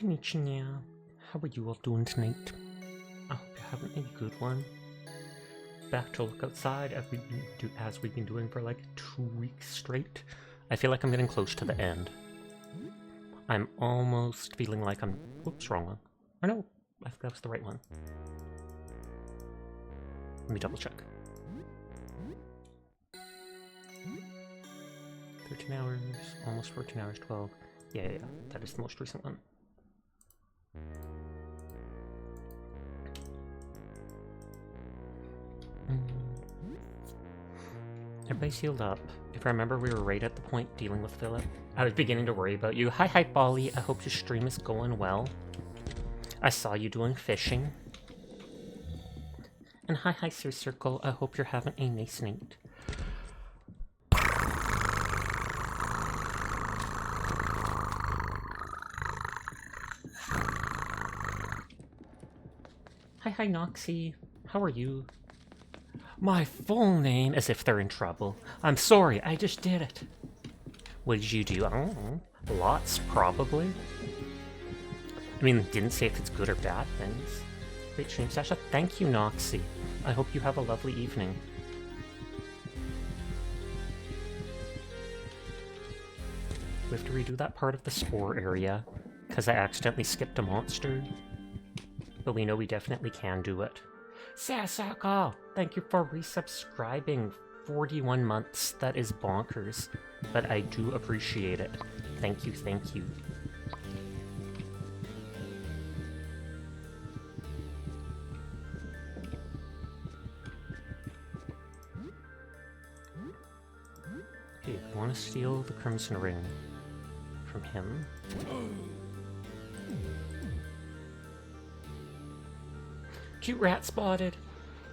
Konnichiwa. How are you all doing tonight? I hope you're having a good one. Back to look outside as we've been doing for like 2 weeks straight. I feel like I'm getting close to the end. I'm almost feeling like I'm... Whoops, wrong one. Or no, I think that was the right one. Let me double check. 13 hours, almost 14 hours, 12. Yeah, that is the most recent one. Everybody's healed up. If I remember, we were right at the point dealing with Philip. I was beginning to worry about you. Hi, Bolly. I hope your stream is going well. I saw you doing fishing. And hi, Sir Circle. I hope you're having a nice night. Hi, Noxie. How are you? My full name, as if they're in trouble. I'm sorry, I just did it. What did you do? I don't know. Lots, probably. I mean, didn't say if it's good or bad things. Great stream, Sasha. Thank you, Noxie. I hope you have a lovely evening. We have to redo that part of the spore area, because I accidentally skipped a monster. But we know we definitely can do it. Sasaka! Thank you for resubscribing. 41 months. That is bonkers. But I do appreciate it. Thank you, thank you. Okay, I want to steal the Crimson Ring from him. Cute rat spotted.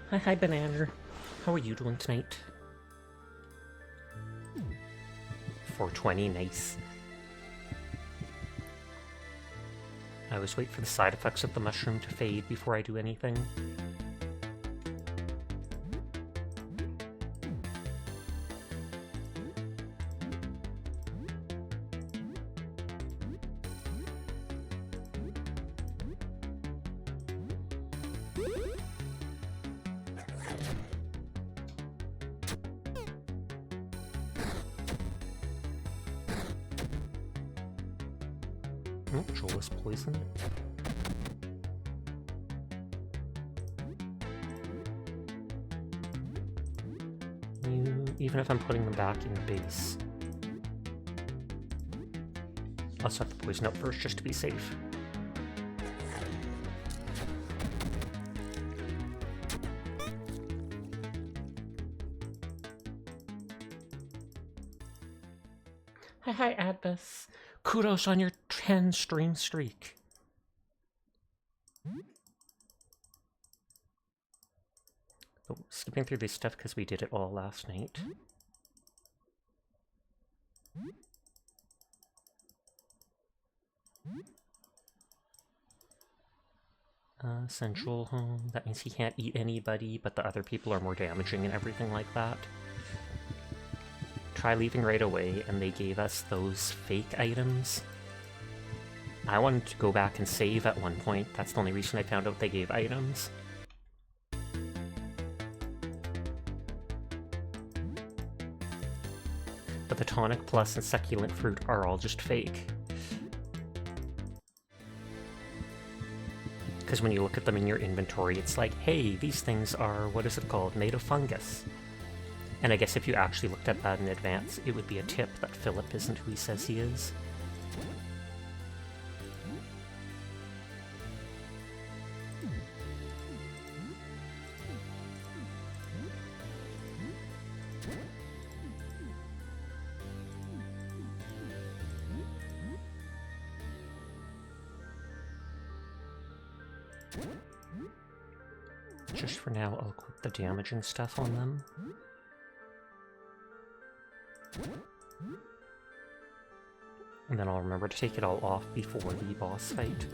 Hi, Banana. How are you doing tonight? 420, nice. I always wait for the side effects of the mushroom to fade before I do anything. Oh, Joel is poisoned. Even if I'm putting them back in base, I'll suck the poison up first just to be safe. Hi, Adbus. Kudos on your 10 stream streak. Oh, skipping through this stuff because we did it all last night. Central home. That means he can't eat anybody, but the other people are more damaging and everything like that. Try leaving right away, and they gave us those fake items. I wanted to go back and save at one point. That's the only reason I found out they gave items. But the tonic plus and succulent fruit are all just fake. Because when you look at them in your inventory, it's like, hey, these things are, what is it called, made of fungus. And I guess if you actually looked at that in advance, it would be a tip that Philip isn't who he says he is. Just for now, I'll equip the damaging stuff on them. And then I'll remember to take it all off before the boss fight.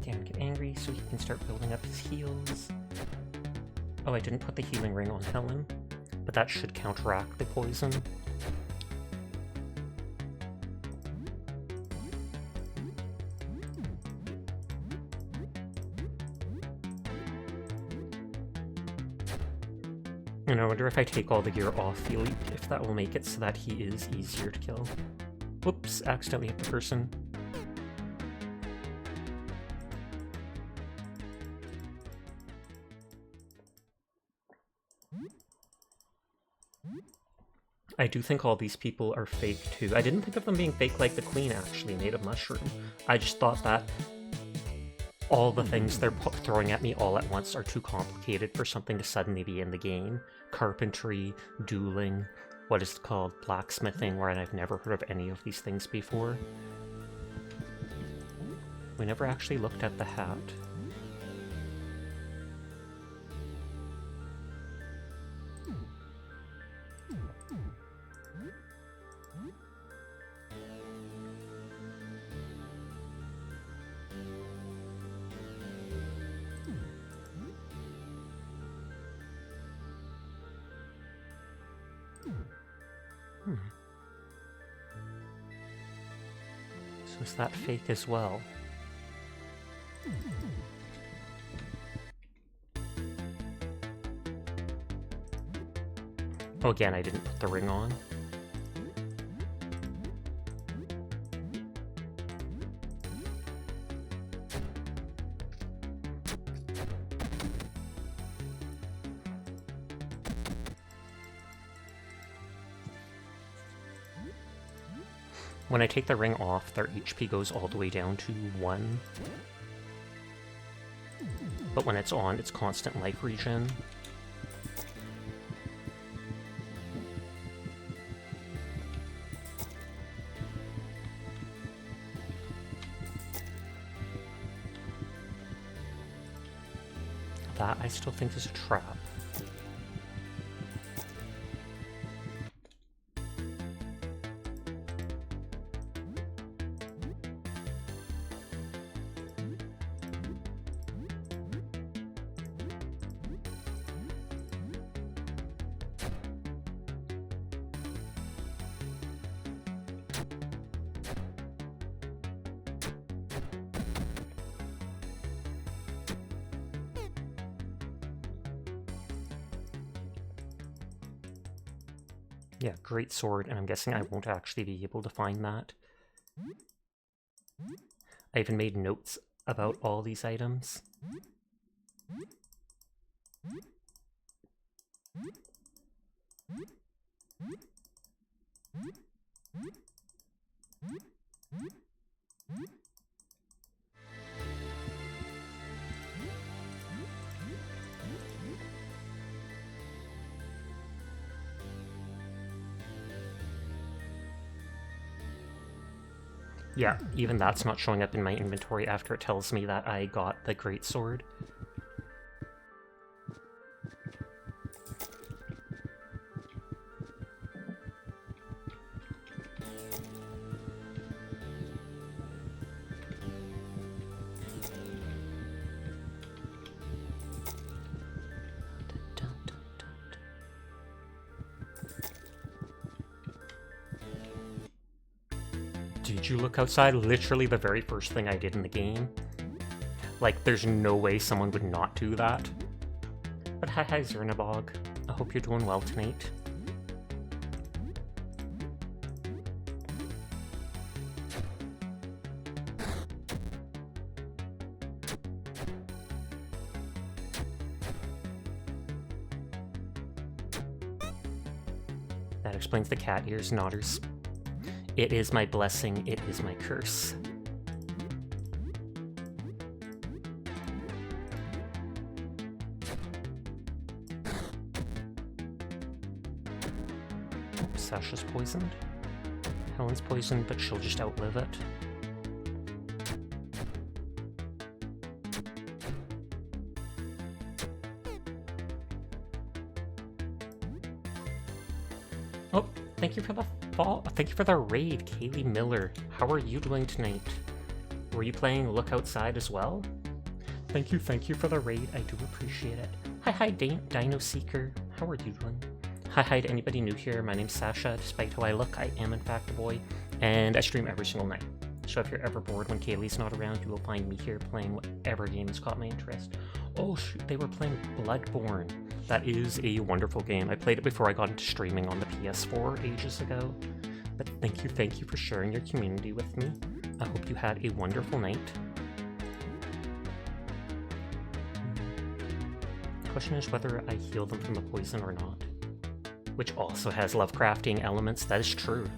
Dan get angry so he can start building up his heals. Oh, I didn't put the healing ring on Helen, but that should counteract the poison. And I wonder if I take all the gear off Philippe, if that will make it so that he is easier to kill. Whoops, accidentally hit the person. I do think all these people are fake too. I didn't think of them being fake like the Queen actually made of mushroom. I just thought that all the things they're throwing at me all at once are too complicated for something to suddenly be in the game. Carpentry, dueling, what is it called? Blacksmithing, where I've never heard of any of these things before. We never actually looked at the hat. So is that fake as well? Oh, again, I didn't put the ring on. When I take the ring off, their HP goes all the way down to 1. But when it's on, it's constant life regen. That I still think is a trap. Yeah, great sword, and I'm guessing I won't actually be able to find that. I even made notes about all these items. Yeah, even that's not showing up in my inventory after it tells me that I got the greatsword. Did you look outside? Literally the very first thing I did in the game. Like, there's no way someone would not do that. But hi Zernabog. I hope you're doing well tonight. That explains the cat ears, Nodders. It is my blessing, it is my curse. Sasha's poisoned. Helen's poisoned, but she'll just outlive it. Oh, thank you for the fall. Thank you for the raid, Kaylee Miller. How are you doing tonight? Were you playing Look Outside as well? Thank you for the raid. I do appreciate it. Hi, Dino Seeker. How are you doing? Hi to anybody new here. My name's Sasha. Despite how I look, I am in fact a boy, and I stream every single night. So if you're ever bored when Kaylee's not around, you will find me here playing whatever game has caught my interest. Oh shoot, they were playing Bloodborne. That is a wonderful game. I played it before I got into streaming on the PS4 ages ago. But thank you for sharing your community with me. I hope you had a wonderful night. The question is whether I heal them from the poison or not. Which also has Lovecraftian elements, that is true.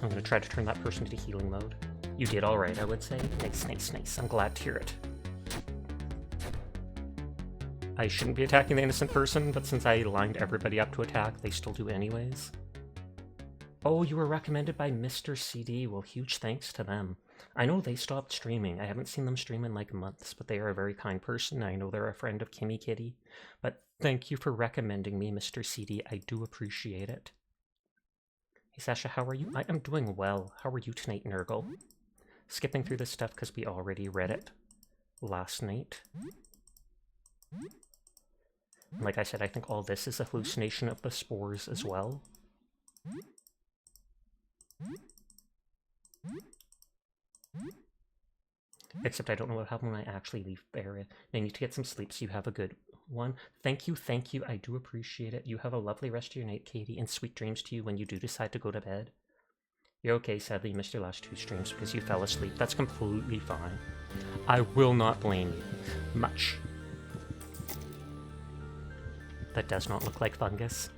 I'm gonna try to turn that person to healing mode. You did alright, I would say. Nice. I'm glad to hear it. I shouldn't be attacking the innocent person, but since I lined everybody up to attack, they still do anyways. Oh, you were recommended by Mr. CD. Well, huge thanks to them. I know they stopped streaming. I haven't seen them stream in like months, but they are a very kind person. I know they're a friend of Kimmy Kitty. But thank you for recommending me, Mr. CD. I do appreciate it. Hey Sasha, how are you? I am doing well. How are you tonight, Nurgle? Skipping through this stuff because we already read it last night. And like I said, I think all this is a hallucination of the spores as well. Except I don't know what happened when I actually leave the area. I need to get some sleep so you have a good one. Thank you. I do appreciate it. You have a lovely rest of your night, Katie, and sweet dreams to you when you do decide to go to bed. You're okay, sadly you missed your last 2 streams because you fell asleep. That's completely fine. I will not blame you. Much. That does not look like fungus.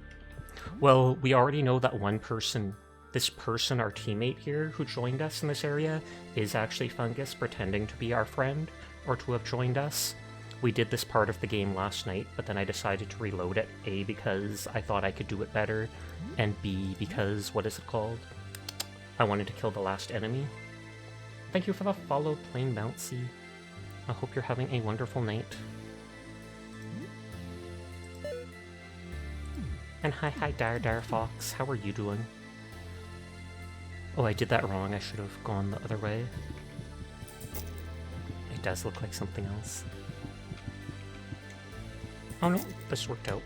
Well, we already know that one person, this person, our teammate here, who joined us in this area, is actually fungus pretending to be our friend, or to have joined us. We did this part of the game last night, but then I decided to reload it, A, because I thought I could do it better, and B, because, what is it called? I wanted to kill the last enemy. Thank you for the follow, Plain Bouncy. I hope you're having a wonderful night. And hi, Dar Fox. How are you doing? Oh, I did that wrong. I should have gone the other way. It does look like something else. Oh no, this worked out.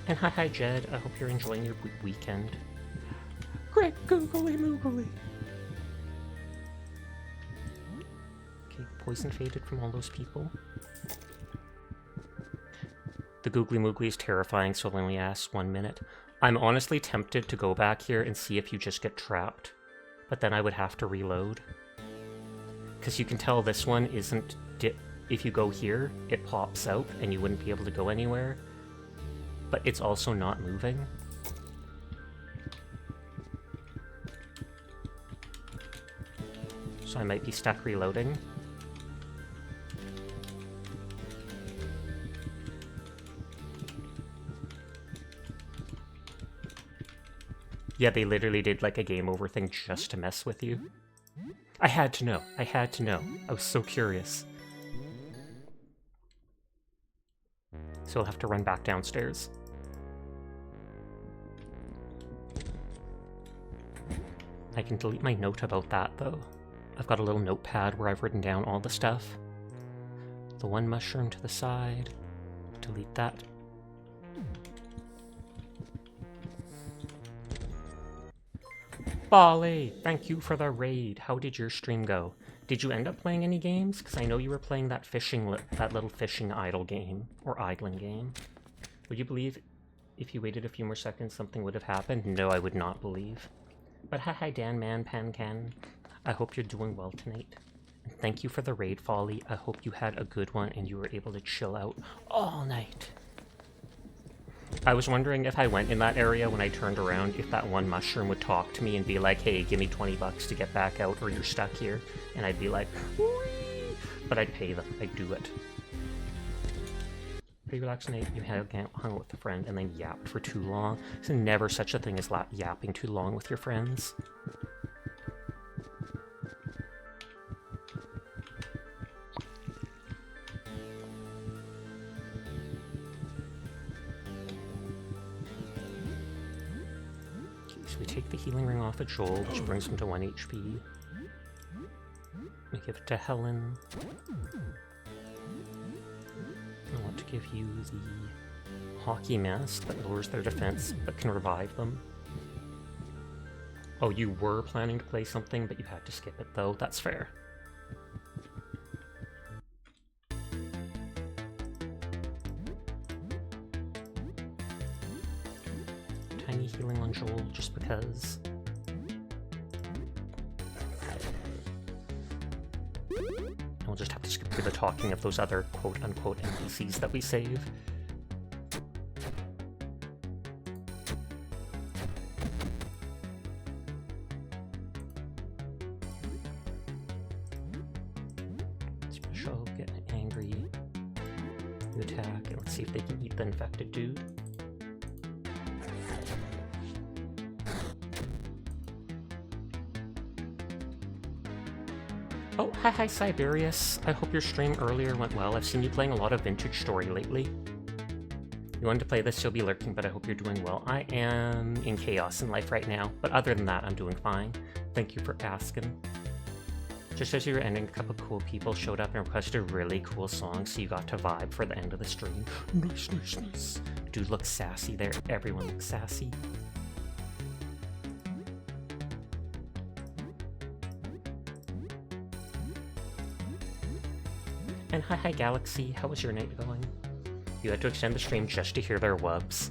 And hi, Jed. I hope you're enjoying your weekend. Great googly moogly. Okay, poison faded from all those people. The googly moogly is terrifying, so I'll only ask 1 minute. I'm honestly tempted to go back here and see if you just get trapped, but then I would have to reload. Because you can tell this one isn't... If you go here, it pops out and you wouldn't be able to go anywhere. But it's also not moving. So I might be stuck reloading. Yeah, they literally did like a game over thing just to mess with you. I had to know. I was so curious. So I'll have to run back downstairs. I can delete my note about that, though. I've got a little notepad where I've written down all the stuff. The one mushroom to the side. Delete that. Bali, thank you for the raid. How did your stream go? Did you end up playing any games? Because I know you were playing that that little fishing idle game, or idling game. Would you believe if you waited a few more seconds something would have happened? No, I would not believe. But hi Dan Man Pancan. I hope you're doing well tonight. And thank you for the raid, Folly. I hope you had a good one and you were able to chill out all night. I was wondering if I went in that area when I turned around, if that one mushroom would talk to me and be like, hey, give me 20 bucks to get back out or you're stuck here. And I'd be like, whee! But I'd pay them. I'd do it. Pretty relaxed night. You hung out with a friend and then yapped for too long. There's never such a thing as yapping too long with your friends. take the healing ring off of Joel, which brings him to 1 HP. We give it to Helen. I want to give you the hockey mask that lowers their defense but can revive them. Oh, you were planning to play something, but you had to skip it though. That's fair. Tiny healing on Joel, just because. We'll just have to skip through the talking of those other quote-unquote NPCs that we save. Special, get angry, you attack, and let's see if they can eat the infected dude. Oh, hi Siberius. I hope your stream earlier went well. I've seen you playing a lot of Vintage Story lately. You wanted to play this, you'll be lurking, but I hope you're doing well. I am in chaos in life right now, but other than that, I'm doing fine. Thank you for asking. Just as you were ending, a couple cool people showed up and requested a really cool song, so you got to vibe for the end of the stream. Nice, nice, nice. Dude looks sassy there. Everyone looks sassy. And hi Galaxy, how was your night going? You had to extend the stream just to hear their wubs.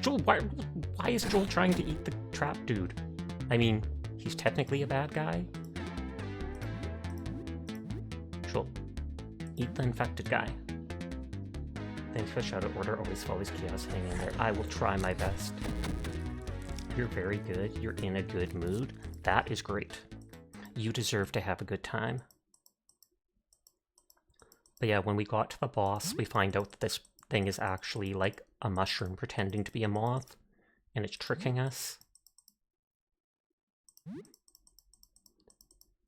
Joel, why is Joel trying to eat the trap dude? I mean, he's technically a bad guy. Joel, eat the infected guy. Thanks for the shout out order, always follows chaos, hang in there. I will try my best. You're very good, you're in a good mood. That is great. You deserve to have a good time. But yeah, when we got to the boss, we find out that this thing is actually like a mushroom pretending to be a moth, and it's tricking us.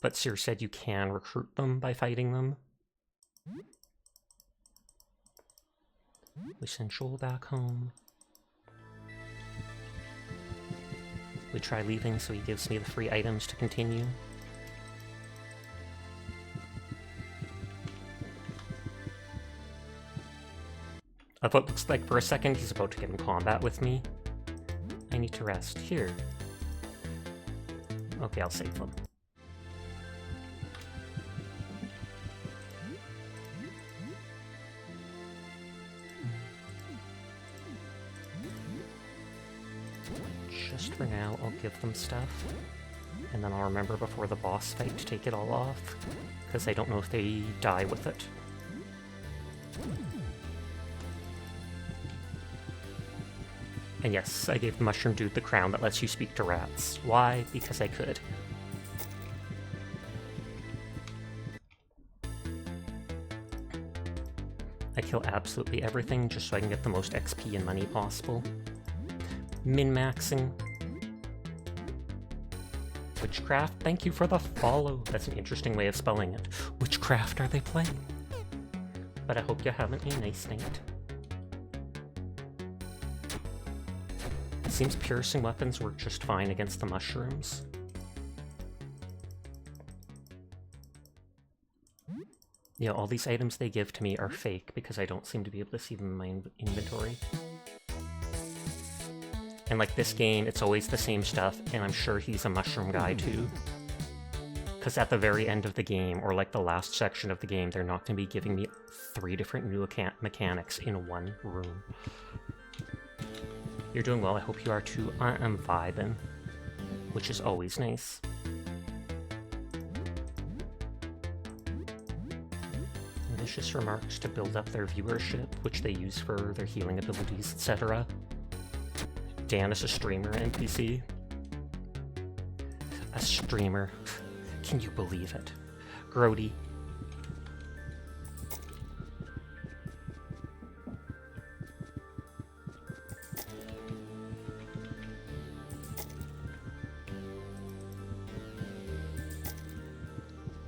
But Seer said you can recruit them by fighting them. We send Joel back home. We try leaving, so he gives me the free items to continue. Of what looks like for a second he's about to get in combat with me. I need to rest. Here. Okay, I'll save them. Just for now, I'll give them stuff. And then I'll remember before the boss fight to take it all off, because I don't know if they die with it. And yes, I gave the Mushroom Dude the crown that lets you speak to rats. Why? Because I could. I kill absolutely everything just so I can get the most XP and money possible. Min-maxing. Witchcraft, thank you for the follow. That's an interesting way of spelling it. Witchcraft are they playing? But I hope you're having a nice night. It seems piercing weapons work just fine against the mushrooms. Yeah, all these items they give to me are fake because I don't seem to be able to see them in my inventory. And like this game, it's always the same stuff, and I'm sure he's a mushroom guy too. Because at the very end of the game, or like the last section of the game, they're not going to be giving me 3 different new mechanics in one room. You're doing well, I hope you are too. I am vibing, which is always nice. Malicious remarks to build up their viewership, which they use for their healing abilities, etc. Dan is a streamer NPC. A streamer. Can you believe it? Grody.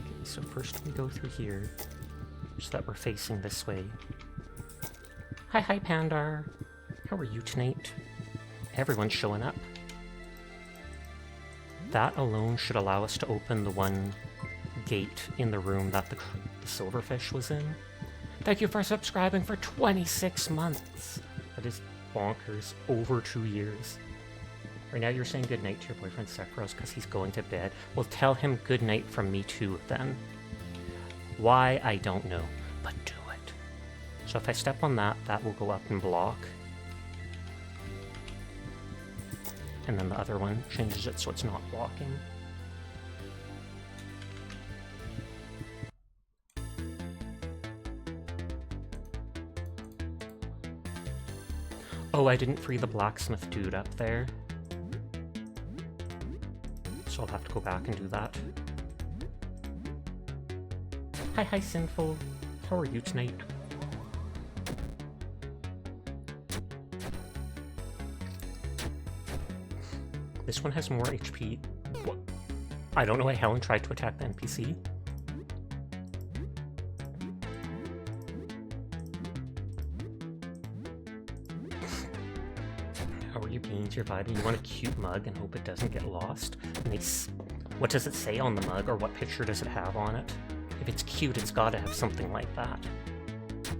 Okay, so first we go through here, so that we're facing this way. Hi Pandar. How are you tonight? Everyone's showing up. That alone should allow us to open the one gate in the room that the silverfish was in. Thank you for subscribing for 26 months. That is bonkers. Over 2 years. Right now you're saying goodnight to your boyfriend Sephiroth because he's going to bed. Well, tell him goodnight from me too, then. Why, I don't know, but do it. So if I step on that, that will go up and block. And then the other one changes it so it's not blocking. Oh, I didn't free the blacksmith dude up there. So I'll have to go back and do that. Hi, Sinful. How are you tonight? This one has more HP. What? I don't know why Helen tried to attack the NPC. How are you being surviving? You want a cute mug and hope it doesn't get lost? And what does it say on the mug, or what picture does it have on it? If it's cute, it's gotta have something like that.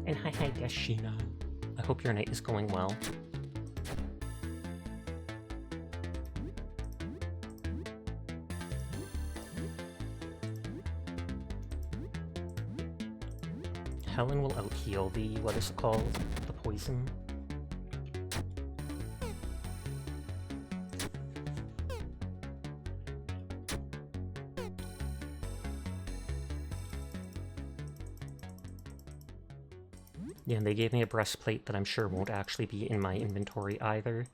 And hi, Deshina. I hope your night is going well. Helen will out-heal the, what is it called? The poison. Yeah, and they gave me a breastplate that I'm sure won't actually be in my inventory either.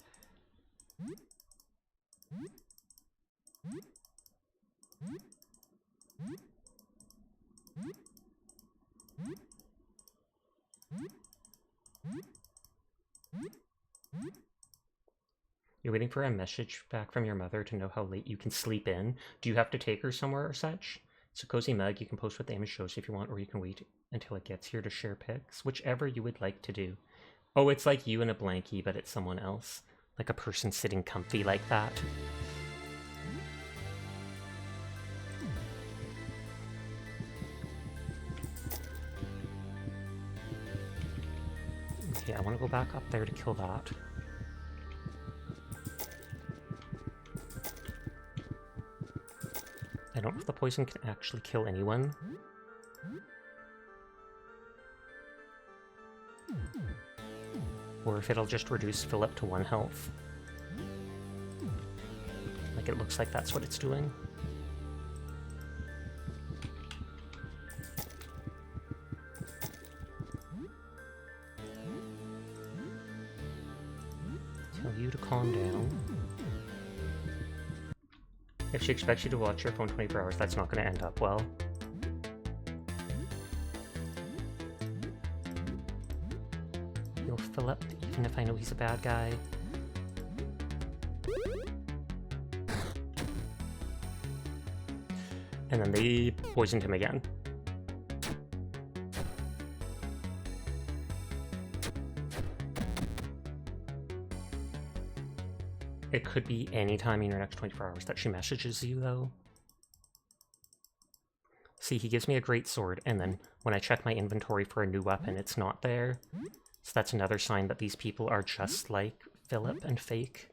You're waiting for a message back from your mother to know how late you can sleep in. Do you have to take her somewhere or such? It's a cozy mug. You can post what the image shows if you want, or you can wait until it gets here to share pics. Whichever you would like to do. Oh, it's like you and a blankie, but it's someone else. Like a person sitting comfy like that. Okay, I want to go back up there to kill that. I don't know if the poison can actually kill anyone. Or if it'll just reduce Philip to 1 health. Like, it looks like that's what it's doing. Tell you to calm down. If she expects you to watch your phone 24 hours, that's not going to end up well. You'll fill up, even if I know he's a bad guy. And then they poisoned him again. It could be any time in your next 24 hours that she messages you, though. See, he gives me a great sword, and then when I check my inventory for a new weapon, it's not there. So that's another sign that these people are just like Philip and fake.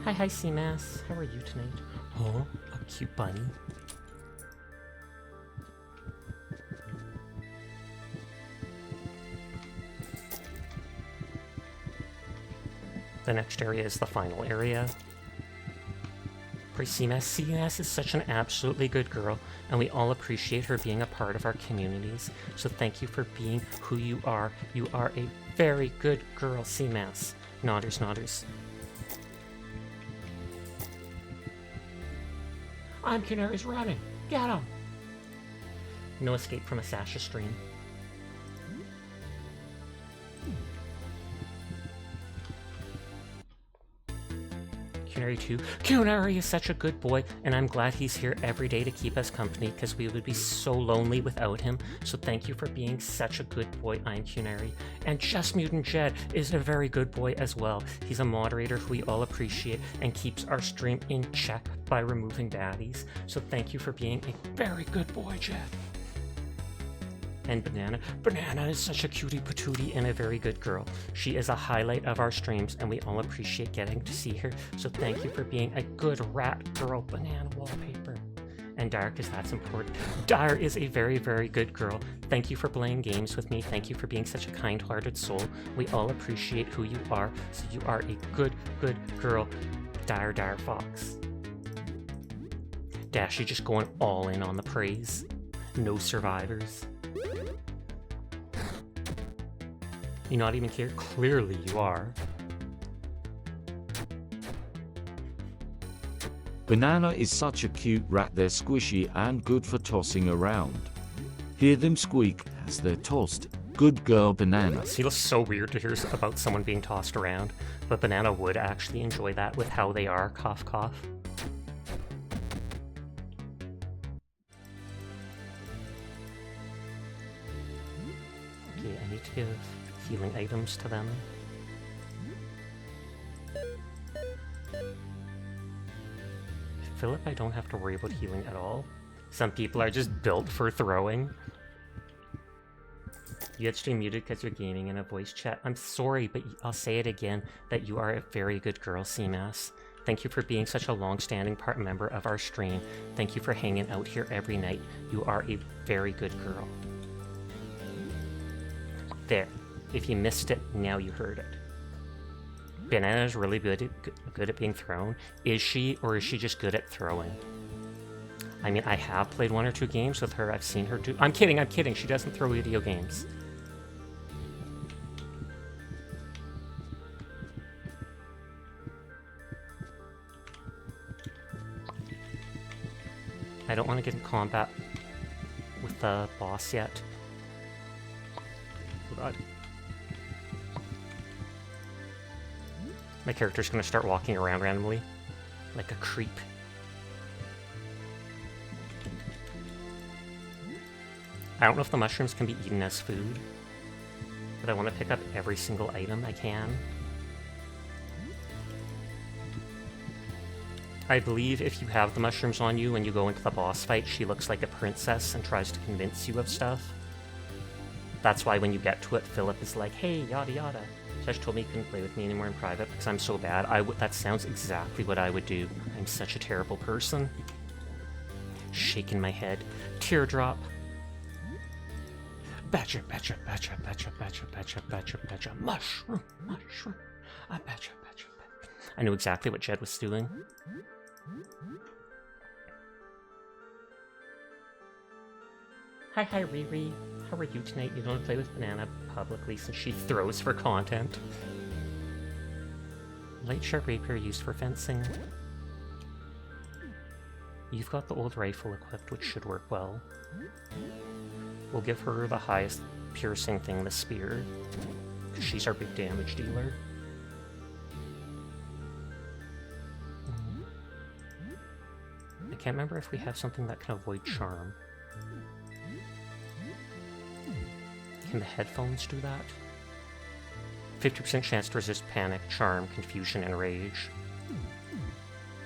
Hi, Seamass. How are you tonight? Oh, a cute bunny. The next area is the final area. Praise Seamass. Seamass is such an absolutely good girl, and we all appreciate her being a part of our communities. So thank you for being who you are. You are a very good girl, Seamass. Nodders, nodders. I'm Canary's running. Get him! No escape from a Sasha stream. Cunary too. Cunary is such a good boy, and I'm glad he's here every day to keep us company because we would be so lonely without him. So thank you for being such a good boy, I'm Cunary. And Just Mutant Jed is a very good boy as well. He's a moderator who we all appreciate and keeps our stream in check by removing baddies. So thank you for being a very good boy, Jed. And Banana. Banana is such a cutie patootie and a very good girl. She is a highlight of our streams, and we all appreciate getting to see her. So thank you for being a good rat girl, Banana Wallpaper. And Dire, because that's important. Dire is a very, very good girl. Thank you for playing games with me. Thank you for being such a kind-hearted soul. We all appreciate who you are. So you are a good, good girl, Dire Fox. Dashy just going all in on the praise. No survivors. You not even care? Clearly you are. Banana is such a cute rat. They're squishy and good for tossing around. Hear them squeak as they're tossed. Good girl, Banana. It feels so weird to hear about someone being tossed around, but Banana would actually enjoy that with how they are. Cough, cough. Okay, I need to give healing items to them. Philip, I don't have to worry about healing at all. Some people are just built for throwing. You had stream muted because you're gaming in a voice chat. I'm sorry, but I'll say it again, that you are a very good girl, CMAS. Thank you for being such a long-standing member of our stream. Thank you for hanging out here every night. You are a very good girl. There. If you missed it, now you heard it. Banana's really good at being thrown. Is she, or is she just good at throwing? I mean, I have played 1 or 2 games with her. I've seen her do... I'm kidding. She doesn't throw video games. I don't want to get in combat with the boss yet. Oh god. My character's gonna start walking around randomly, like a creep. I don't know if the mushrooms can be eaten as food, but I want to pick up every single item I can. I believe if you have the mushrooms on you when you go into the boss fight, she looks like a princess and tries to convince you of stuff. That's why when you get to it, Philip is like, hey, yada yada. Josh told me he couldn't play with me anymore in private because I'm so bad. That sounds exactly what I would do. I'm such a terrible person. Shaking my head. Teardrop. Betcha. Mushroom. I betcha. I knew exactly what Jed was doing. Hi, Riri. How are you tonight? You don't play with Banana publicly since she throws for content. Light sharp rapier used for fencing. You've got the old rifle equipped, which should work well. We'll give her the highest piercing thing, the spear, because she's our big damage dealer. I can't remember if we have something that can avoid charm. Can the headphones do that? 50% chance to resist panic, charm, confusion, and rage.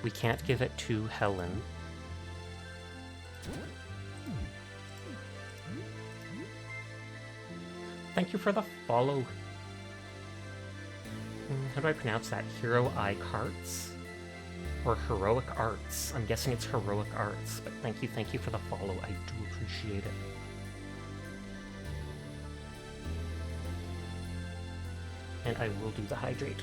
We can't give it to Helen. Thank you for the follow. How do I pronounce that? Hero Eye Carts? Or Heroic Arts? I'm guessing it's Heroic Arts, but thank you for the follow. I do appreciate it. And I will do the hydrate.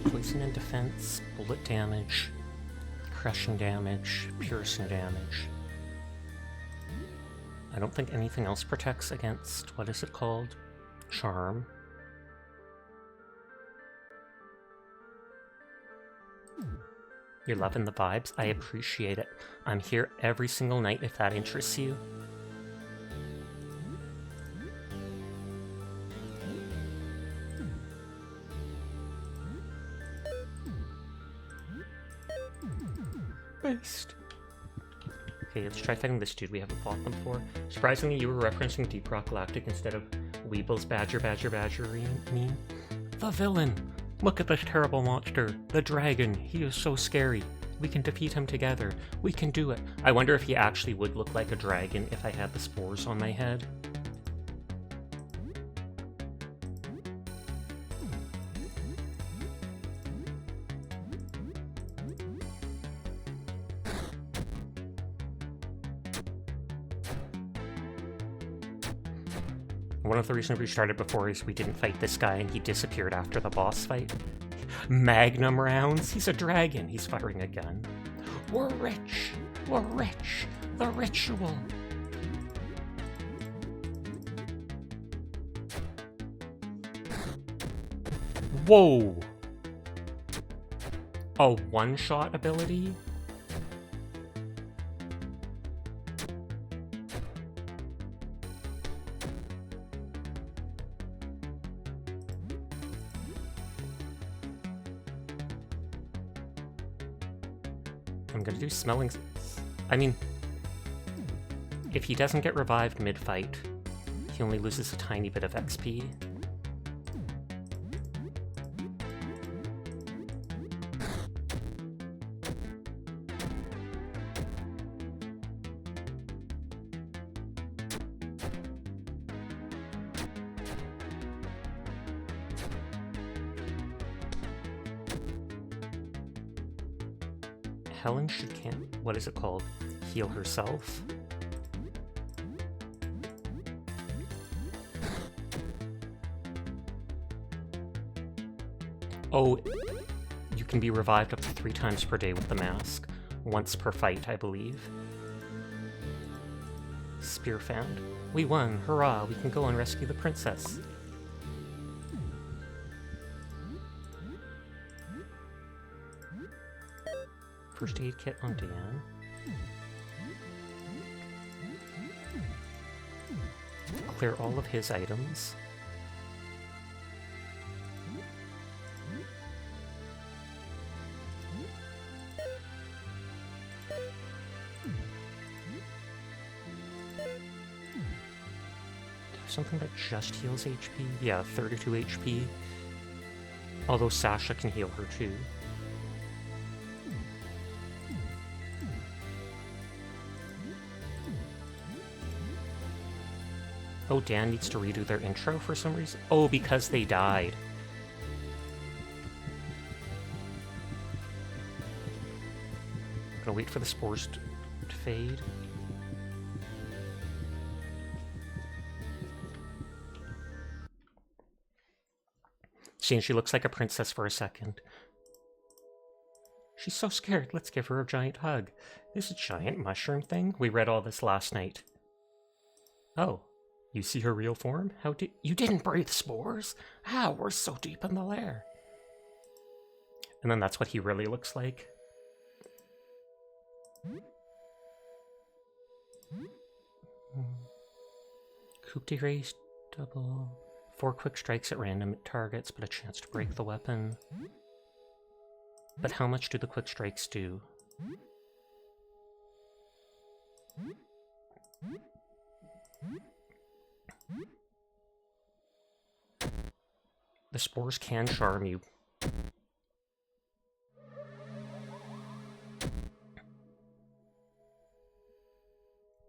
Poison and defense, bullet damage, crushing damage, piercing damage. I don't think anything else protects against, what is it called? Charm. You're loving the vibes? I appreciate it. I'm here every single night if that interests you. beast. Okay, let's try fighting this dude. We haven't fought them before. Surprisingly, you were referencing Deep Rock Galactic instead of Weeble's Badger meme. The villain! Look at this terrible monster. The dragon. He is so scary. We can defeat him together. We can do it. I wonder if he actually would look like a dragon if I had the spores on my head. One of the reasons we started before is we didn't fight this guy and he disappeared after the boss fight. Magnum rounds? He's a dragon. He's firing a gun. We're rich. We're rich. The ritual. Whoa. A one-shot ability? I'm gonna do smelling... I mean, if he doesn't get revived mid-fight, he only loses a tiny bit of XP. Helen should what is it called? Heal herself. Oh, you can be revived up to 3 times per day with the mask. Once per fight, I believe. Spear found. We won! Hurrah! We can go and rescue the princess. First aid kit on Dan. Clear all of his items. Something that just heals HP? Yeah, 32 HP. Although Sasha can heal her too. Oh, Dan needs to redo their intro for some reason. Oh, because they died. I'm gonna wait for the spores to fade. See, and she looks like a princess for a second. She's so scared. Let's give her a giant hug. This giant mushroom thing? We read all this last night. Oh. You see her real form? How did you didn't breathe spores? How? We're so deep in the lair. And then that's what he really looks like. Coup de grace, double. 4 quick strikes at random targets, but a chance to break the weapon. But how much do the quick strikes do? The spores can charm you.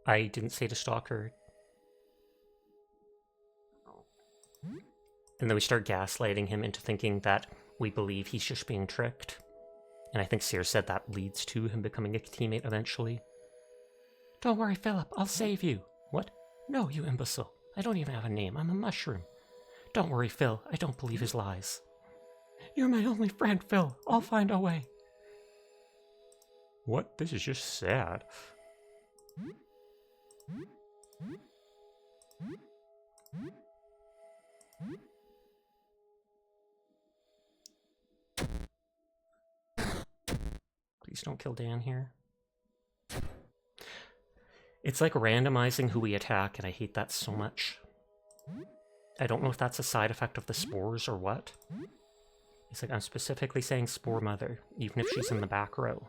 I didn't say to stalk her. And then we start gaslighting him into thinking that we believe he's just being tricked. And I think Seer said that leads to him becoming a teammate eventually. Don't worry, Philip, I'll save you. What? No, you imbecile. I don't even have a name. I'm a mushroom. Don't worry, Phil. I don't believe his lies. You're my only friend, Phil. I'll find a way. What? This is just sad. Please don't kill Dan here. It's like randomizing who we attack, and I hate that so much. I don't know if that's a side effect of the spores or what. It's like I'm specifically saying Spore Mother, even if she's in the back row.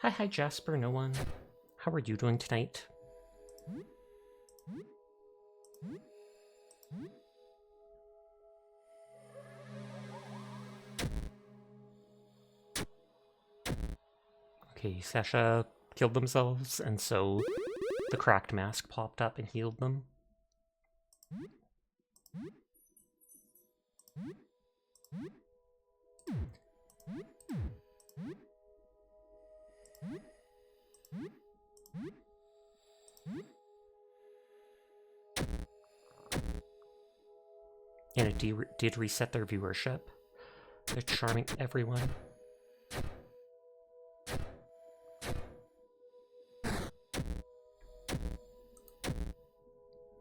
Hi, Jasper, no one. How are you doing tonight? Okay, Sasha killed themselves, and so the cracked mask popped up and healed them. And it did reset their viewership. They're charming everyone.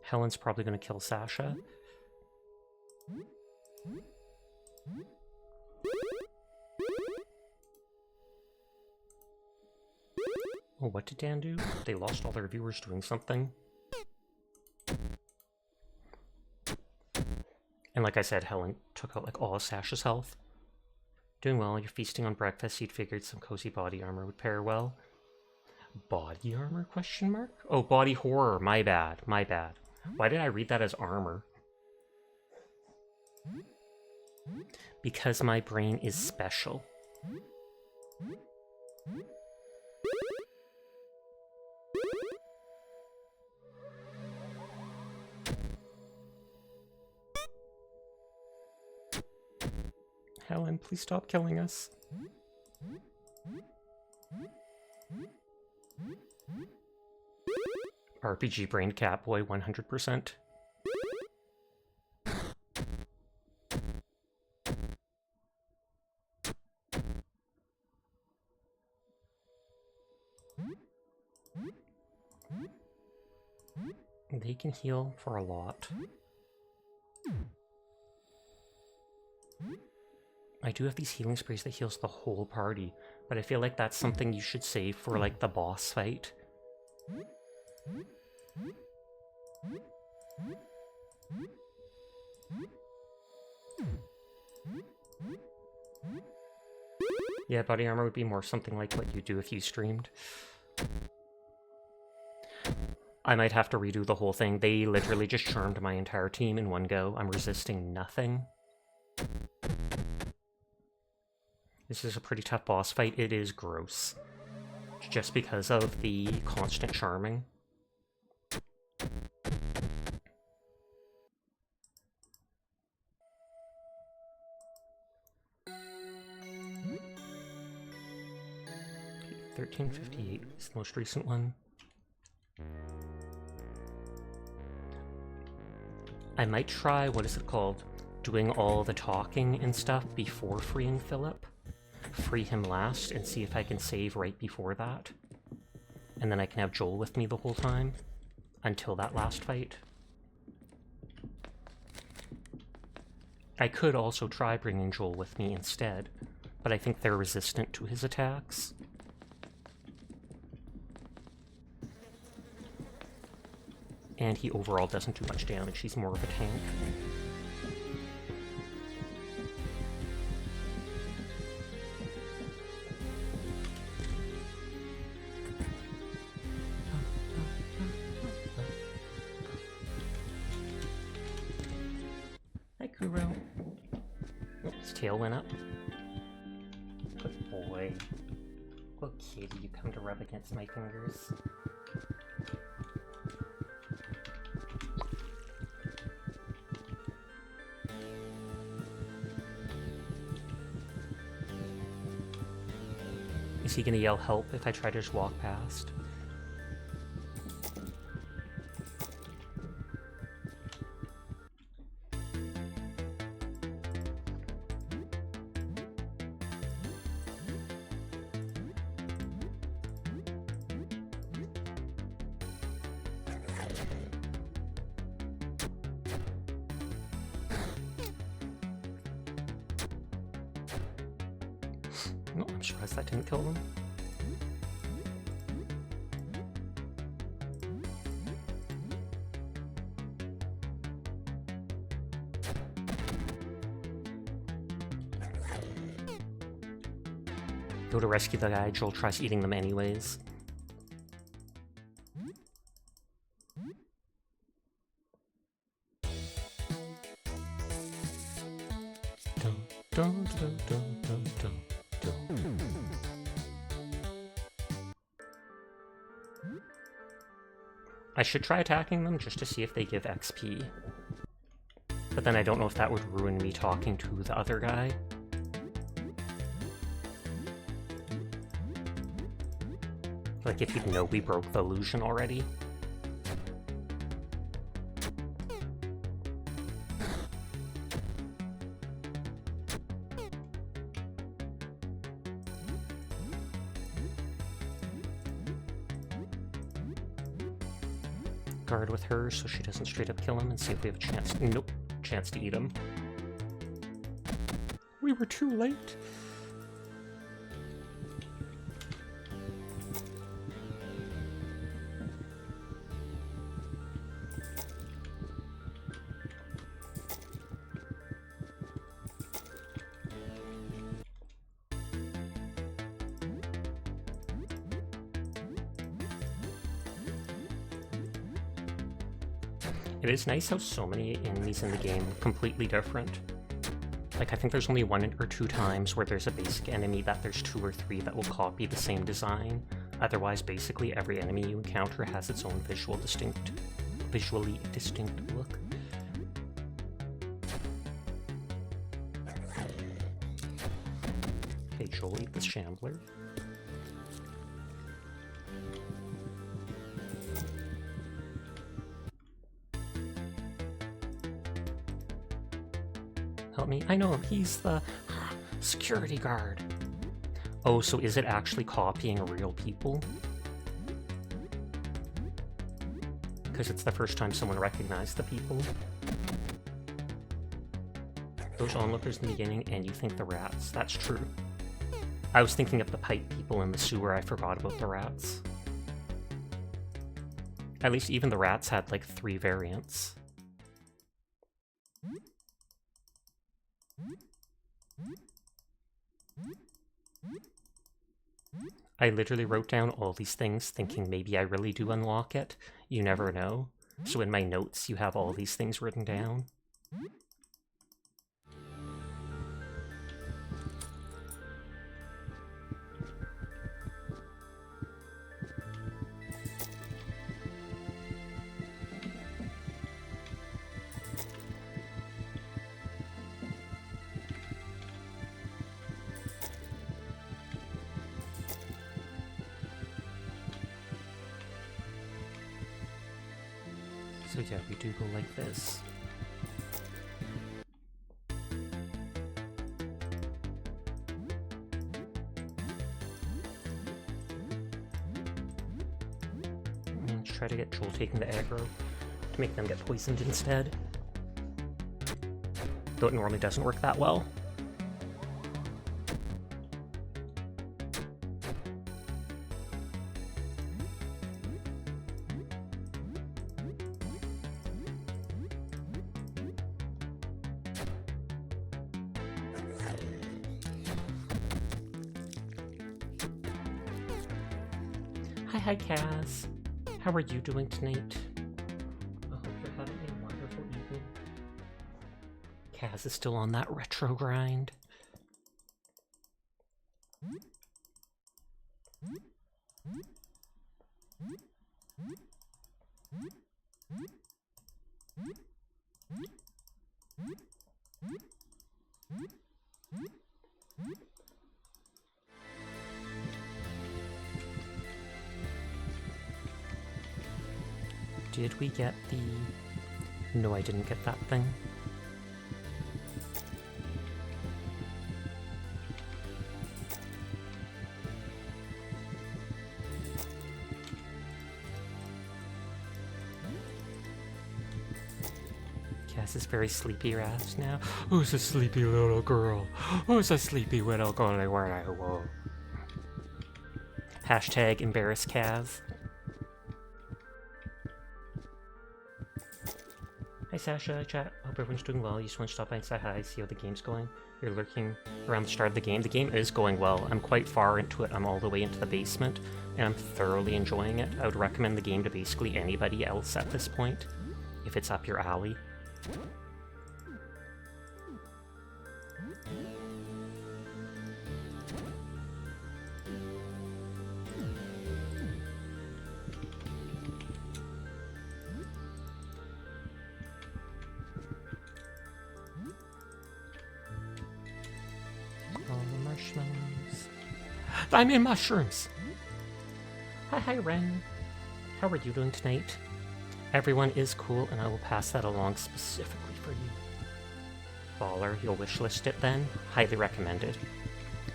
Helen's probably going to kill Sasha. Oh, what did Dan do? They lost all their viewers doing something. And like I said, Helen took out like all of Sasha's health. Doing well, you're feasting on breakfast. You'd figured some cozy body armor would pair well. Body armor, question mark? Oh, body horror, my bad, my bad. Why did I read that as armor? Because my brain is special. Helen, please stop killing us. RPG brain Catboy 100%. They can heal for a lot. I do have these healing sprays that heals the whole party, but I feel like that's something you should save for like the boss fight. Yeah, body armor would be more something like what you do if you streamed. I might have to redo the whole thing. They literally just charmed my entire team in one go. I'm resisting nothing. This is a pretty tough boss fight. It is gross. Just because of the constant charming. Okay, 1358 is the most recent one. I might try, what is it called? Doing all the talking and stuff before freeing Philip. Free him last and see if I can save right before that. And then I can have Joel with me the whole time until that last fight. I could also try bringing Joel with me instead, but I think they're resistant to his attacks. And he overall doesn't do much damage, he's more of a tank. Hi, Kuro. Oh, his tail went up. Good boy. Good kitty, you come to rub against my fingers. Is he gonna yell help if I try to just walk past? No, I'm surprised that didn't kill them. Go to rescue the guy, Joel tries eating them anyways. I should try attacking them just to see if they give XP. But then I don't know if that would ruin me talking to the other guy. Like if he'd know we broke the illusion already. Guard with her so she doesn't straight up kill him and see if we have a chance. Nope. Chance to eat him. We were too late. It is nice how so many enemies in the game are completely different. Like, I think there's only 1 or 2 times where there's a basic enemy that there's 2 or 3 that will copy the same design. Otherwise, basically every enemy you encounter has its own visually distinct look. Okay, Joel, eat this shambler. Help me. I know him. He's the security guard. Oh, so is it actually copying real people? Because it's the first time someone recognized the people. Those onlookers in the beginning, and you think the rats. That's true. I was thinking of the pipe people in the sewer. I forgot about the rats. At least even the rats had like 3 variants. I literally wrote down all these things thinking maybe I really do unlock it. You never know. So in my notes, you have all these things written down. So yeah, we do go like this. Let's try to get Joel taking the aggro to make them get poisoned instead. Though it normally doesn't work that well. Hi, Kaz. How are you doing tonight? I hope you're having a wonderful evening. Kaz is still on that retro grind. Did we get the... No, I didn't get that thing. Cass is very sleepy Raz now. Who's a sleepy little girl? Who's a sleepy little girl? Hashtag embarrass Kaz. Hi Sasha, chat. Hope everyone's doing well. You just want to stop by and say hi, see how the game's going. You're lurking around the start of the game. The game is going well. I'm quite far into it. I'm all the way into the basement, and I'm thoroughly enjoying it. I would recommend the game to basically anybody else at this point, if it's up your alley. I'm in mushrooms! Hi Ren. How are you doing tonight? Everyone is cool, and I will pass that along specifically for you. Baller, you'll wishlist it then? Highly recommended.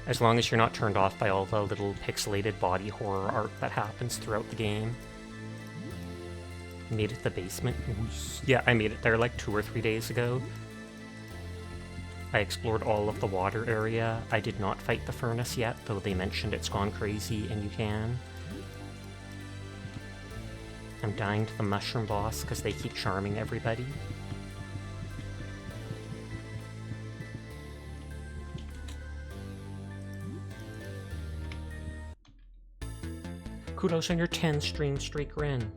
As long as you're not turned off by all the little pixelated body horror art that happens throughout the game. Made it to the basement? Yeah, I made it there like 2 or 3 days ago. I explored all of the water area. I did not fight the furnace yet, though they mentioned it's gone crazy and you can. I'm dying to the mushroom boss because they keep charming everybody. Kudos on your 10 stream streak, Ren.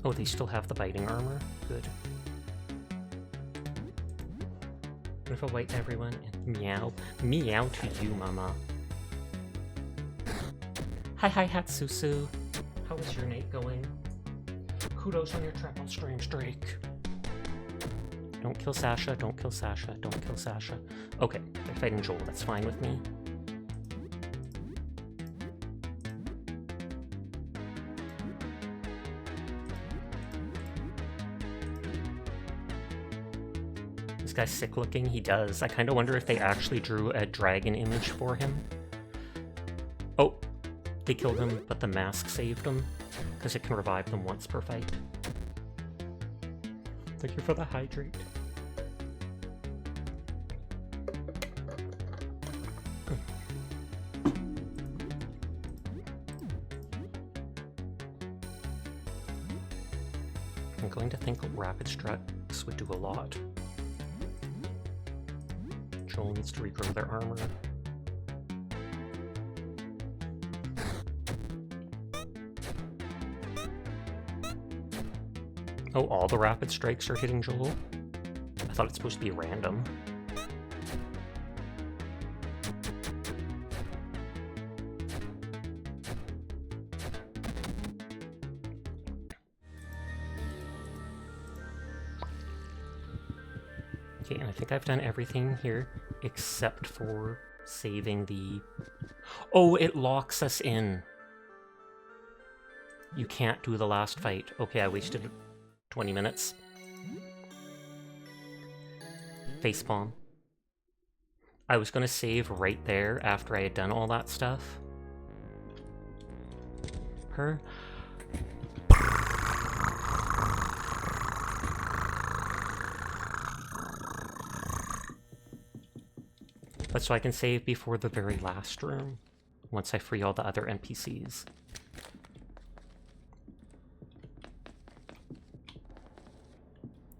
Oh, they still have the biting armor? Good. Beautiful white everyone, and meow. Meow to you, mama. Hi Hatsusu. How is your night going? Kudos on your triple stream streak. Don't kill Sasha, don't kill Sasha, don't kill Sasha. Okay, they're fighting Joel, that's fine with me. This guy's sick looking, he does. I kind of wonder if they actually drew a dragon image for him. Oh, they killed him, but the mask saved him, because it can revive them once per fight. Thank you for the hydrate. I'm going to think Rapid Struts would do a lot. Joel needs to regrow their armor. Oh, all the rapid strikes are hitting Joel? I thought it's supposed to be random. Okay, and I think I've done everything here except for saving the... Oh, it locks us in. You can't do the last fight. Okay, I wasted 20 minutes. Facepalm. I was gonna save right there after I had done all that stuff. Her. But so I can save before the very last room, once I free all the other NPCs.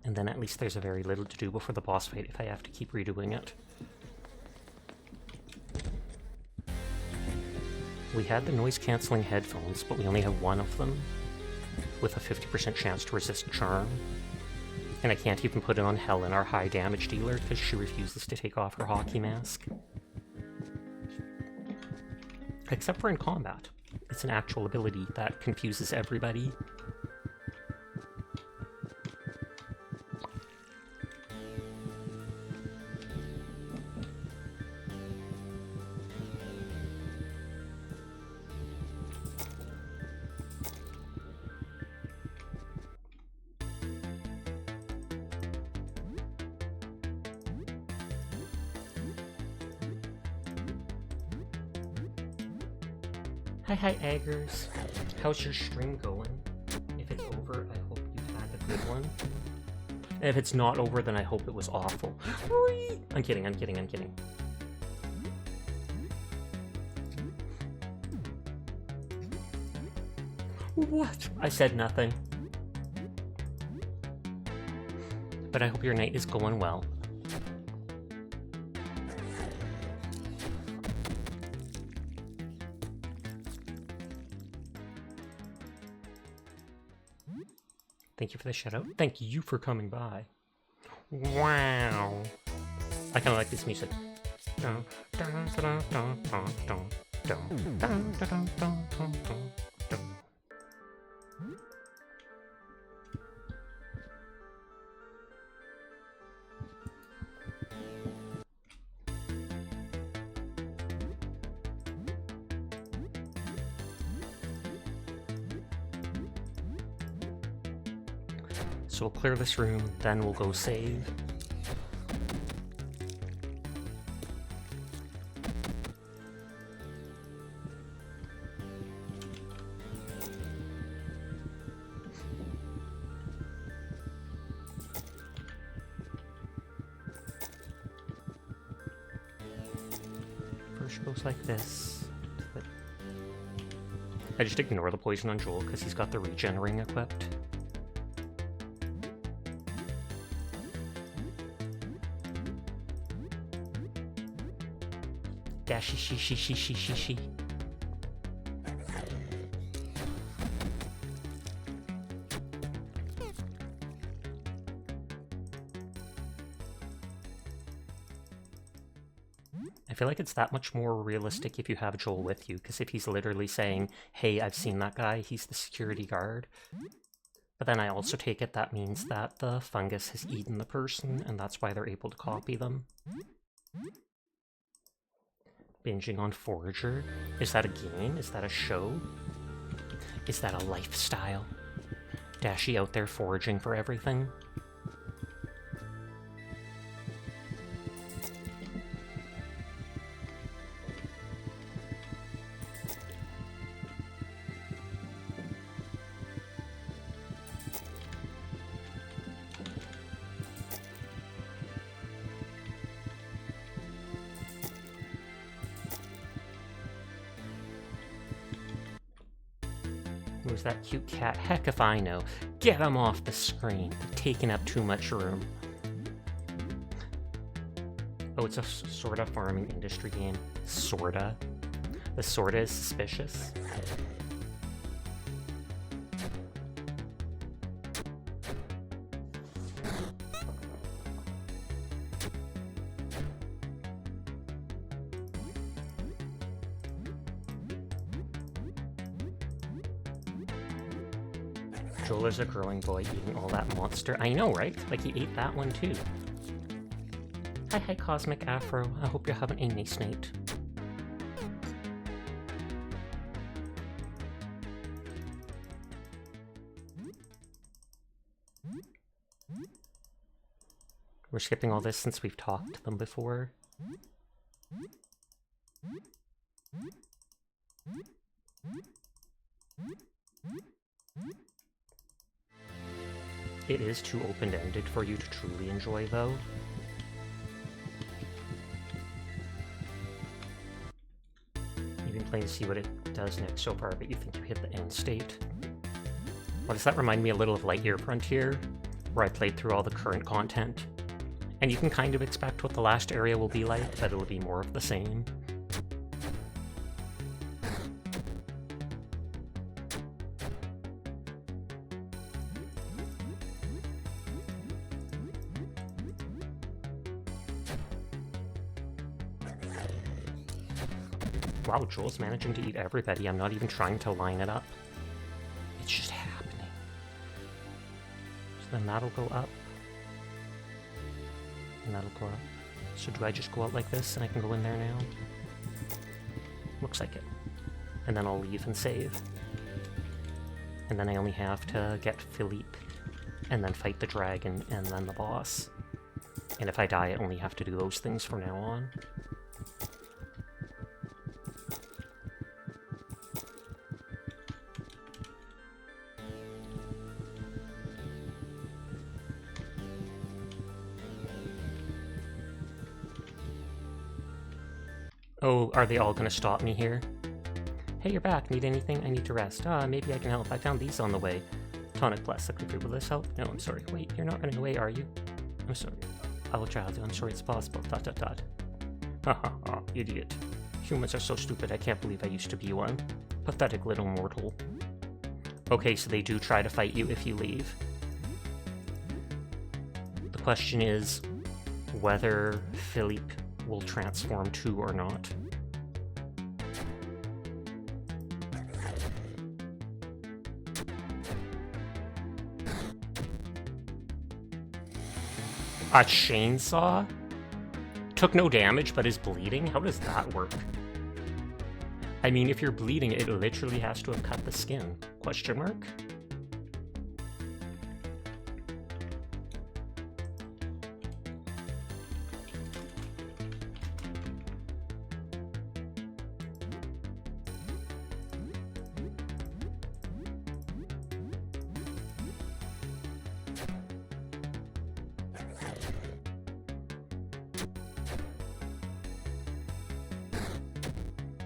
And then at least there's a very little to do before the boss fight if I have to keep redoing it. We had the noise-canceling headphones, but we only have one of them, with a 50% chance to resist charm. And I can't even put it on Helen, our high damage dealer, because she refuses to take off her hockey mask. Except for in combat. It's an actual ability that confuses everybody. Hi Eggers. How's your stream going? If it's over, I hope you had a good one. And if it's not over, then I hope it was awful. I'm kidding. What? I said nothing. But I hope your night is going well. Thank you for the shout out. Thank you for coming by. Wow. I kind of like this music. So we'll clear this room, then we'll go save. First goes like this. I just ignore the poison on Joel because he's got the regen ring equipped. Dashy she. I feel like it's that much more realistic if you have Joel with you, because if he's literally saying, hey, I've seen that guy, he's the security guard. But then I also take it that means that the fungus has eaten the person, and that's why they're able to copy them. Binging on Forager? Is that a game? Is that a show? Is that a lifestyle? Dashy out there foraging for everything? Who's that cute cat? Heck if I know. Get him off the screen. They're taking up too much room. Oh, it's a sorta farming industry game. Sorta. The sorta is suspicious. Joel is a growing boy eating all that monster. I know, right? Like he ate that one too. Hi, Cosmic Afro. I hope you're having a nice night. We're skipping all this since we've talked to them before. It is too open-ended for you to truly enjoy, though. You've been playing to see what it does next so far, but you think you hit the end state. Well, does that remind me a little of Lightyear Frontier, where I played through all the current content? And you can kind of expect what the last area will be like, but it'll be more of the same. Wow, Joel's managing to eat everybody. I'm not even trying to line it up. It's just happening. So then that'll go up. And that'll go up. So do I just go out like this and I can go in there now? Looks like it. And then I'll leave and save. And then I only have to get Philippe and then fight the dragon and then the boss. And if I die, I only have to do those things from now on. Oh, are they all gonna stop me here? Hey, you're back. Need anything? I need to rest. Maybe I can help. I found these on the way. Tonic plus liquid food. Will this help? No, I'm sorry. Wait, you're not running away, are you? I'm sorry. I will try to. I'm sure it's possible. Dot dot dot. Ha ha ha, idiot. Humans are so stupid, I can't believe I used to be one. Pathetic little mortal. Okay, so they do try to fight you if you leave. The question is whether Philippe will transform too or not. A chainsaw? Took no damage but is bleeding? How does that work? I mean, if you're bleeding, it literally has to have cut the skin. Question mark?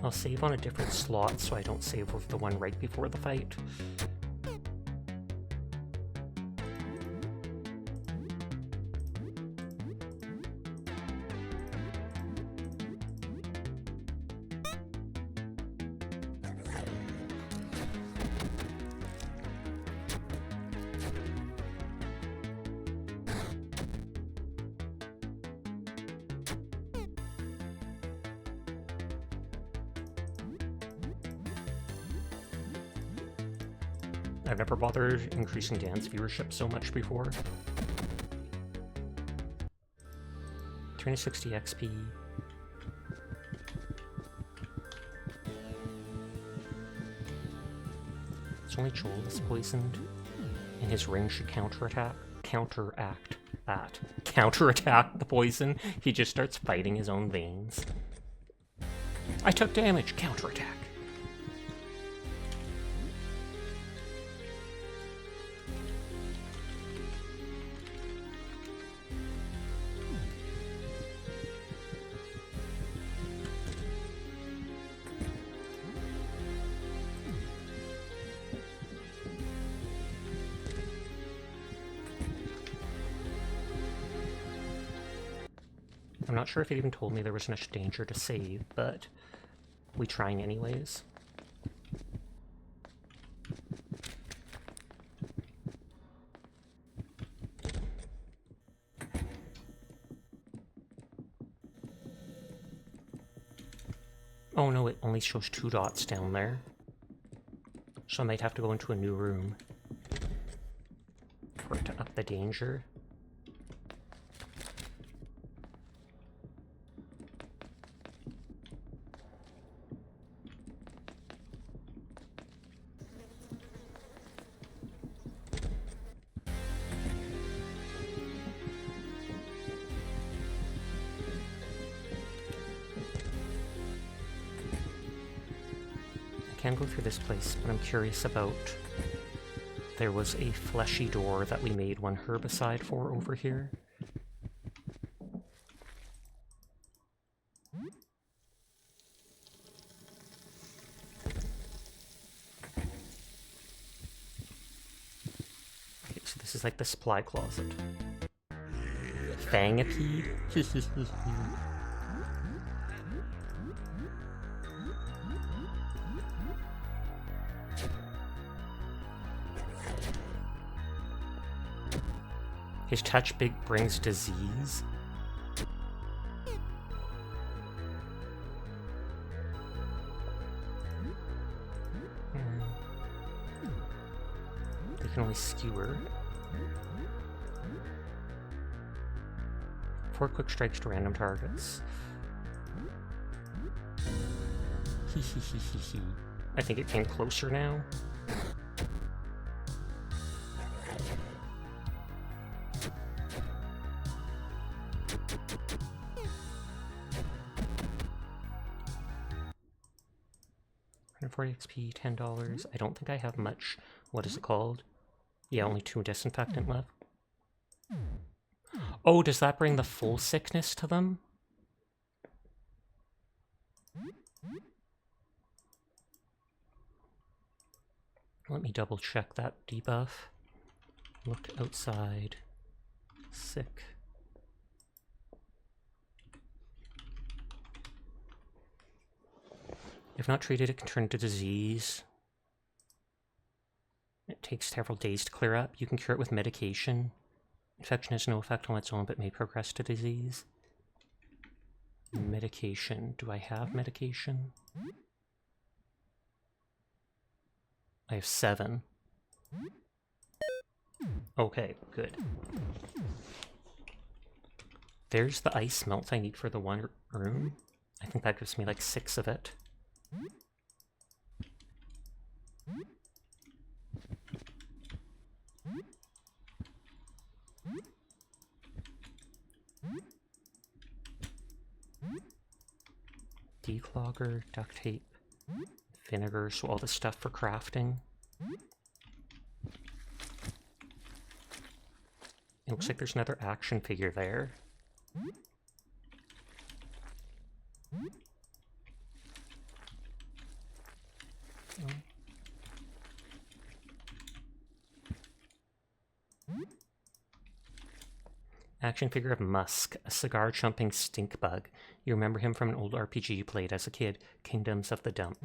I'll save on a different slot so I don't save with the one right before the fight. I've never bothered increasing dance viewership so much before. 360 XP. It's only Joel that's poisoned, and his ring should counterattack the poison. He just starts fighting his own veins. I took damage, counterattack. I'm not sure if it even told me there was much danger to save, but we trying anyways. Oh no, it only shows 2 dots down there. So I might have to go into a new room for it to up the danger. I can go through this place, but I'm curious about... There was a fleshy door that we made one herbicide for over here. Okay, so this is like the supply closet. Fangapede? His touch big brings disease. They can only skewer. 4 quick strikes to random targets. I think it came closer now. XP, $10. I don't think I have much. What is it called? Yeah, only 2 disinfectant left. Oh, does that bring the full sickness to them? Let me double check that debuff. Looked outside. Sick. If not treated, it can turn into disease. It takes several days to clear up. You can cure it with medication. Infection has no effect on its own, but may progress to disease. Medication. Do I have medication? I have 7. Okay, good. There's the ice melt I need for the one room. I think that gives me like 6 of it. Declogger, duct tape, vinegar, so all the stuff for crafting. It looks like there's another action figure there. Action figure of Musk, a cigar-chumping stink bug. You remember him from an old RPG you played as a kid, Kingdoms of the Dump.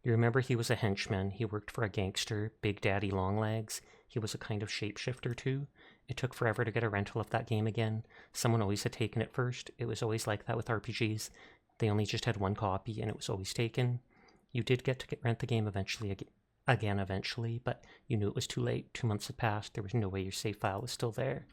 You remember he was a henchman. He worked for a gangster, Big Daddy Longlegs. He was a kind of shapeshifter too. It took forever to get a rental of that game again. Someone always had taken it first. It was always like that with RPGs. They only just had one copy and it was always taken. You did get to rent the game eventually, but you knew it was too late. 2 months had passed. There was no way your save file was still there.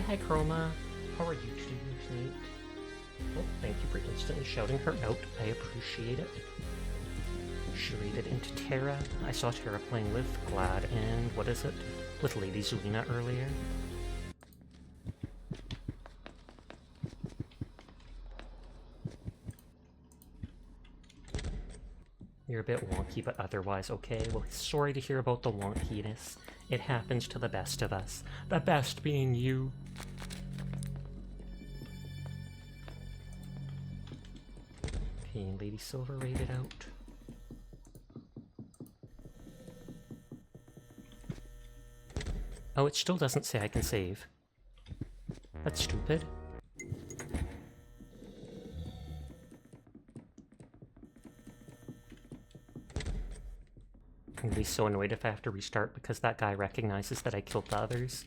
Hi, Chroma. How are you tonight? Oh, thank you for instantly shouting her out. I appreciate it. She raided into Terra. I saw Terra playing with Glad and, what is it? With Lady Zulina earlier. You're a bit wonky, but otherwise okay. Well, sorry to hear about the wonkiness. It happens to the best of us. The best being you. Okay, Lady Silver raided out. Oh, it still doesn't say I can save. That's stupid. I'm gonna be so annoyed if I have to restart because that guy recognizes that I killed the others.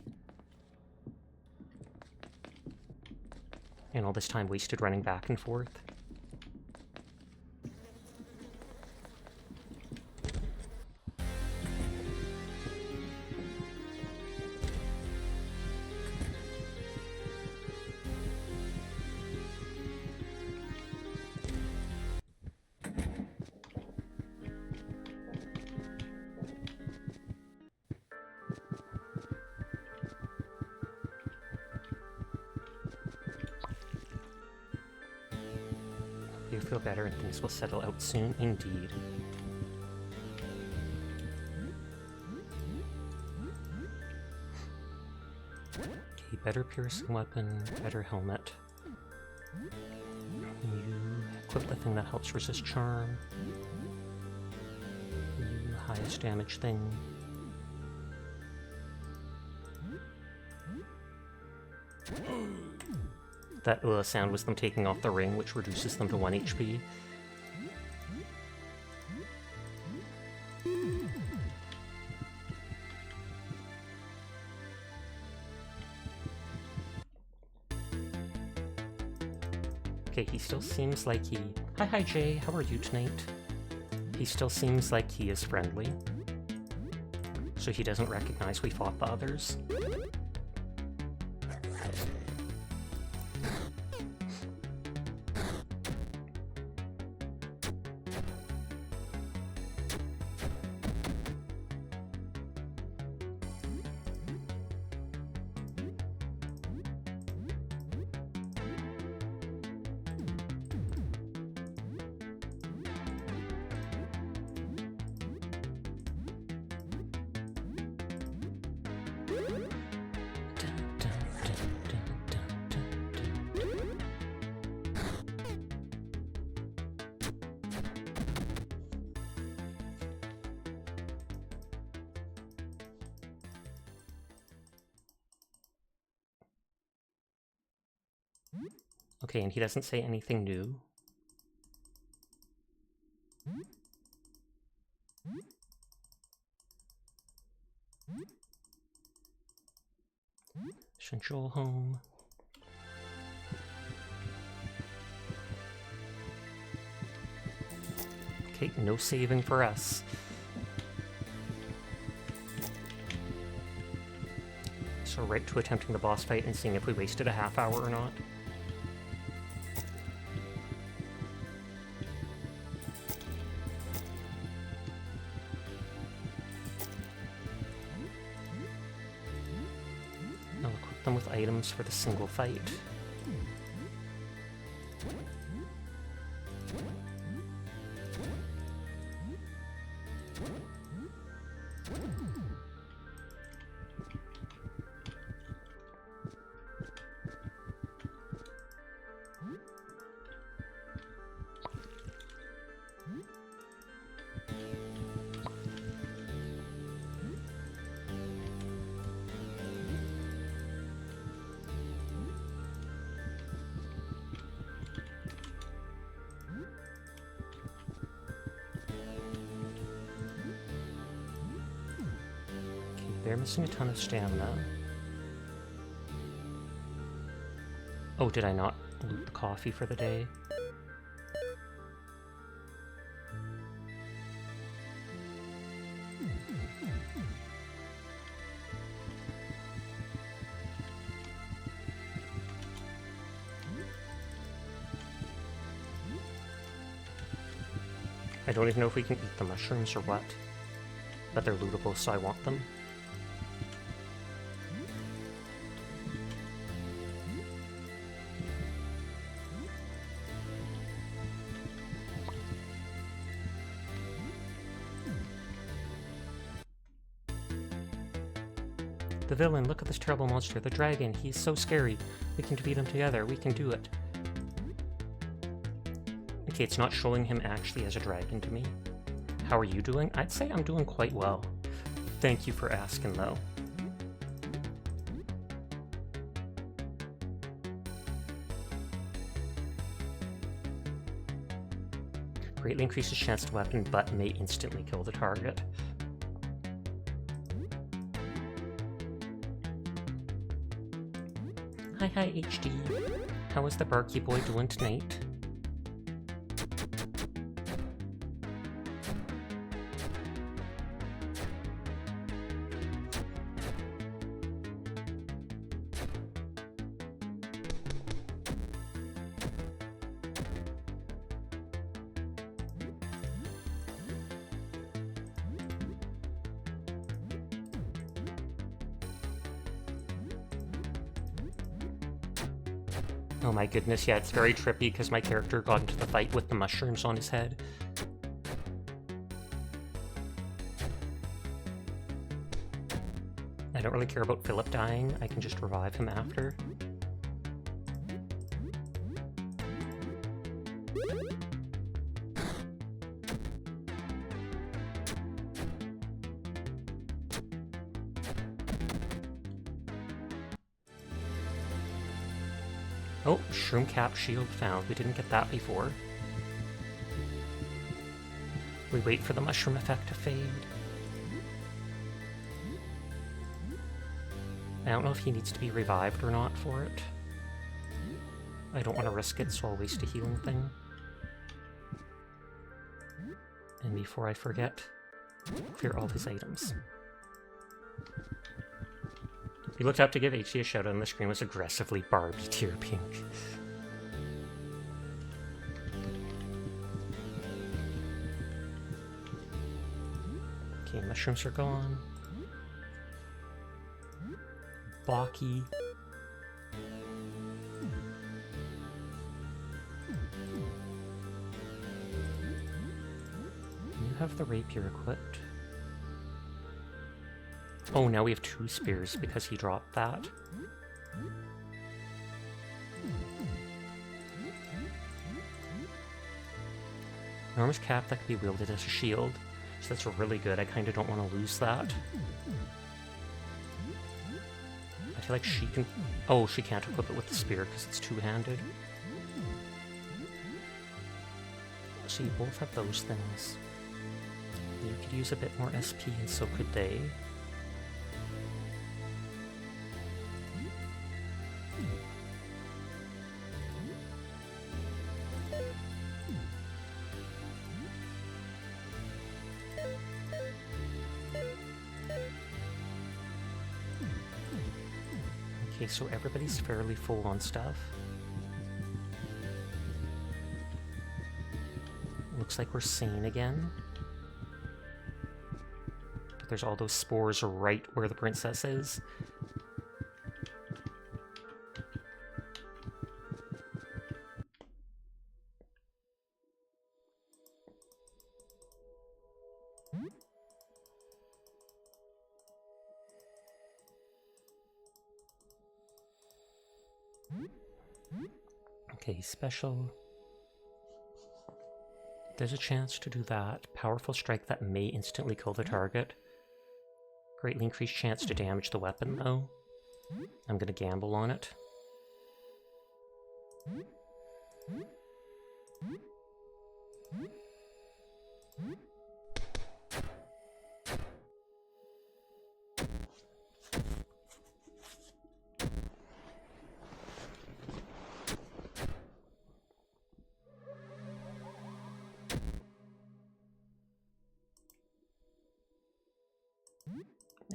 And all this time wasted running back and forth. You feel better and things will settle out soon, indeed. Okay, better piercing weapon, better helmet. You equip the thing that helps resist charm. You highest damage thing. That sound was them taking off the ring, which reduces them to 1 HP. Okay, he still seems like he... Hi, Jay, how are you tonight? He still seems like he is friendly. So he doesn't recognize we fought the others. Okay, and he doesn't say anything new. Central home. Okay, no saving for us. So right to attempting the boss fight and seeing if we wasted a half hour or not. I'll equip them with items for the single fight. They're missing a ton of stamina. Oh, did I not loot the coffee for the day? I don't even know if we can eat the mushrooms or what, but they're lootable, so I want them. The villain, look at this terrible monster, the dragon, he's so scary. We can defeat him together, we can do it. Okay, it's not showing him actually as a dragon to me. How are you doing? I'd say I'm doing quite well. Thank you for asking, though. Greatly increases chance to weapon, but may instantly kill the target. Hi HD. How is the Barky Boy doing tonight? Oh my goodness, yeah, it's very trippy because my character got into the fight with the mushrooms on his head. I don't really care about Philip dying, I can just revive him after. Oh, Shroom Cap Shield found. We didn't get that before. We wait for the mushroom effect to fade. I don't know if he needs to be revived or not for it. I don't want to risk it, so I'll waste a healing thing. And before I forget, clear all his items. He looked up to give HC a shout out and the screen was aggressively Barbie tier pink. Okay, mushrooms are gone. Baki. You have the rapier equipped. Oh, now we have 2 spears because he dropped that. Enormous cap that can be wielded as a shield, so that's really good. I kind of don't want to lose that. I feel like she can... Oh, she can't equip it with the spear because it's two-handed. So you both have those things. You could use a bit more SP, and so could they. Okay, so everybody's fairly full on stuff. Looks like we're sane again. But there's all those spores right where the princess is. Okay, special. There's a chance to do that. Powerful strike that may instantly kill the target. Greatly increased chance to damage the weapon, though. I'm gonna gamble on it.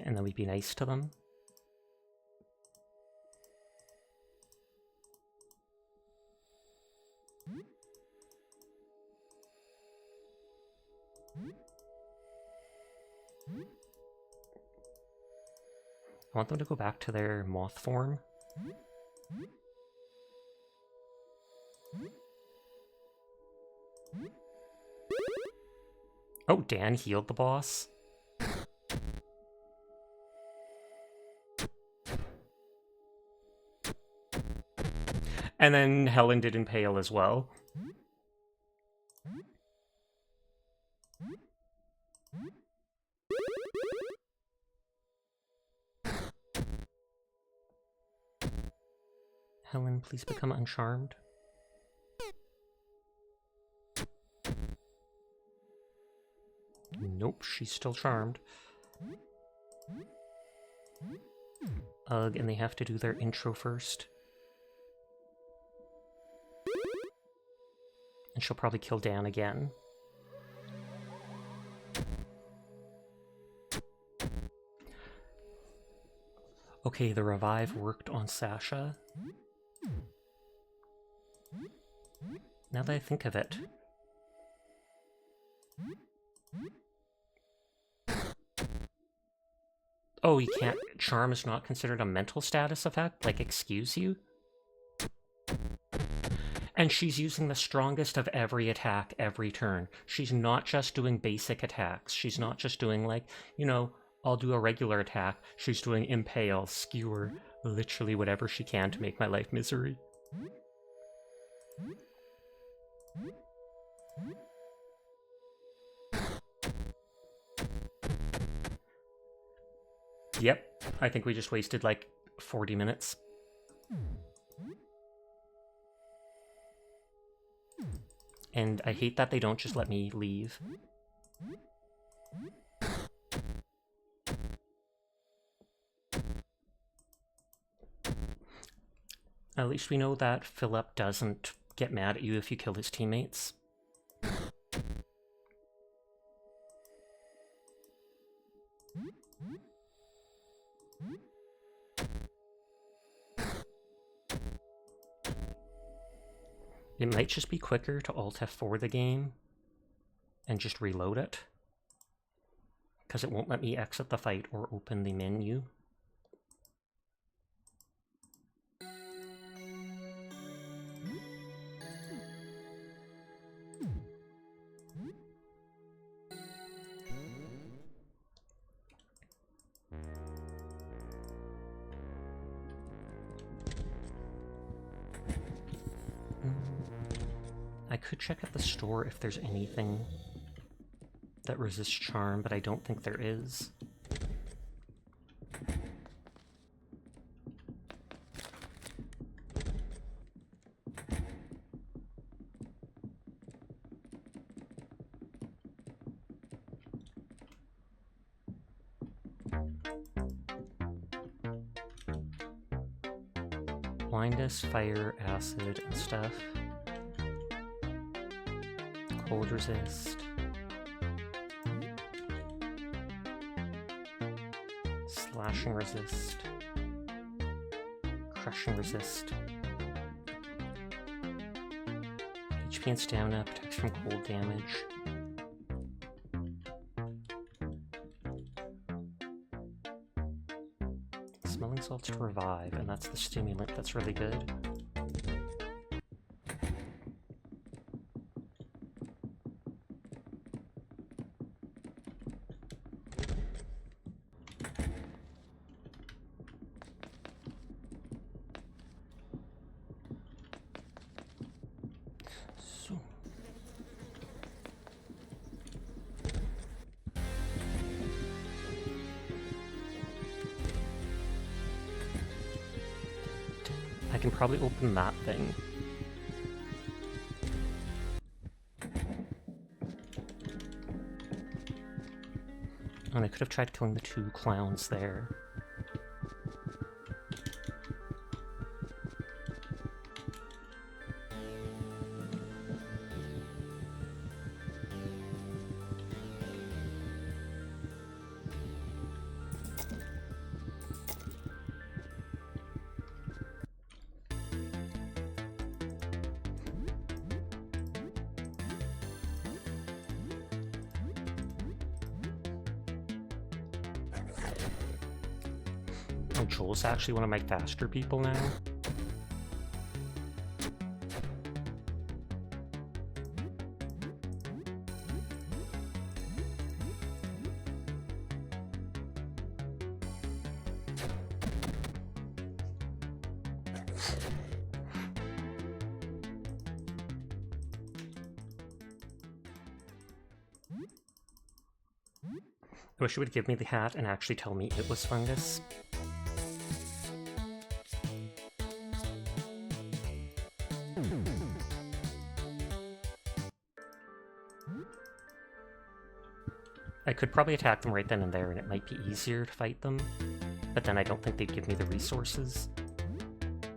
And then we'd be nice to them. I want them to go back to their moth form. Oh, Dan healed the boss. And then Helen did Impale as well. Helen, please become uncharmed. Nope, she's still charmed. Ugh, and they have to do their intro first. And she'll probably kill Dan again. Okay, the revive worked on Sasha. Now that I think of it. Oh, you can't... Charm is not considered a mental status effect? Like, excuse you? And she's using the strongest of every attack every turn. She's not just doing basic attacks. She's not just doing, like, you know, I'll do a regular attack. She's doing Impale, Skewer, literally whatever she can to make my life misery. Yep, I think we just wasted like 40 minutes. And I hate that they don't just let me leave. At least we know that Philip doesn't get mad at you if you kill his teammates. It might just be quicker to Alt F4 the game and just reload it, because it won't let me exit the fight or open the menu. I could check at the store if there's anything that resists charm, but I don't think there is. blindness, fire, acid, and stuff. Cold resist. Slashing resist. Crushing resist. HP and stamina protects from cold damage. Smelling salts to revive, and that's the stimulant that's really good. So I can probably open that thing. And I could have tried killing the 2 clowns there. Oh, Joel's actually one of my faster people now. I wish it would give me the hat and actually tell me it was fungus. I could probably attack them right then and there and it might be easier to fight them, but then I don't think they'd give me the resources.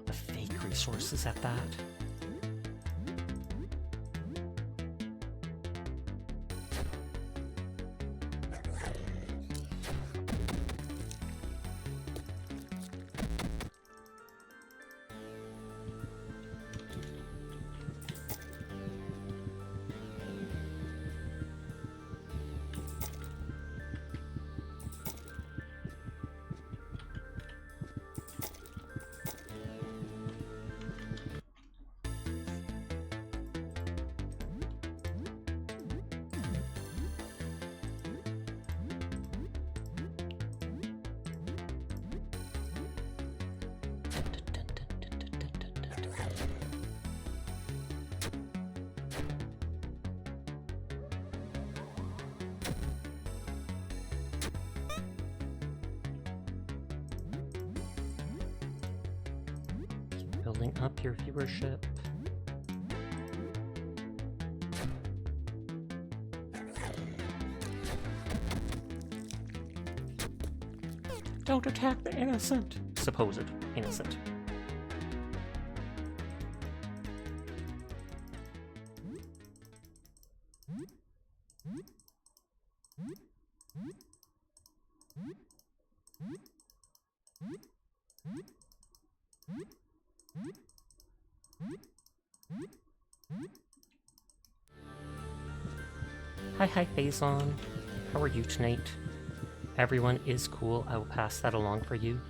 The fake resources at that. Building up your viewership. Don't attack the innocent. Supposed innocent. Hi Faison. How are you tonight? Everyone is cool. I will pass that along for you.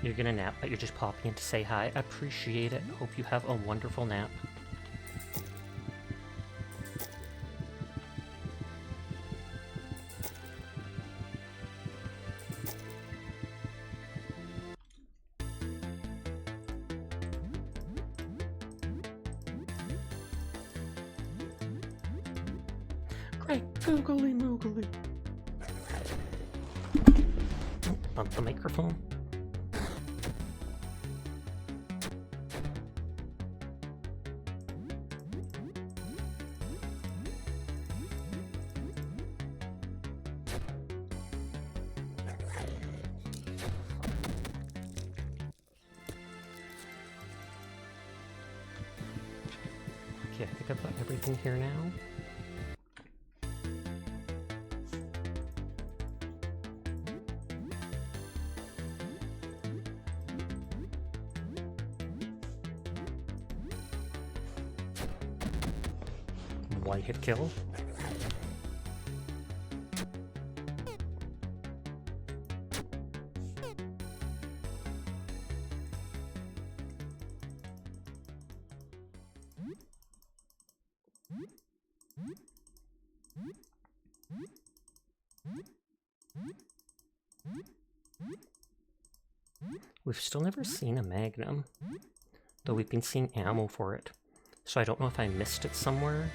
You're gonna nap, but you're just popping in to say hi. Appreciate it. Hope you have a wonderful nap. Great googly moogly. Oh, bump the microphone. Okay, I think I've got everything here now. One hit kill. We've still never seen a Magnum, though we've been seeing ammo for it. So I don't know if I missed it somewhere.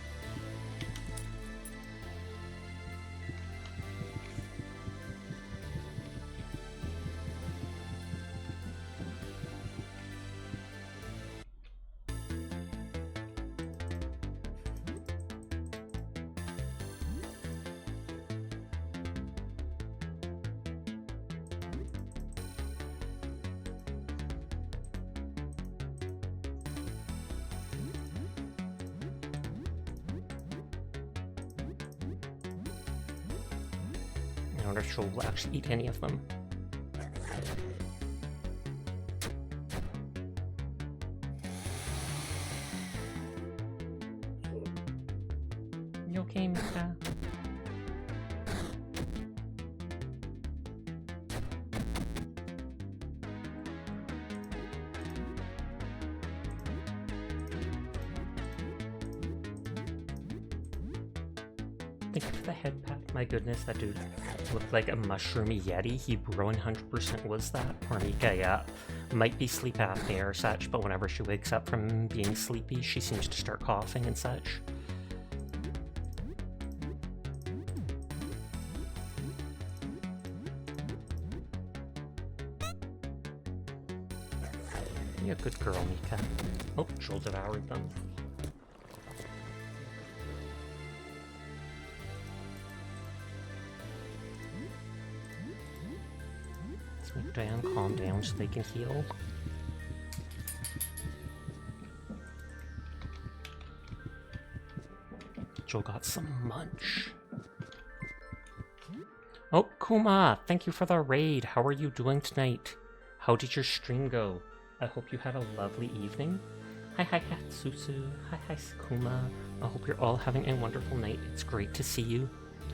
I wonder if she'll actually eat any of them. You okay, Mika? Thank you for the head pat. My goodness, that dude looked like a mushroomy yeti. He 100% was that. Or Mika, yeah. Might be sleep apnea or such, but whenever she wakes up from being sleepy, she seems to start coughing and such. You're a good girl, Mika. Oh, she'll devour them. Make Diane calm down so they can heal. Joe got some munch. Oh, Kuma, thank you for the raid. How are you doing tonight? How did your stream go? I hope you had a lovely evening. Hi, Hatsusu. Hi, Kuma. I hope you're all having a wonderful night. It's great to see you.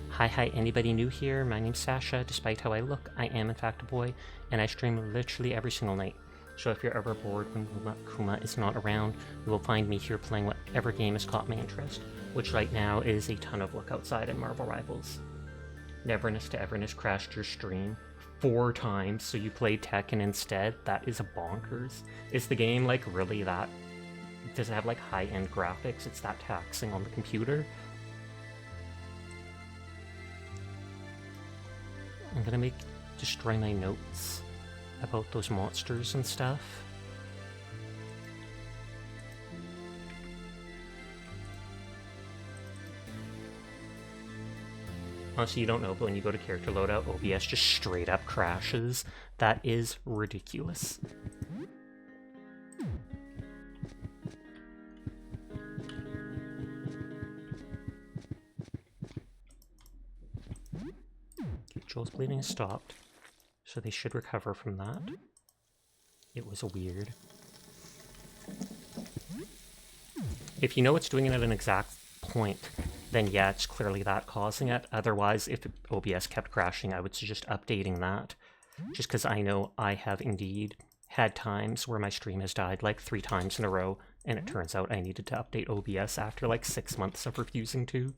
Hi, anybody new here? My name's Sasha. Despite how I look, I am in fact a boy, and I stream literally every single night. So if you're ever bored when Kuma is not around, you will find me here playing whatever game has caught my interest, which right now is a ton of Look Outside and Marvel Rivals. Neverness to Everness crashed your stream 4 times, so you played Tekken instead? That is bonkers. Is the game like really that? Does it have like high-end graphics? It's that taxing on the computer? I'm gonna destroy my notes about those monsters and stuff. Honestly, you don't know, but when you go to character loadout, OBS just straight up crashes. That is ridiculous. Joel's bleeding has stopped, so they should recover from that. It was weird. If you know it's doing it at an exact point, then yeah, it's clearly that causing it. Otherwise, if OBS kept crashing, I would suggest updating that. Just because I know I have indeed had times where my stream has died like 3 times in a row, and it turns out I needed to update OBS after like 6 months of refusing to.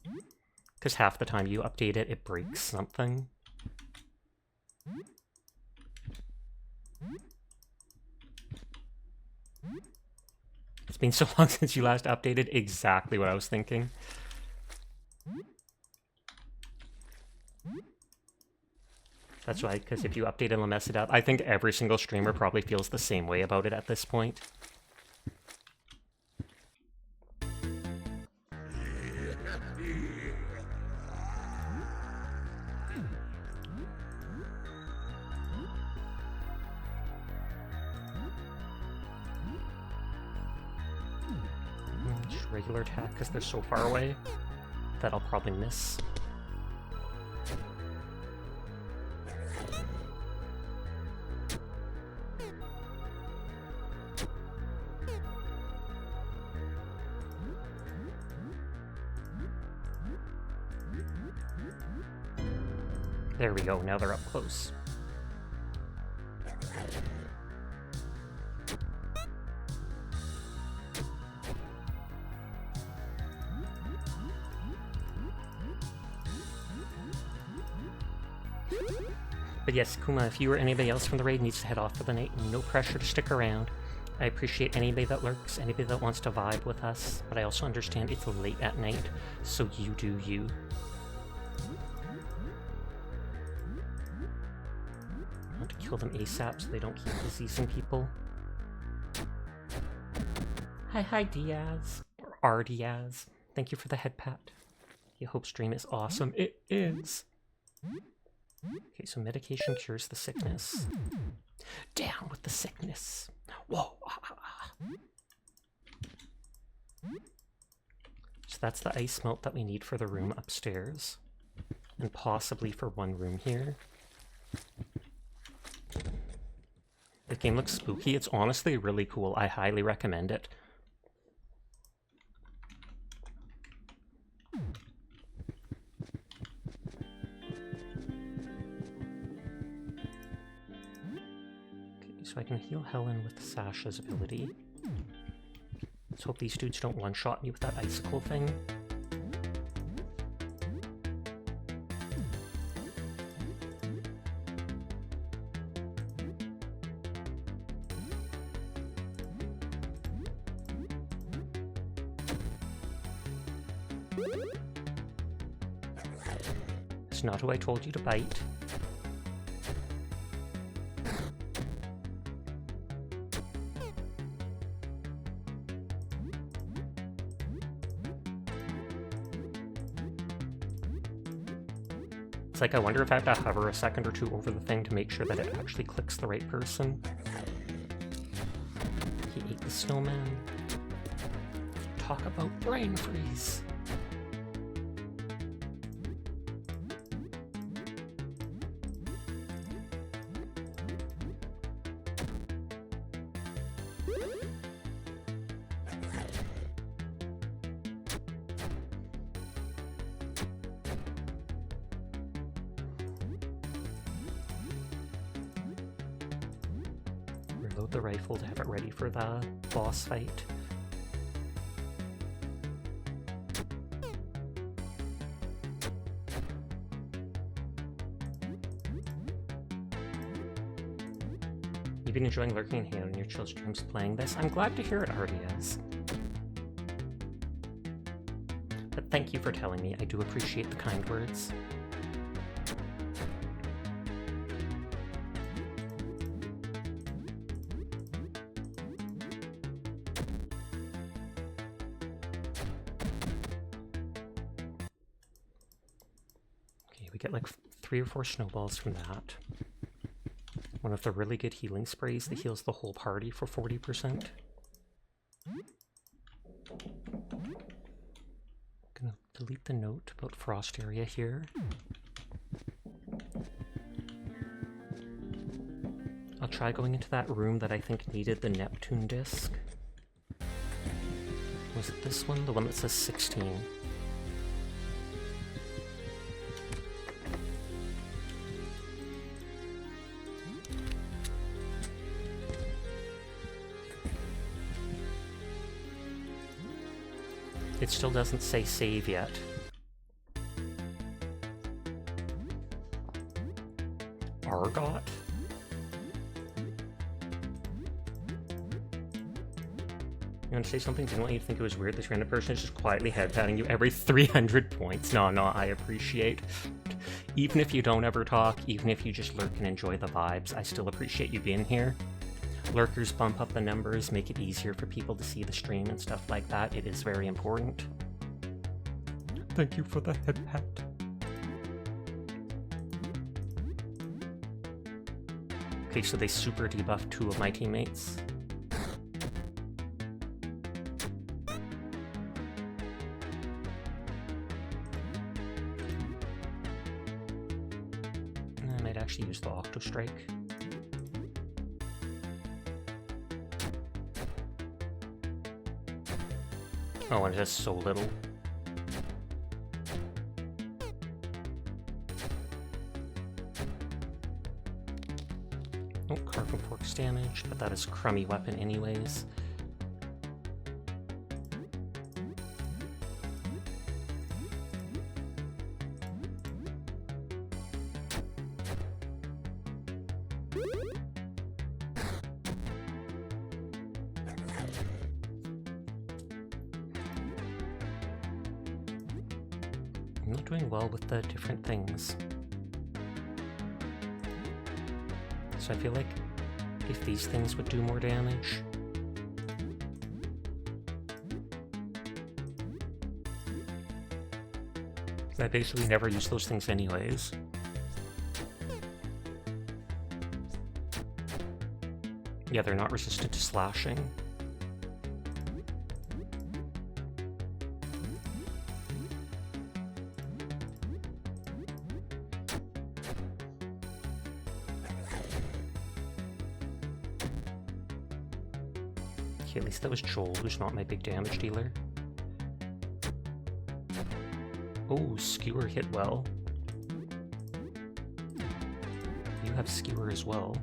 Because half the time you update it, it breaks something. It's been so long since you last updated. Exactly what I was thinking. That's right, because if you update and mess it up, I think every single streamer probably feels the same way about it at this point. regular attack because they're so far away that I'll probably miss. There we go, now they're up close. But yes, Kuma, if you or anybody else from the raid needs to head off for the night, no pressure to stick around. I appreciate anybody that lurks, anybody that wants to vibe with us, but I also understand it's late at night, so you do you. I want to kill them ASAP so they don't keep diseasing people. Hi Diaz, or R Diaz. Thank you for the head pat. I hope stream is awesome. It is. Okay, so medication cures the sickness. Down with the sickness. Whoa. So that's the ice melt that we need for the room upstairs. And possibly for one room here. The game looks spooky. It's honestly really cool. I highly recommend it. So I can heal Helen with Sasha's ability. Let's hope these dudes don't one-shot me with that icicle thing. It's not who I told you to bite. It's like, I wonder if I have to hover a second or two over the thing to make sure that it actually clicks the right person. He ate the snowman. Talk about brain freeze. Reload the rifle to have it ready for the boss fight. You've been enjoying lurking in here in your chill streams playing this. I'm glad to hear it, RDS. But thank you for telling me. I do appreciate the kind words. Okay, we get like 3 or 4 snowballs from that. One of the really good healing sprays that heals the whole party for 40%. Gonna delete the note about frost area here. I'll try going into that room that I think needed the Neptune disc. Was it this one? The one that says 16. It still doesn't say save yet. Argot? You want to say something? Didn't want you to think it was weird this random person is just quietly head-patting you every 300 points. No, I appreciate. Even if you don't ever talk, even if you just lurk and enjoy the vibes, I still appreciate you being here. Lurkers bump up the numbers, make it easier for people to see the stream and stuff like that. It is very important. Thank you for the head pat. Okay, so they super debuffed 2 of my teammates. might actually use the Octo Strike. Oh, and it has so little. Oh, Carbon Forks damage, but that is a crummy weapon anyways. I'm not doing well with the different things. So I feel like if these things would do more damage. I basically never use those things anyways. Yeah, they're not resistant to slashing. Okay, at least that was Joel, who's not my big damage dealer. Oh, Skewer hit well. You have Skewer as well.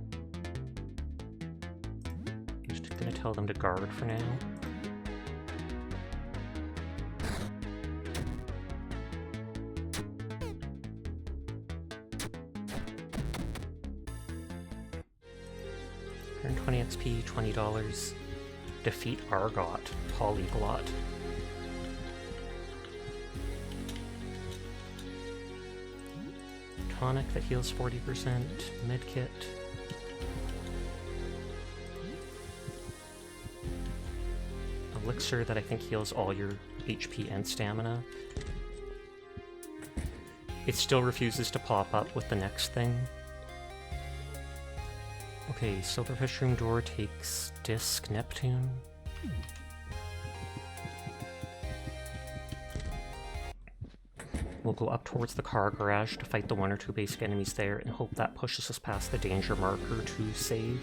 I'm just gonna tell them to guard for now. $120 XP, $20. Defeat Argot, Polyglot. Tonic that heals 40%, medkit. Elixir that I think heals all your HP and stamina. It still refuses to pop up with the next thing. Okay, Silverfish Room door takes Disc Neptune. We'll go up towards the car garage to fight the 1 or 2 basic enemies there and hope that pushes us past the danger marker to save.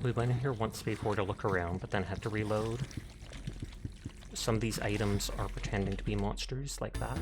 We went in here once before to look around, but then had to reload. Some of these items are pretending to be monsters, like that.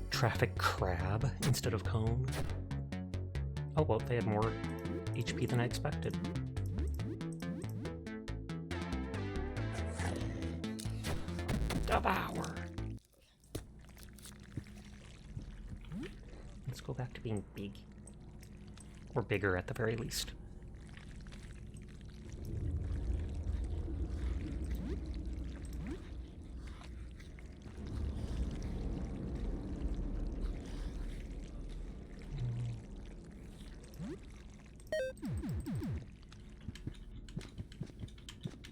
Traffic crab instead of cone. Oh well, they had more HP than I expected. Devour! Let's go back to being big. Or bigger at the very least.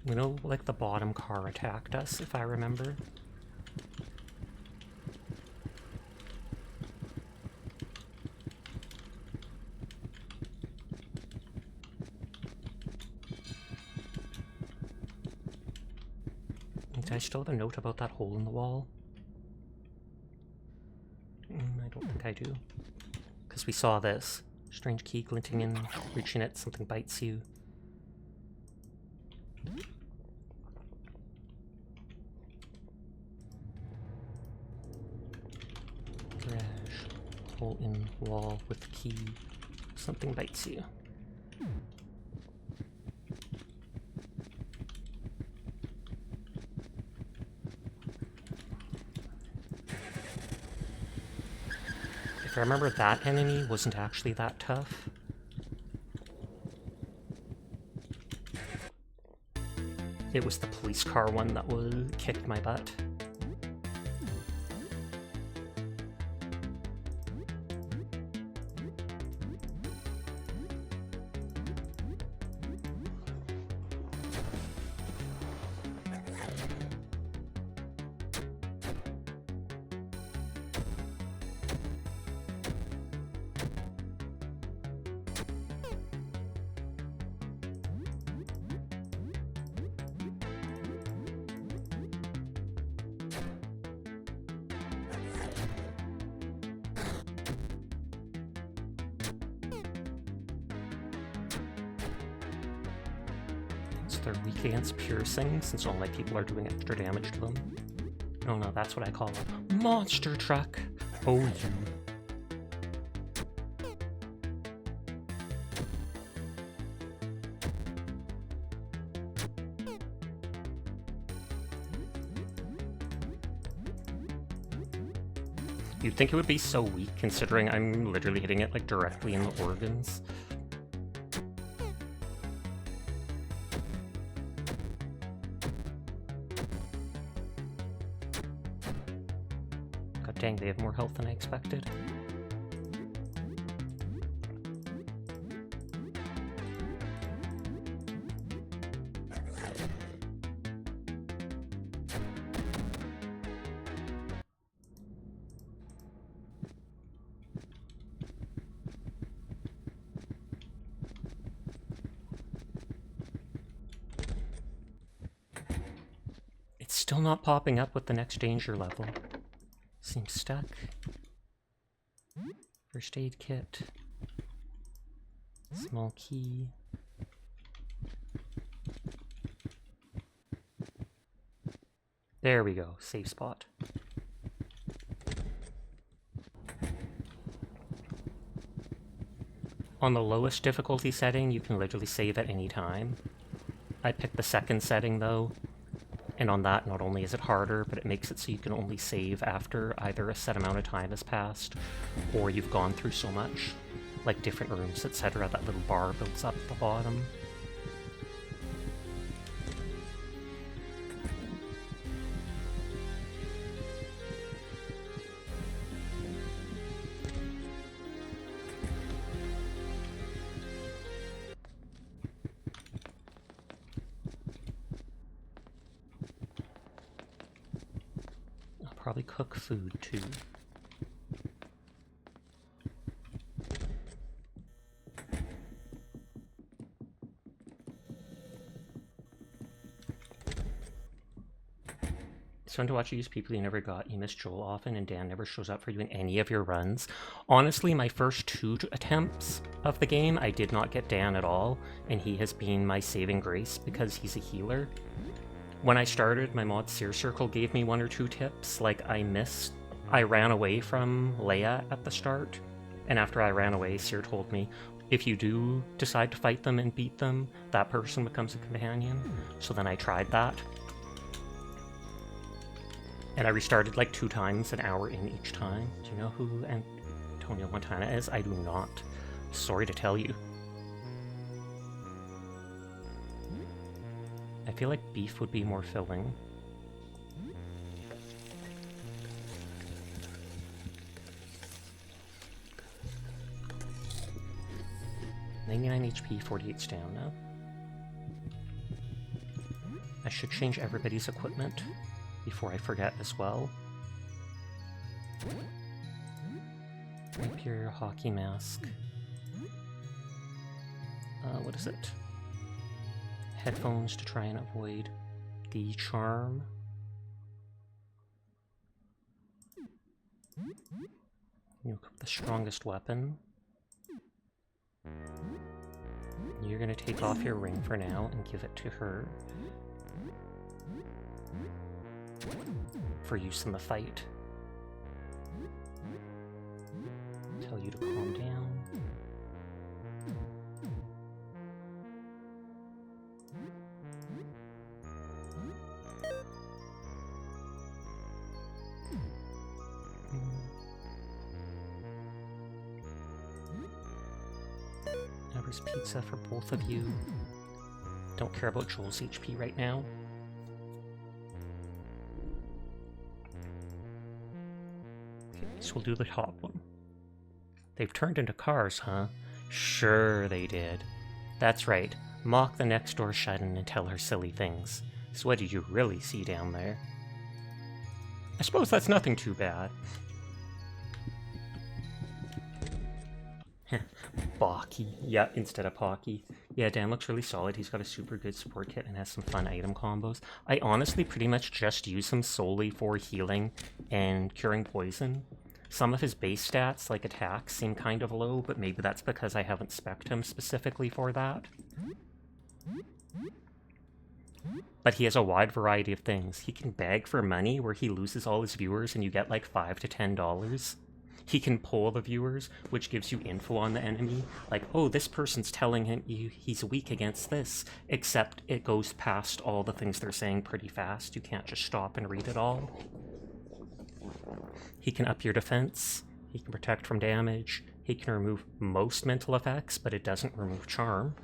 We know, like, the bottom car attacked us, if I remember. Did I still have a note about that hole in the wall? I don't think I do. Because we saw this. Strange key glinting in, reaching it, something bites you. Hole in wall with key. Something bites you. If I remember, that enemy wasn't actually that tough. It was the police car one that kicked my butt. They're weak against piercing, since all my people are doing extra damage to them. Oh no, that's what I call a monster truck. Oh, you. You'd think it would be so weak, considering I'm literally hitting it like directly in the organs. Dang, they have more health than I expected. It's still not popping up with the next danger level. Seems stuck. First aid kit. Small key. There we go, safe spot. On the lowest difficulty setting, you can literally save at any time. I picked the second setting though, and on that, not only is it harder, but it makes it so you can only save after either a set amount of time has passed, or you've gone through so much, like different rooms, etc. That little bar builds up at the bottom. Probably cook food too. It's fun to watch you use people you never got. You miss Joel often, and Dan never shows up for you in any of your runs. Honestly, my first 2 attempts of the game, I did not get Dan at all, and he has been my saving grace because he's a healer. When I started, my mod Seer Circle gave me 1 or 2 tips, like I ran away from Leia at the start, and after I ran away, Seer told me, if you do decide to fight them and beat them, that person becomes a companion. So then I tried that. And I restarted like 2 times, an hour in each time. Do you know who Antonio Montana is? I do not. Sorry to tell you. I feel like beef would be more filling. $99 HP, 48 stamina. I should change everybody's equipment before I forget as well. Rapier, hockey mask. What is it? Headphones to try and avoid the charm. You equip the strongest weapon. You're gonna take off your ring for now and give it to her for use in the fight. Tell you to calm down. Pizza for both of you. Don't care about Joel's HP right now. guess we'll do the top one. They've turned into cars, huh? Sure they did. That's right. Mock the next door shut-in and tell her silly things. So what did you really see down there? I suppose that's nothing too bad. Baki. Yeah, instead of Pocky. Yeah, Dan looks really solid. He's got a super good support kit and has some fun item combos. I honestly pretty much just use him solely for healing and curing poison. Some of his base stats, like attacks, seem kind of low, but maybe that's because I haven't spec'd him specifically for that. But he has a wide variety of things. He can beg for money where he loses all his viewers and you get like $5 to $10. He can pull the viewers, which gives you info on the enemy. Like, oh, this person's telling him he's weak against this, except it goes past all the things they're saying pretty fast. You can't just stop and read it all. He can up your defense. He can protect from damage. He can remove most mental effects, but it doesn't remove charm.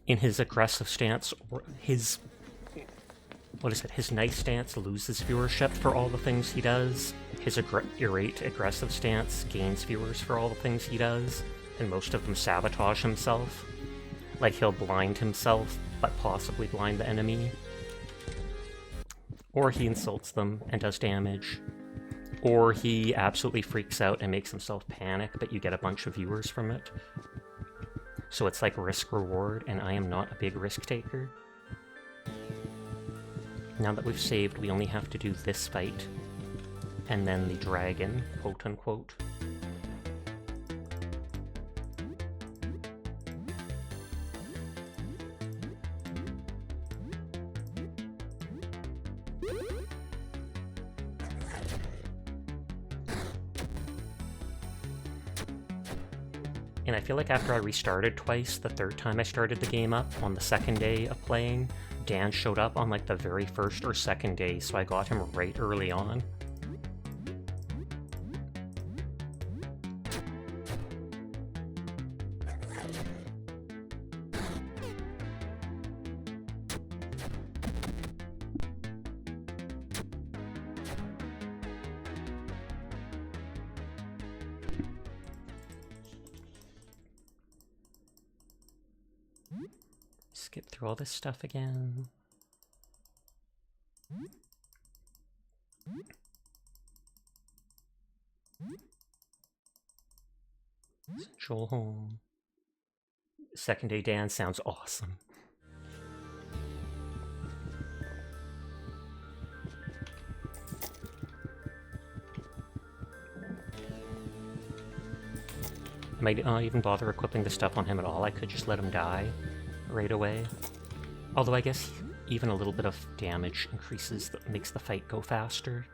In his aggressive stance, or his nice stance loses viewership for all the things he does. His irate aggressive stance gains viewers for all the things he does, and most of them sabotage himself. Like he'll blind himself, but possibly blind the enemy. Or he insults them and does damage. Or he absolutely freaks out and makes himself panic, but you get a bunch of viewers from it. So it's like risk-reward, and I am not a big risk-taker. Now that we've saved, we only have to do this fight, and then the dragon, quote-unquote. And I feel like after I restarted twice, the third time I started the game up, on the second day of playing, Dan showed up on like the very first or second day, so I got him right early on. Skip through all this stuff again. Joel home. Second day Dan sounds awesome. I might not even bother equipping the stuff on him at all. I could just let him die right away. Although I guess even a little bit of damage makes the fight go faster.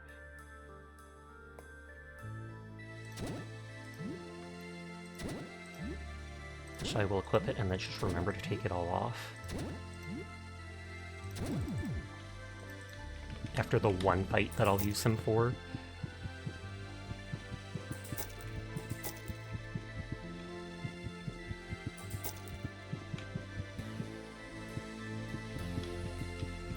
So I will equip it and then just remember to take it all off. After the one fight that I'll use him for.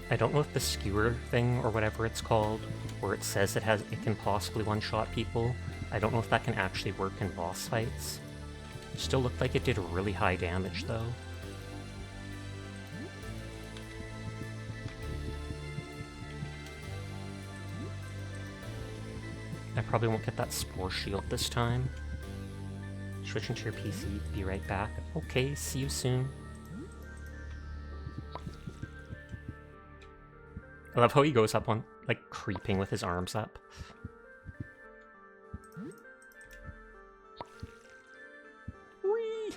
I don't know if the skewer thing, or whatever it's called, where it says it can possibly one-shot people, I don't know if that can actually work in boss fights. Still looked like it did really high damage, though. I probably won't get that Spore Shield this time. Switching to your PC, be right back. Okay, see you soon. I love how he goes up on, like, creeping with his arms up. Whee!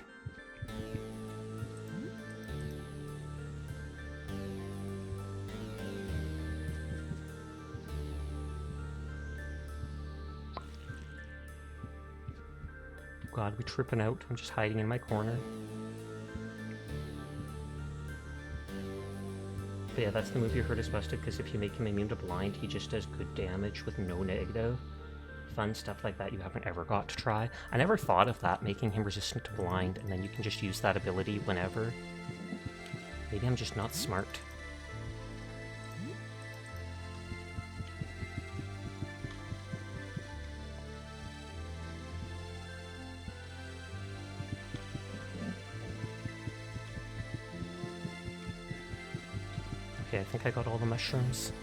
God, we tripping out. I'm just hiding in my corner. But yeah, that's the move you heard is busted, because if you make him immune to blind, he just does good damage with no negative. Fun stuff like that you haven't ever got to try. I never thought of that, making him resistant to blind, and then you can just use that ability whenever. Maybe I'm just not smart. Okay, I think I got all the mushrooms.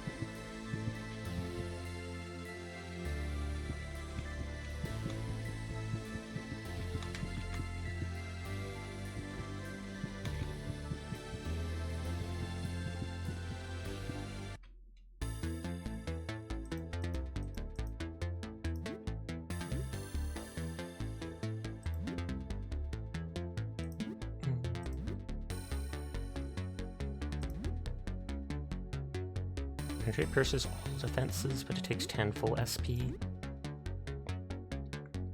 Penetrate pierces all defenses, but it takes 10 full SP.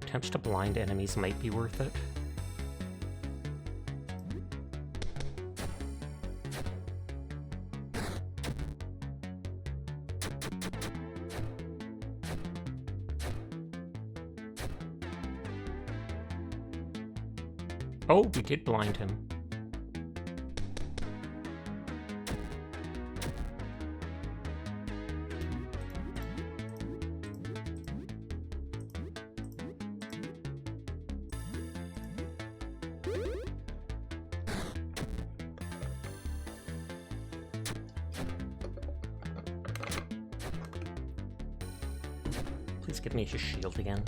Attempts to blind enemies might be worth it. Oh, we did blind him. Please give me his shield again.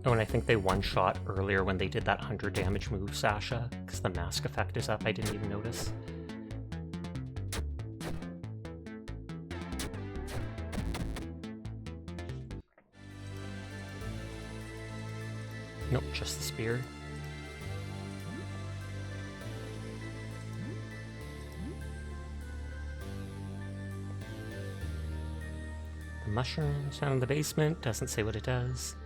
Oh, and I think they one-shot earlier when they did that 100 damage move, Sasha, because the mask effect is up. I didn't even notice. Nope, just the spear. The mushrooms down in the basement, doesn't say what it does.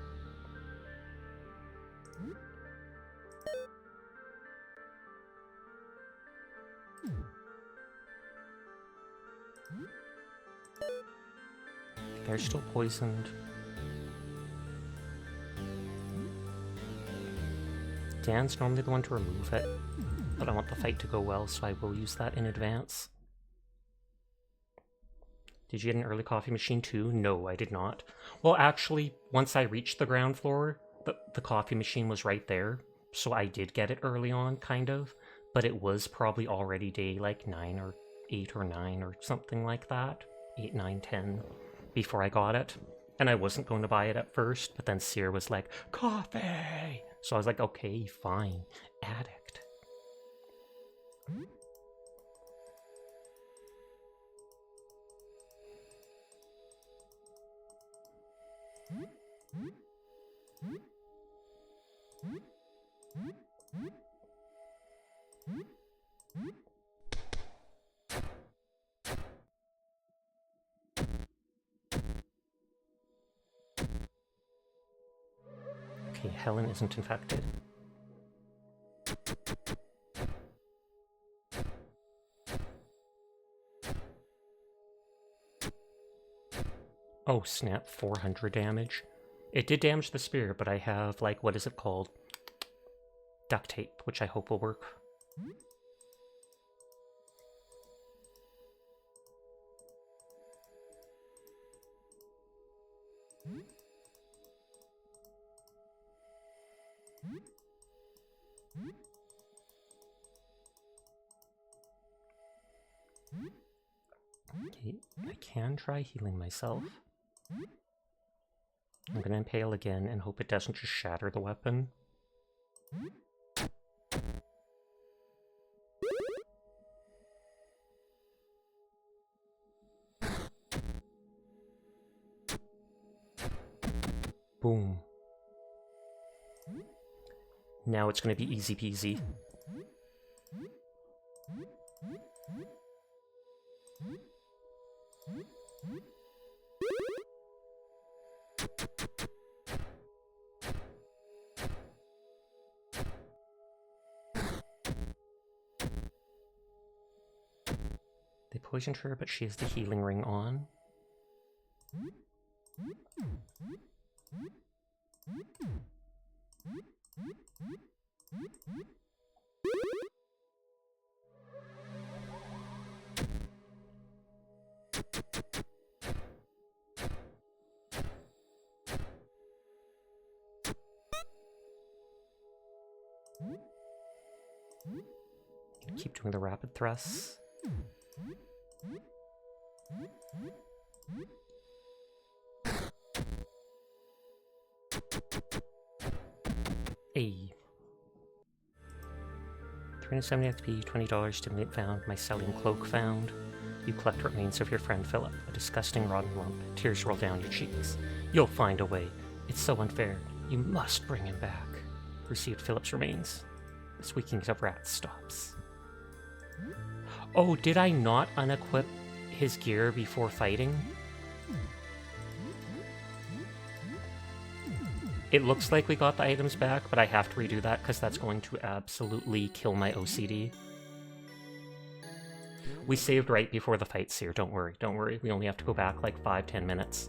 They're still poisoned. Dan's normally the one to remove it, but I want the fight to go well, so I will use that in advance. Did you get an early coffee machine too? No, I did not. Well, actually, once I reached the ground floor, the coffee machine was right there, so I did get it early on, kind of, but it was probably already day like 9 or 8 or 9 or something like that. 8, 9, 10 before I got it. And I wasn't going to buy it at first, but then Seer was like, coffee! So I was like, okay, fine. Addict. Okay, Helen isn't infected. Oh snap, 400 damage. It did damage the spear, but I have, like, what is it called? Duct tape, which I hope will work. Okay, I can try healing myself. I'm gonna impale again and hope it doesn't just shatter the weapon. Boom. Now it's gonna be easy peasy. They poisoned her, but she has the healing ring on. Keep doing the rapid thrusts. Hey. 370 XP, $20 stimulate found, mycelium cloak found. You collect remains of your friend Philip, a disgusting rotten lump. Tears roll down your cheeks. You'll find a way. It's so unfair. You must bring him back. Received Philip's remains. The squeaking of rats stops. Oh, did I not unequip his gear before fighting? It looks like we got the items back, but I have to redo that because that's going to absolutely kill my OCD. We saved right before the fight, Seer. Don't worry, don't worry. We only have to go back like 5-10 minutes.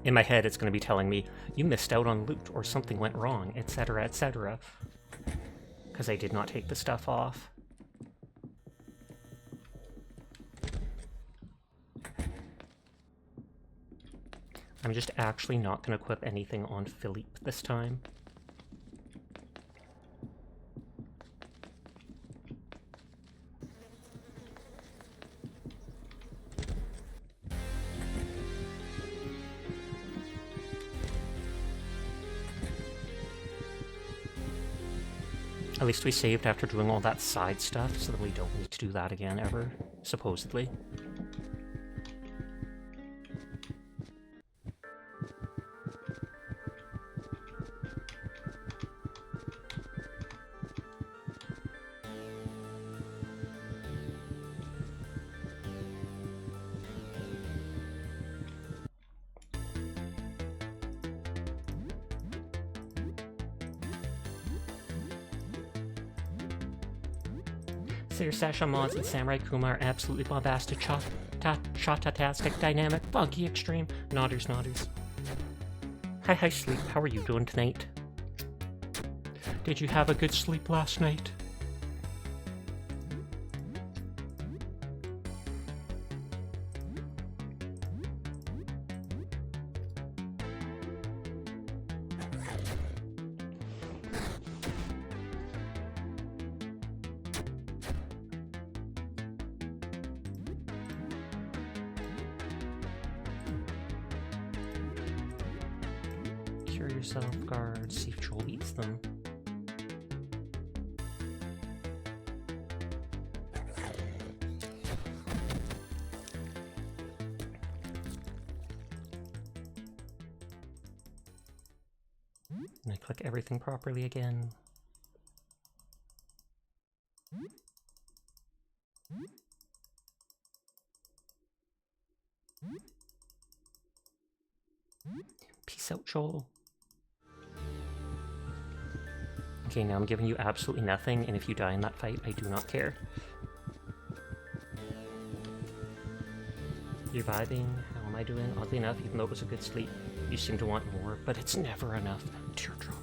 In my head, it's going to be telling me, you missed out on loot, or something went wrong, etc., etc. Because I did not take the stuff off. I'm just actually not going to equip anything on Philippe this time. At least we saved after doing all that side stuff, so that we don't need to do that again ever, supposedly. Seer Sasha mods and Samurai Kuma are absolutely bombastic, shot-tastic, dynamic, funky, extreme. Nodders, nodders. Hi, Sleep. How are you doing tonight? Did you have a good sleep last night? Cure yourself, guard, see if Joel eats them. And I click everything properly again. Peace out, Joel. Okay, now I'm giving you absolutely nothing, and if you die in that fight, I do not care. You're vibing? How am I doing? Oddly enough, even though it was a good sleep, you seem to want more, but it's never enough. Teardrop.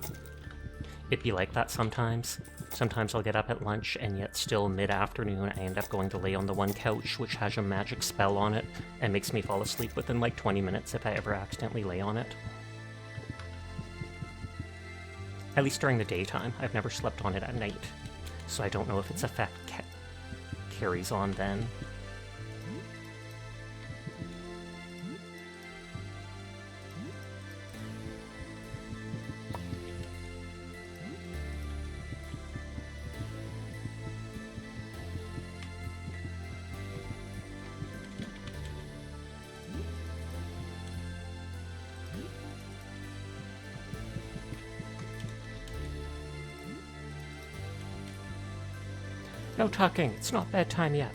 It'd be like that sometimes. Sometimes I'll get up at lunch, and yet still mid-afternoon I end up going to lay on the one couch, which has a magic spell on it, and makes me fall asleep within like 20 minutes if I ever accidentally lay on it. At least during the daytime. I've never slept on it at night, so I don't know if its effect carries on then. No talking, it's not bedtime yet.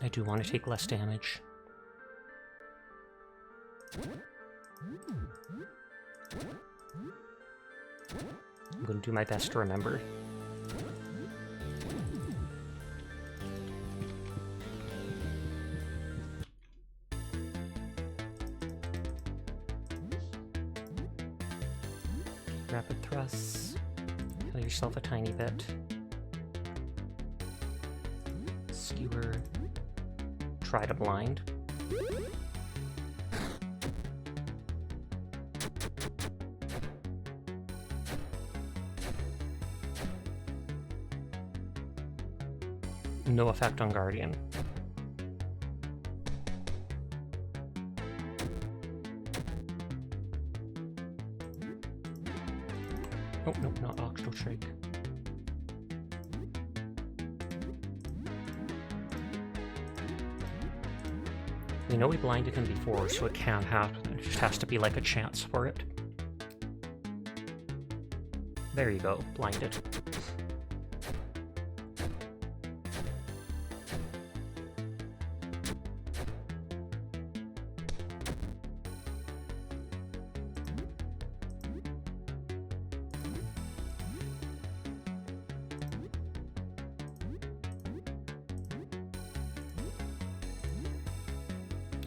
I do want to take less damage. I'm going to do my best to remember. Rapid thrusts. Heal yourself a tiny bit. Skewer. try to blind. No effect on Guardian. Oh, no, not Octo Shake. We know we blinded him before, so it can happen. It just has to be like a chance for it. There you go, blinded.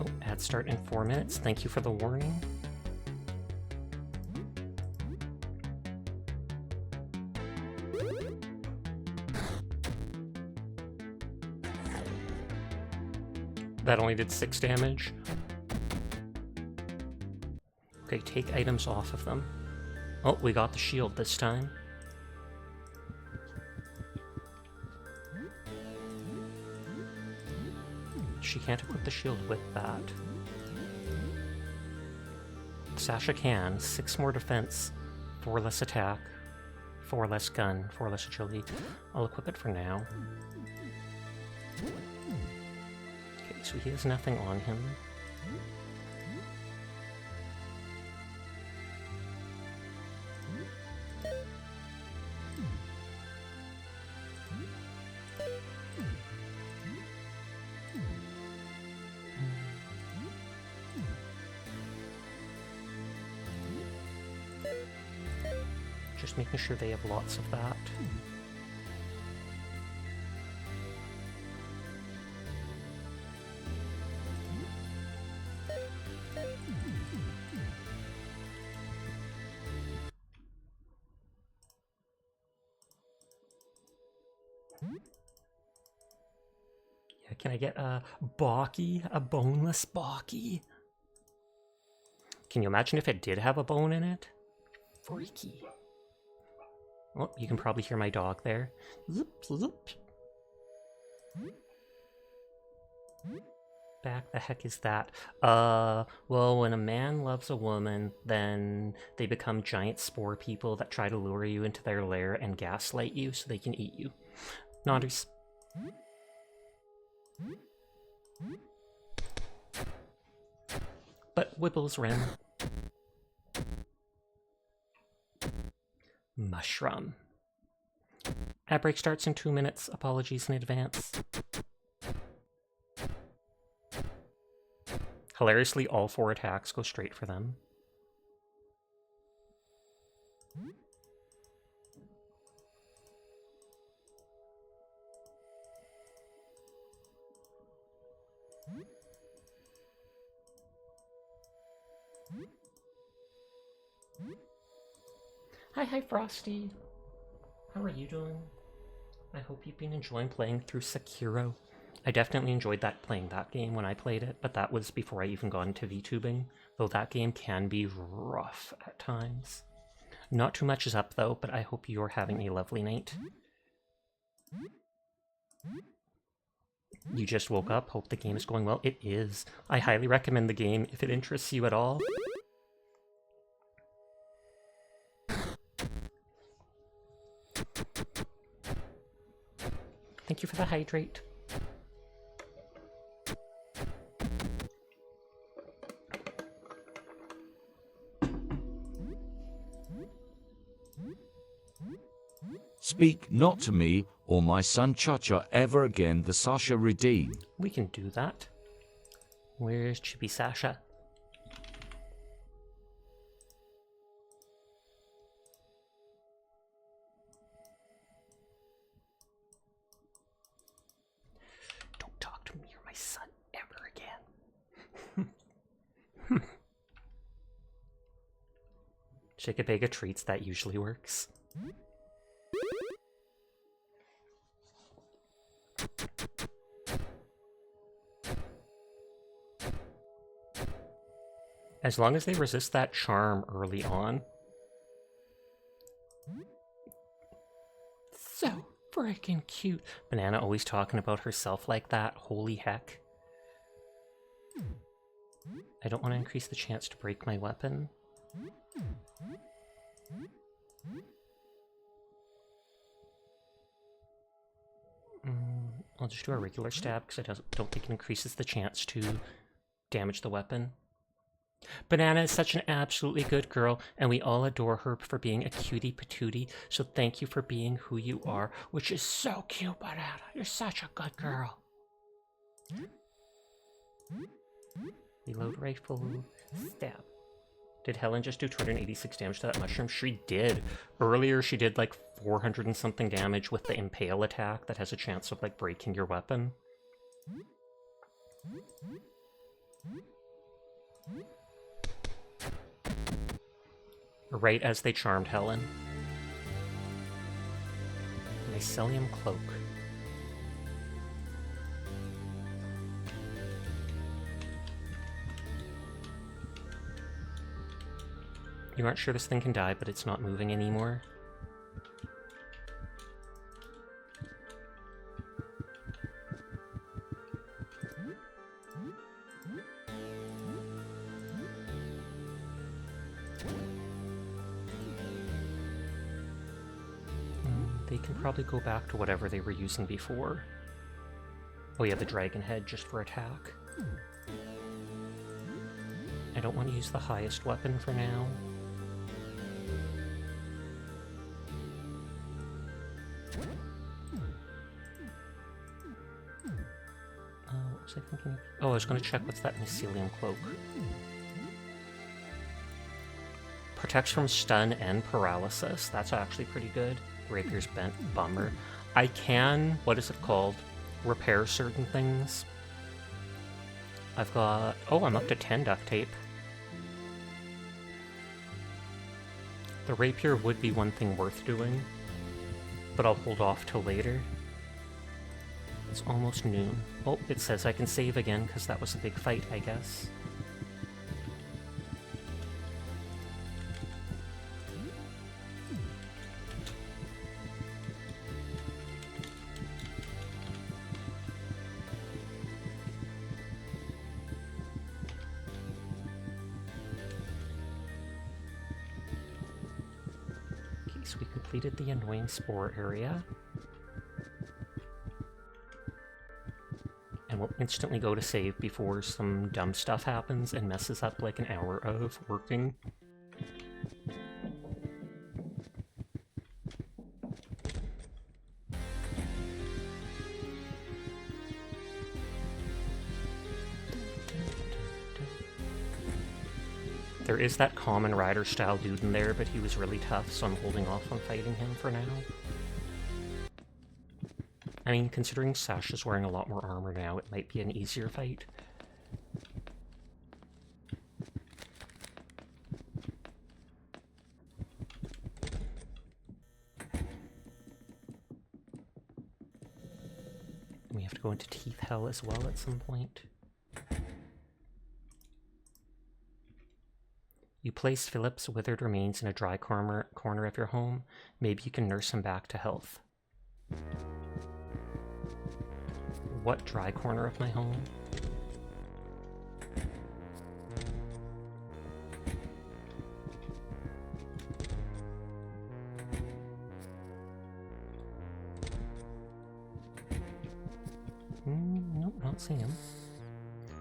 Oh, ad start in 4 minutes. Thank you for the warning. That only did 6 damage. Okay, take items off of them. Oh, we got the shield this time. She can't equip the shield with that. Sasha can. 6 more defense, 4 less attack, 4 less gun, 4 less agility. I'll equip it for now. Okay, so he has nothing on him. Just making sure they have lots of that. Yeah, can I get a Baki? A boneless Baki? Can you imagine if it did have a bone in it? Freaky. Oh, you can probably hear my dog there. Zoop, zoop. Back the heck is that? Well, when a man loves a woman, then they become giant spore people that try to lure you into their lair and gaslight you so they can eat you. Nodders. But Wibbles Ren. Mushroom. Ad break starts in 2 minutes. Apologies in advance. Hilariously, all 4 attacks go straight for them. Hi, Frosty. How are you doing? I hope you've been enjoying playing through Sekiro. I definitely enjoyed playing that game when I played it, but that was before I even got into VTubing, though that game can be rough at times. Not too much is up though, but I hope you're having a lovely night. You just woke up, hope the game is going well. It is. I highly recommend the game if it interests you at all. Thank you for the hydrate. Speak not to me or my son Chacha ever again, the Sasha redeemed. We can do that. Where's Chibi Sasha? Don't talk to me or my son ever again. Shake a bag of treats, that usually works. As long as they resist that charm early on. So freaking cute. Banana always talking about herself like that. Holy heck. I don't want to increase the chance to break my weapon. I'll just do a regular stab because I don't think it increases the chance to damage the weapon. Banana is such an absolutely good girl, and we all adore her for being a cutie patootie, so thank you for being who you are, which is so cute, Banana. You're such a good girl. Reload rifle, stab. Did Helen just do 286 damage to that mushroom? She did. Earlier, she did like 400 and something damage with the impale attack that has a chance of like breaking your weapon. Right as they charmed Helen. Mycelium cloak. You aren't sure this thing can die, but it's not moving anymore. They can probably go back to whatever they were using before. Oh yeah, the dragon head just for attack. I don't want to use the highest weapon for now. What was I thinking? Oh, I was going to check what's that mycelium cloak. Protects from stun and paralysis. That's actually pretty good. Rapier's bent. Bummer. I can, what is it called? Repair certain things. I've got... Oh, I'm up to 10 duct tape. The rapier would be one thing worth doing, but I'll hold off till later. It's almost noon. Oh, it says I can save again, because that was a big fight, I guess. Okay, so we completed the annoying spore area. And we'll instantly go to save before some dumb stuff happens and messes up like an hour of working. There is that common rider style dude in there, but he was really tough, so I'm holding off on fighting him for now. I mean, considering Sasha's wearing a lot more armor now, it might be an easier fight. We have to go into Teeth Hell as well at some point. You place Philip's withered remains in a dry corner of your home. Maybe you can nurse him back to health. What dry corner of my home? Nope, not seeing him.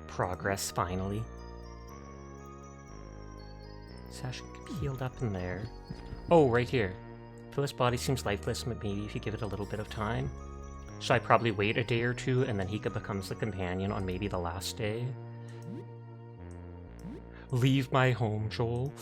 Progress, finally. Sasha could be healed up in there. Oh, right here. Phyllis' body seems lifeless, but maybe if you give it a little bit of time. So I probably wait a day or two, and then Hika becomes the companion on maybe the last day. Leave my home, Joel.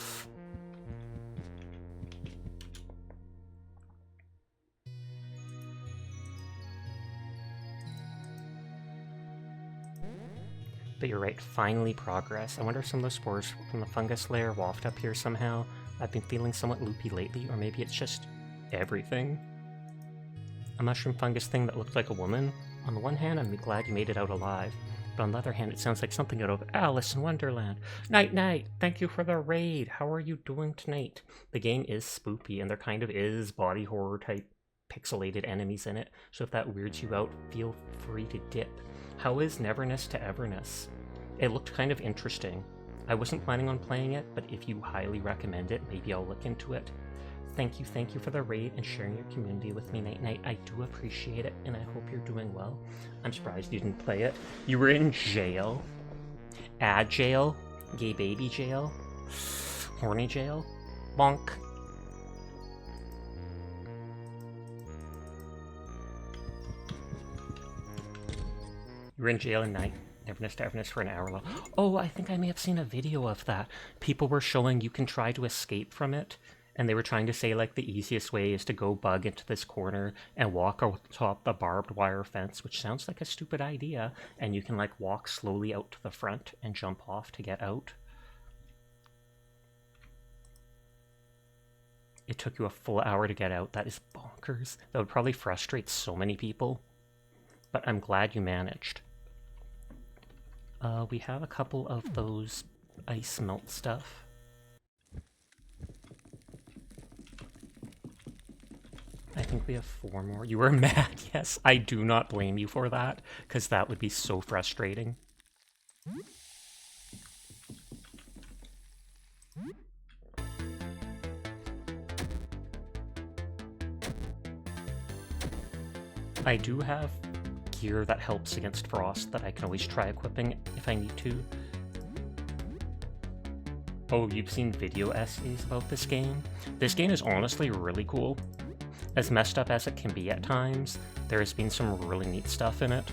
But you're right, finally progress. I wonder if some of the spores from the fungus layer waft up here somehow. I've been feeling somewhat loopy lately, or maybe it's just everything. A mushroom fungus thing that looked like a woman. On the one hand, I'm glad you made it out alive, but on the other hand, it sounds like something out of Alice in Wonderland. Night Night, thank you for the raid. How are you doing tonight? The game is spoopy, and there kind of is body horror type pixelated enemies in it, so if that weirds you out, feel free to dip. How is Neverness to Everness? It looked kind of interesting. I wasn't planning on playing it, but if you highly recommend it, maybe I'll look into it. Thank you for the raid and sharing your community with me, Night Night. I do appreciate it, and I hope you're doing well. I'm surprised you didn't play it. You were in jail. Ad jail. Gay baby jail. Horny jail. Bonk. You were in jail at night. Neverness to Everness for an hour long. Oh, I think I may have seen a video of that. People were showing you can try to escape from it. And they were trying to say, like, the easiest way is to go bug into this corner and walk atop the barbed wire fence, which sounds like a stupid idea. And you can, like, walk slowly out to the front and jump off to get out. It took you a full hour to get out. That is bonkers. That would probably frustrate so many people. But I'm glad you managed. We have a couple of those ice melt stuff. I think we have 4 more. You were mad, yes. I do not blame you for that, because that would be so frustrating. I do have gear that helps against frost that I can always try equipping if I need to. Oh, you've seen video essays about this game? This game is honestly really cool. As messed up as it can be at times, there has been some really neat stuff in it,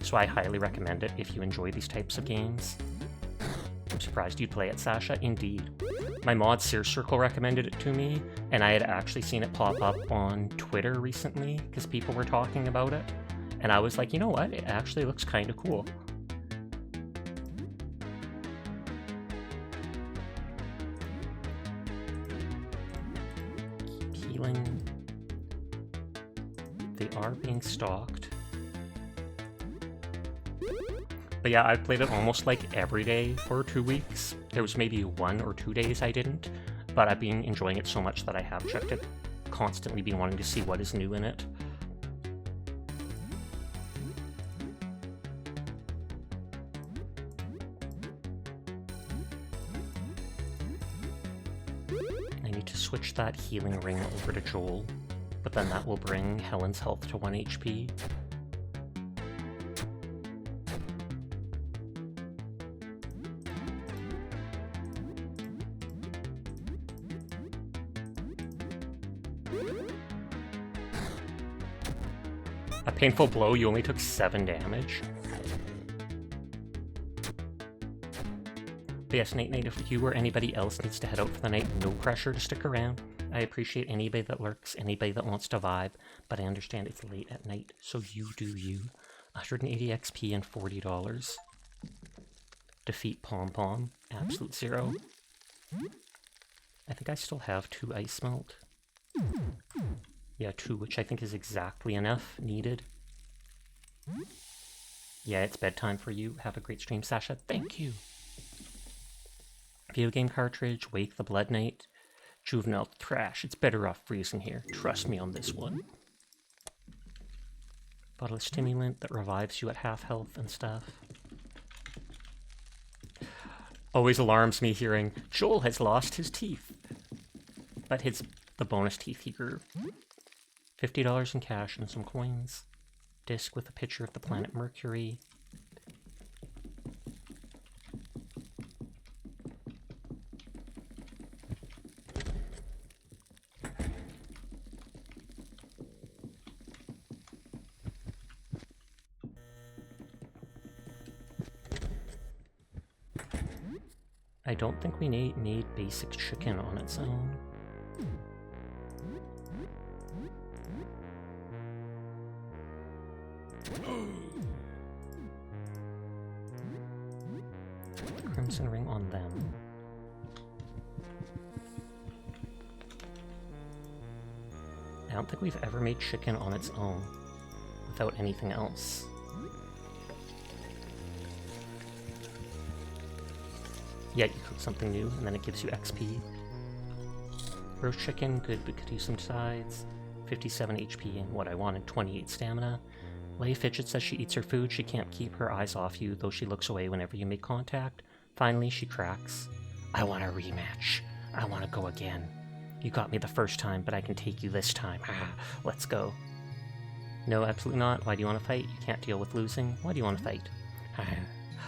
so I highly recommend it if you enjoy these types of games. I'm surprised you'd play it, Sasha. Indeed. My mod Sear Circle recommended it to me, and I had actually seen it pop up on Twitter recently, because people were talking about it, and I was like, you know what, it actually looks kind of cool. Keep healing. They are being stalked. But yeah, I've played it almost like every day for 2 weeks. There was maybe 1 or 2 days I didn't, but I've been enjoying it so much that I have checked it. Constantly been wanting to see what is new in it. I need to switch that healing ring over to Joel, but then that will bring Helen's health to 1 HP. A painful blow, you only took 7 damage. But yes, Night Night, if you or anybody else needs to head out for the night, no pressure to stick around. I appreciate anybody that lurks, anybody that wants to vibe, but I understand it's late at night, so you do you. 180 XP and $40. Defeat Pom Pom, absolute 0. I think I still have 2 ice melt. Yeah, 2, which I think is exactly enough needed. Yeah, it's bedtime for you. Have a great stream, Sasha. Thank you. Video game cartridge, Wake the Blood Knight. Juvenile trash. It's better off freezing here. Trust me on this one. Bottle of stimulant that revives you at half health and stuff. Always alarms me hearing, Joel has lost his teeth. But the bonus teeth he grew. $50 in cash and some coins. Disc with a picture of the planet Mercury. I don't think we need basic chicken on its own. Crimson ring on them. I don't think we've ever made chicken on its own without anything else. Yet you cook something new, and then it gives you XP. Roast chicken, good, but could use some sides. 57 HP and what I wanted, 28 stamina. Lay fidgets as she eats her food. She can't keep her eyes off you, though she looks away whenever you make contact. Finally, she cracks. I want a rematch. I want to go again. You got me the first time, but I can take you this time. Let's go. No, absolutely not. Why do you want to fight? You can't deal with losing. Why do you want to fight?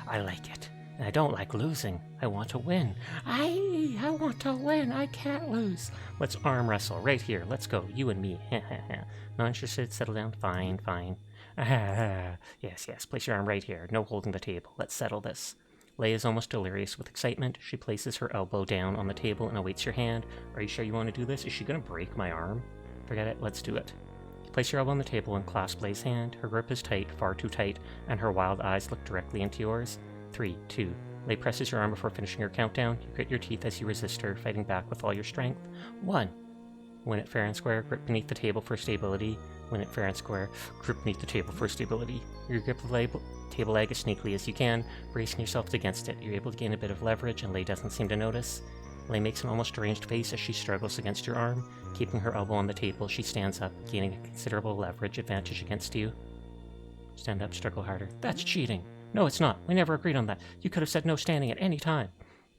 I like it. And I don't like losing. I want to win. I want to win. I can't lose. Let's arm wrestle right here. Let's go. You and me. Not interested. Settle down. Fine, fine. Yes, yes. Place your arm right here. No holding the table. Let's settle this. Leia is almost delirious with excitement. She places her elbow down on the table and awaits your hand. Are you sure you want to do this? Is she going to break my arm? Forget it. Let's do it. Place your elbow on the table and clasp Leia's hand. Her grip is tight, far too tight, and her wild eyes look directly into yours. 3, 2. Leia presses your arm before finishing her countdown. You grit your teeth as you resist her, fighting back with all your strength. 1. Win it fair and square. Grip beneath the table for stability. Win it fair and square. Grip beneath the table for stability. You grip the table leg as sneakily as you can, bracing yourself against it. You're able to gain a bit of leverage, and Leia doesn't seem to notice. Leia makes an almost deranged face as she struggles against your arm. Keeping her elbow on the table, she stands up, gaining a considerable leverage advantage against you. Stand up, struggle harder. That's cheating. No, it's not. We never agreed on that. You could have said no standing at any time.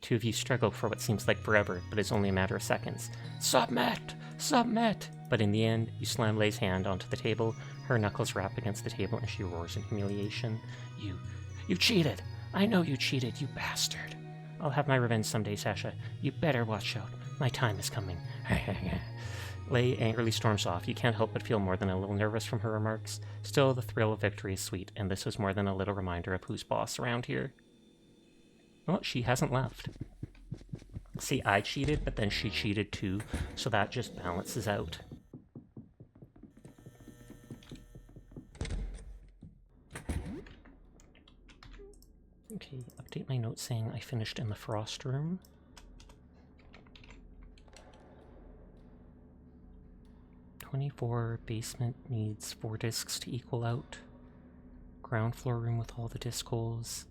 Two of you struggle for what seems like forever, but is only a matter of seconds. Submit! Submit! But in the end, you slam Leia's hand onto the table. Her knuckles rap against the table, and she roars in humiliation. You cheated! I know you cheated, you bastard! I'll have my revenge someday, Sasha. You better watch out. My time is coming. Leia angrily storms off. You can't help but feel more than a little nervous from her remarks. Still, the thrill of victory is sweet, and this was more than a little reminder of who's boss around here. Well, she hasn't left. See, I cheated, but then she cheated too, so that just balances out. Okay, update my note saying I finished in the frost room. Basement needs 4 discs to equal out. Ground floor room with all the disc holes.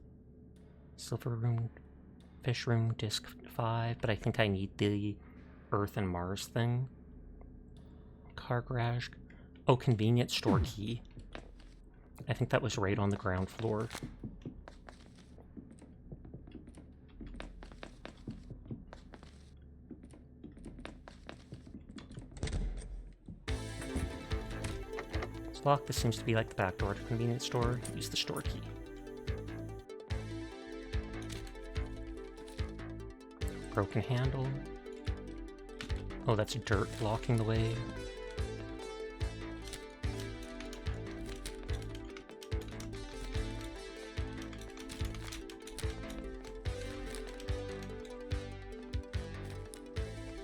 Silver room, fish room, disc 5, but I think I need the Earth and Mars thing. Car garage. Oh, convenient store key. I think that was right on the ground floor. It's locked. This seems to be like the back door to convenience store. Use the store key. Broken handle. Oh, that's dirt blocking the way.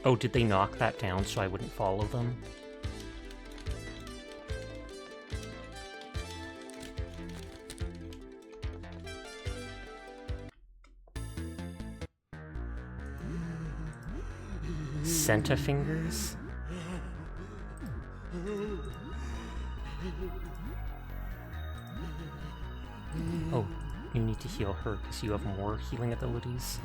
Oh, did they knock that down so I wouldn't follow them? Senta fingers? Oh, you need to heal her because you have more healing abilities.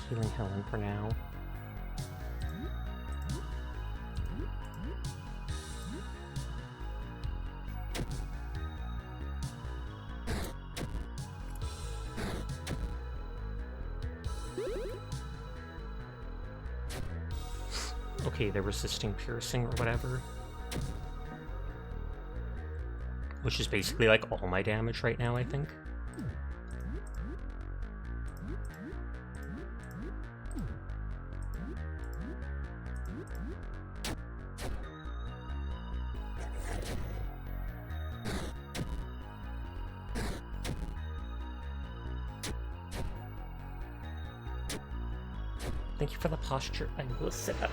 Healing Helen for now. Okay, they're resisting piercing or whatever. Which is basically like all my damage right now, I think. Thank you for the posture. I will sit up.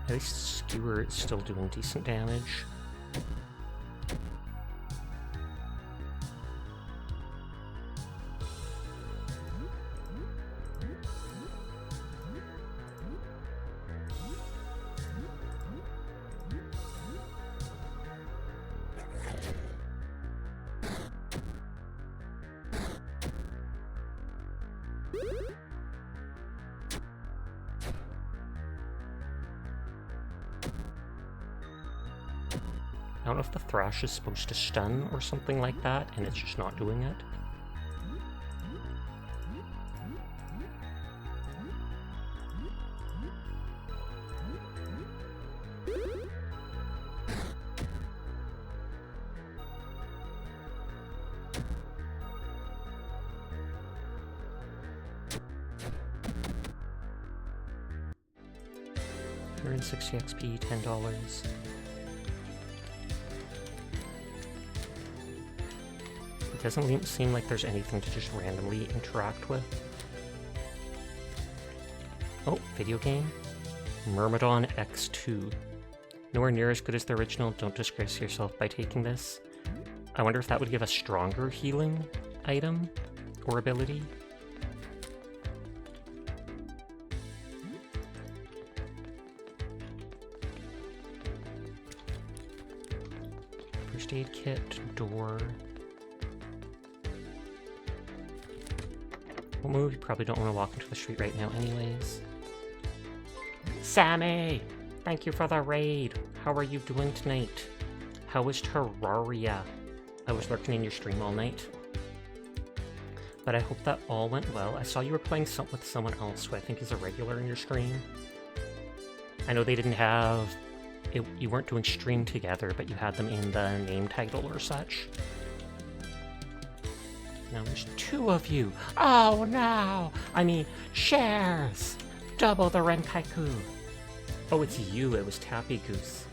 At least Skewer is still doing decent damage. I don't know if the Thrash is supposed to stun or something like that, and it's just not doing it. $160 XP, $10. It doesn't seem like there's anything to just randomly interact with. Oh, video game? Myrmidon X2. Nowhere near as good as the original. Don't disgrace yourself by taking this. I wonder if that would give a stronger healing item or ability. First aid kit, door. We'll move. You probably don't want to walk into the street right now anyways. Sammy! Thank you for the raid. How are you doing tonight? How is Terraria? I was lurking in your stream all night. But I hope that all went well. I saw you were playing with someone else who I think is a regular in your stream. I know they didn't have... you weren't doing stream together, but you had them in the name title or such. Now there's two of you. Oh no! I mean, shares! Double the Renkaiku. Oh, it's you. It was Tappy Goose.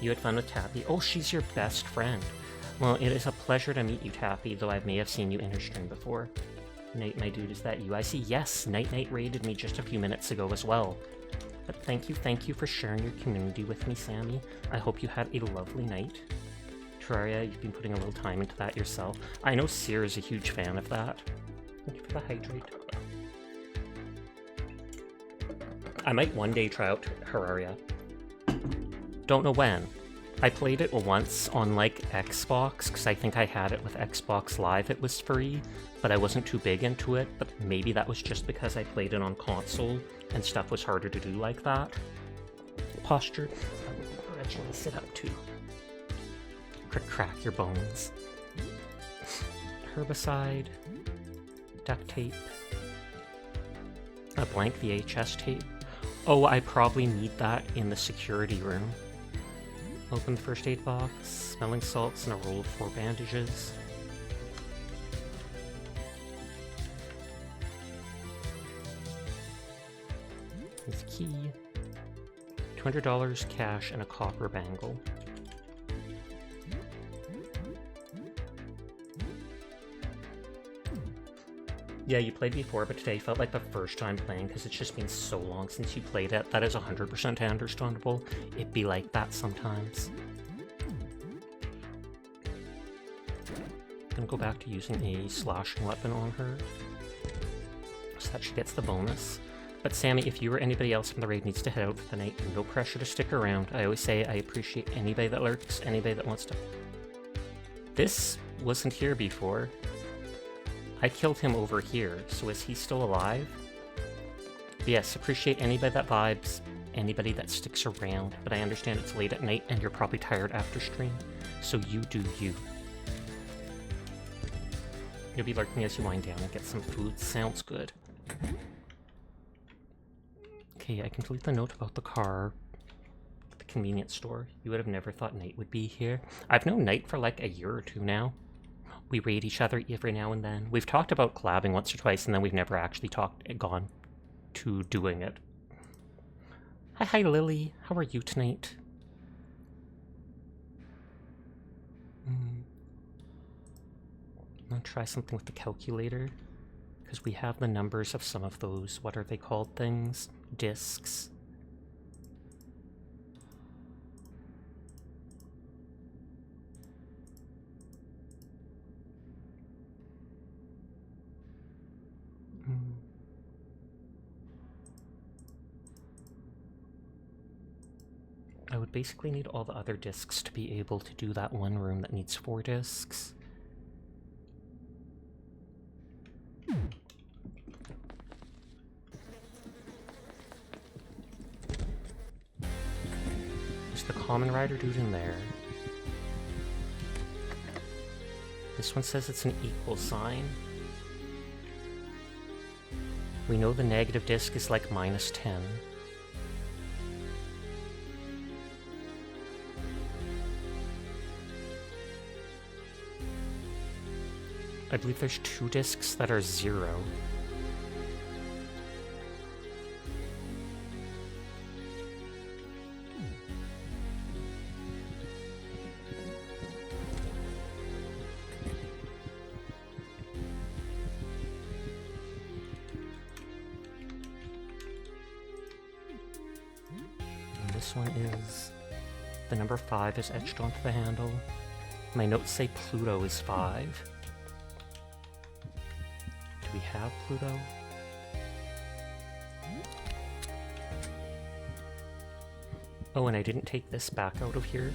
You had fun with Tappy. Oh, she's your best friend. Well, it is a pleasure to meet you, Tappy, though I may have seen you in her stream before. Night, my dude, is that you? I see. Yes, Night Night raided me just a few minutes ago as well. But thank you for sharing your community with me, Sammy. I hope you had a lovely night. Terraria, you've been putting a little time into that yourself. I know Seer is a huge fan of that. Thank you for the hydrate. I might one day try out Terraria. Don't know when. I played it once on, like, Xbox, because I think I had it with Xbox Live. It was free, but I wasn't too big into it, but maybe that was just because I played it on console, and stuff was harder to do like that. Posture. I will originally sit up too. Crack your bones. Herbicide. Duct tape. A blank VHS tape. Oh, I probably need that in the security room. Open the first aid box. Smelling salts and a roll of 4 bandages. His key. $200 cash and a copper bangle. Yeah, you played before, but today felt like the first time playing because it's just been so long since you played it. That is 100% understandable. It'd be like that sometimes. Gonna go back to using a slashing weapon on her, so that she gets the bonus. But Sammy, if you or anybody else from the raid needs to head out for the night, no pressure to stick around. I always say I appreciate anybody that lurks, anybody that wants to... This wasn't here before. I killed him over here, so is he still alive? But yes, appreciate anybody that vibes, anybody that sticks around, but I understand it's late at night and you're probably tired after stream, so you do you. You'll be lurking as you wind down and get some food. Sounds good. Okay, I can delete the note about the car. The convenience store. You would have never thought Knight would be here. I've known Knight for like a year or two now. We raid each other every now and then. We've talked about collabing once or twice, and then we've never actually gone to doing it. Hi, Lily. How are you tonight? I'm gonna try something with the calculator, because we have the numbers of some of those, what are they called things? Discs. I would basically need all the other discs to be able to do that one room that needs 4 discs. There's the Common Rider dude in there. This one says it's an equal sign. We know the negative disc is like -10. I believe there's 2 discs that are 0. And this one is... the number 5 is etched onto the handle. My notes say Pluto is 5. Do we have Pluto? Oh, and I didn't take this back out of here.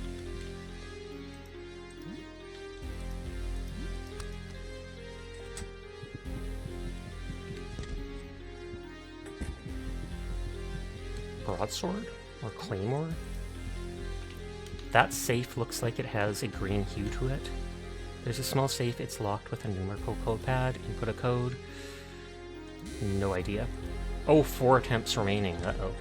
Broadsword? Or Claymore? That safe looks like it has a green hue to it. There's a small safe, it's locked with a numerical code pad. Input a code. No idea. Oh, 4 attempts remaining. Uh-oh.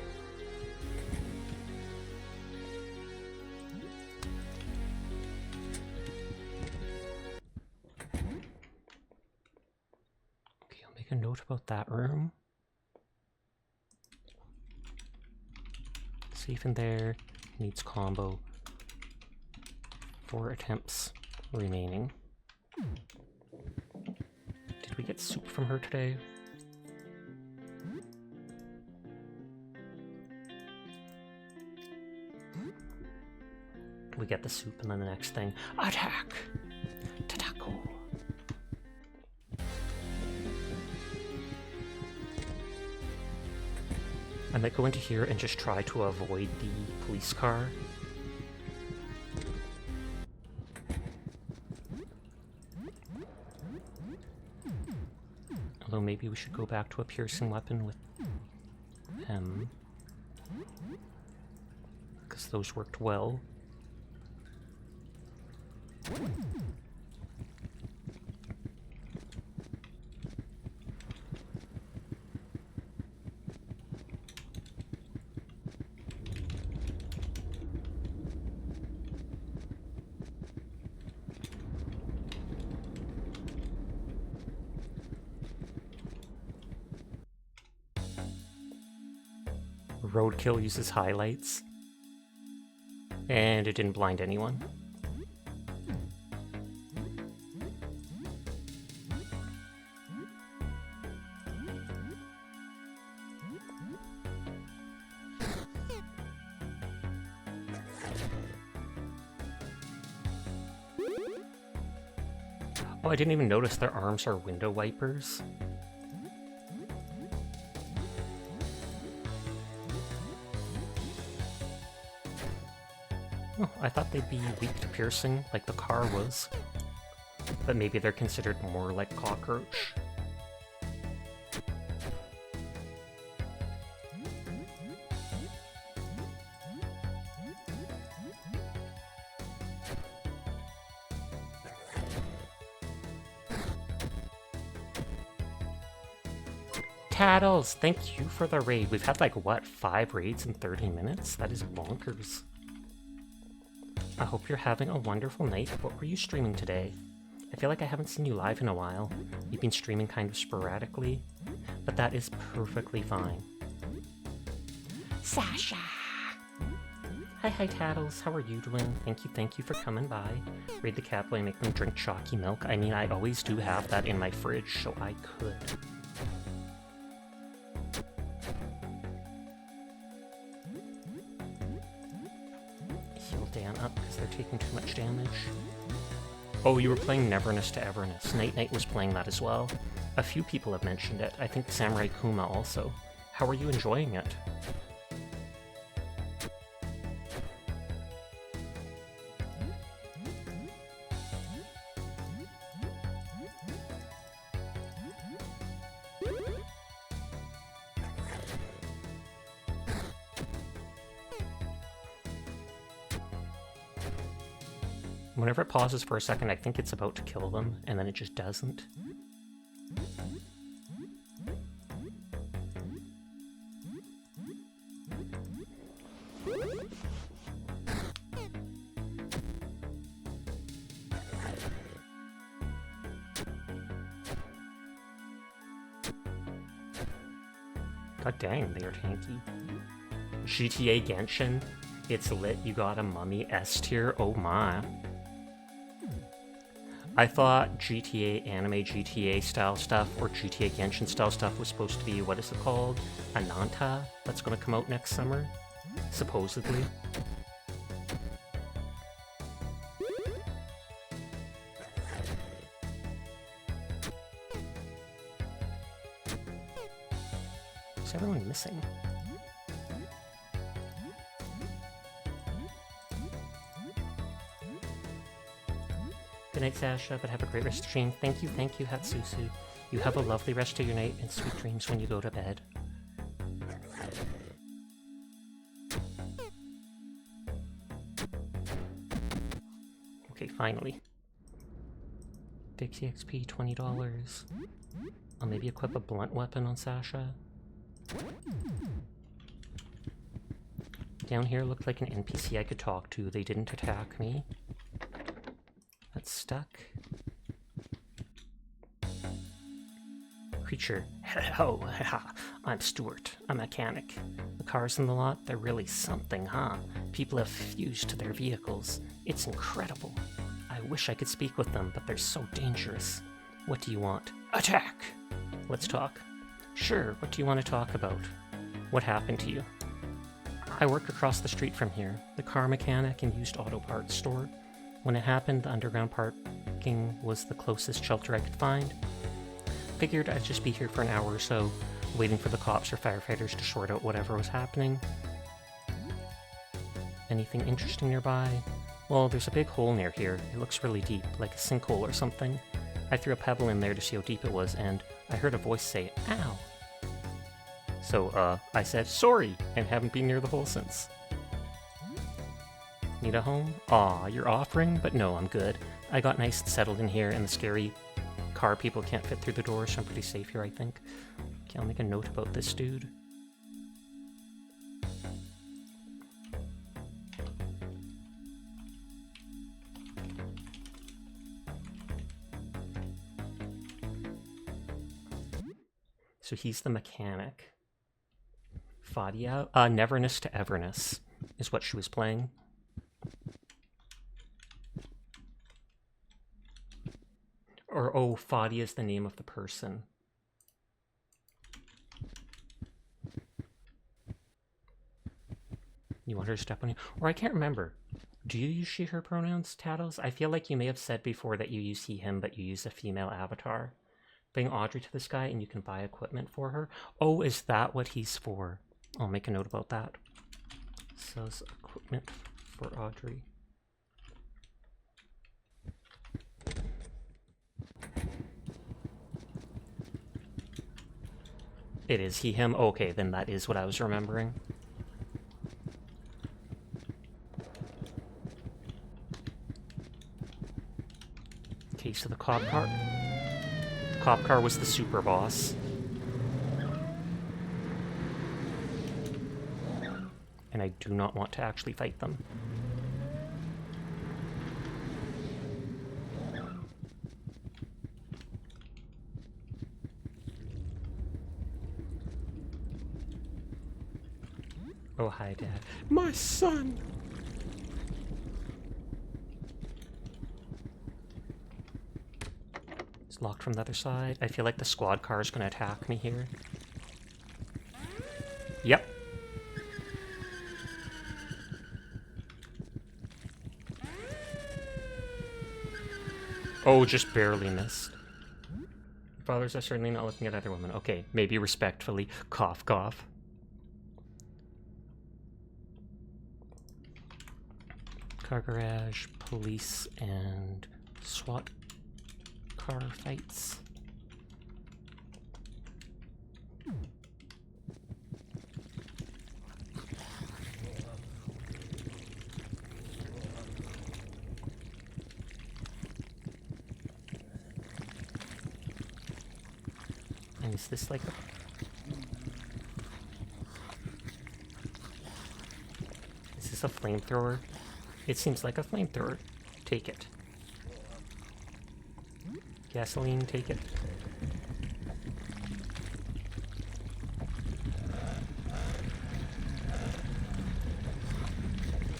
Okay, I'll make a note about that room. Safe in there. Needs combo. 4 attempts remaining. Did we get soup from her today? We get the soup and then the next thing. Attack! Tatako! I might go into here and just try to avoid the police car. Although maybe we should go back to a piercing weapon with him. Because those worked well. Roadkill uses highlights. And it didn't blind anyone. Oh, I didn't even notice their arms are window wipers. Oh, I thought they'd be weak to piercing, like the car was. But maybe they're considered more like cockroach. Tattles, thank you for the raid. We've had like, what, 5 raids in 30 minutes? That is bonkers. I hope you're having a wonderful night. What were you streaming today? I feel like I haven't seen you live in a while. You've been streaming kind of sporadically, but that is perfectly fine. Sasha! Hi, Tattles. How are you doing? Thank you for coming by. Raid the cat boy and make them drink chalky milk. I mean, I always do have that in my fridge, so I could. Heal Dan up because they're taking too much damage. Oh, you were playing Neverness to Everness. Night was playing that as well. A few people have mentioned it. I think Samurai Kuma also. How are you enjoying it? Whenever it pauses for a second, I think it's about to kill them, and then it just doesn't. God dang, they are tanky. GTA Genshin, it's lit, you got a mummy S tier, oh my. I thought GTA anime GTA style stuff or GTA Genshin style stuff was supposed to be, what is it called? Ananta? That's gonna come out next summer? Supposedly. Is everyone missing? Good night, Sasha, but have a great rest of the stream. Thank you, Hatsusu. You have a lovely rest of your night and sweet dreams when you go to bed. Okay, finally. Dixie XP, $20. I'll maybe equip a blunt weapon on Sasha. Down here looked like an NPC I could talk to. They didn't attack me. That's stuck. Creature. Hello, I'm Stuart, a mechanic. The cars in the lot, they're really something, huh? People have fused to their vehicles. It's incredible. I wish I could speak with them, but they're so dangerous. What do you want? Attack! Let's talk. Sure, what do you want to talk about? What happened to you? I work across the street from here, the car mechanic and used auto parts store. When it happened, the underground parking was the closest shelter I could find. Figured I'd just be here for an hour or so, waiting for the cops or firefighters to sort out whatever was happening. Anything interesting nearby? Well, there's a big hole near here. It looks really deep, like a sinkhole or something. I threw a pebble in there to see how deep it was, and I heard a voice say, "Ow." So, I said, "Sorry," and haven't been near the hole since. Need a home? Aw, you're offering? But no, I'm good. I got nice and settled in here, and the scary car people can't fit through the door, so I'm pretty safe here, I think. Okay, I'll make a note about this dude. So he's the mechanic. Fadia? Neverness to Everness is what she was playing. Or, oh, Fadia is the name of the person. You want her to step on you? Or I can't remember. Do you use she, her pronouns, Tattles? I feel like you may have said before that you use he, him, but you use a female avatar. Bring Audrey to this guy and you can buy equipment for her. Oh, is that what he's for? I'll make a note about that. Sells equipment for Audrey. It is he, him. Okay, then that is what I was remembering. Okay, so the cop car. The cop car was the super boss. And I do not want to actually fight them. Oh, hi, Dad. My son! It's locked from the other side. I feel like the squad car is going to attack me here. Yep. Oh, just barely missed. Fathers are certainly not looking at other women. Okay, maybe respectfully. Cough, cough. Car garage, police, and SWAT car fights. And is this like a... Is this a flamethrower? It seems like a flamethrower. Take it. Gasoline, take it.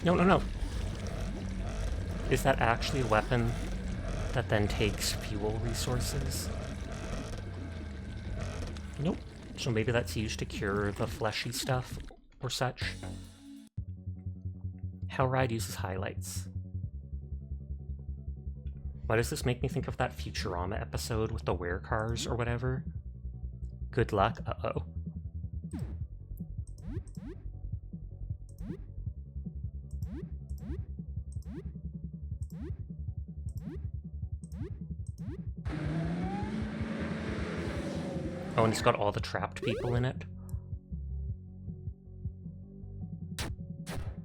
No, no, no. Is that actually a weapon that then takes fuel resources? Nope. So maybe that's used to cure the fleshy stuff or such. How Ride uses highlights. Why does this make me think of that Futurama episode with the werecars or whatever? Good luck. Uh-oh. Oh, and it's got all the trapped people in it.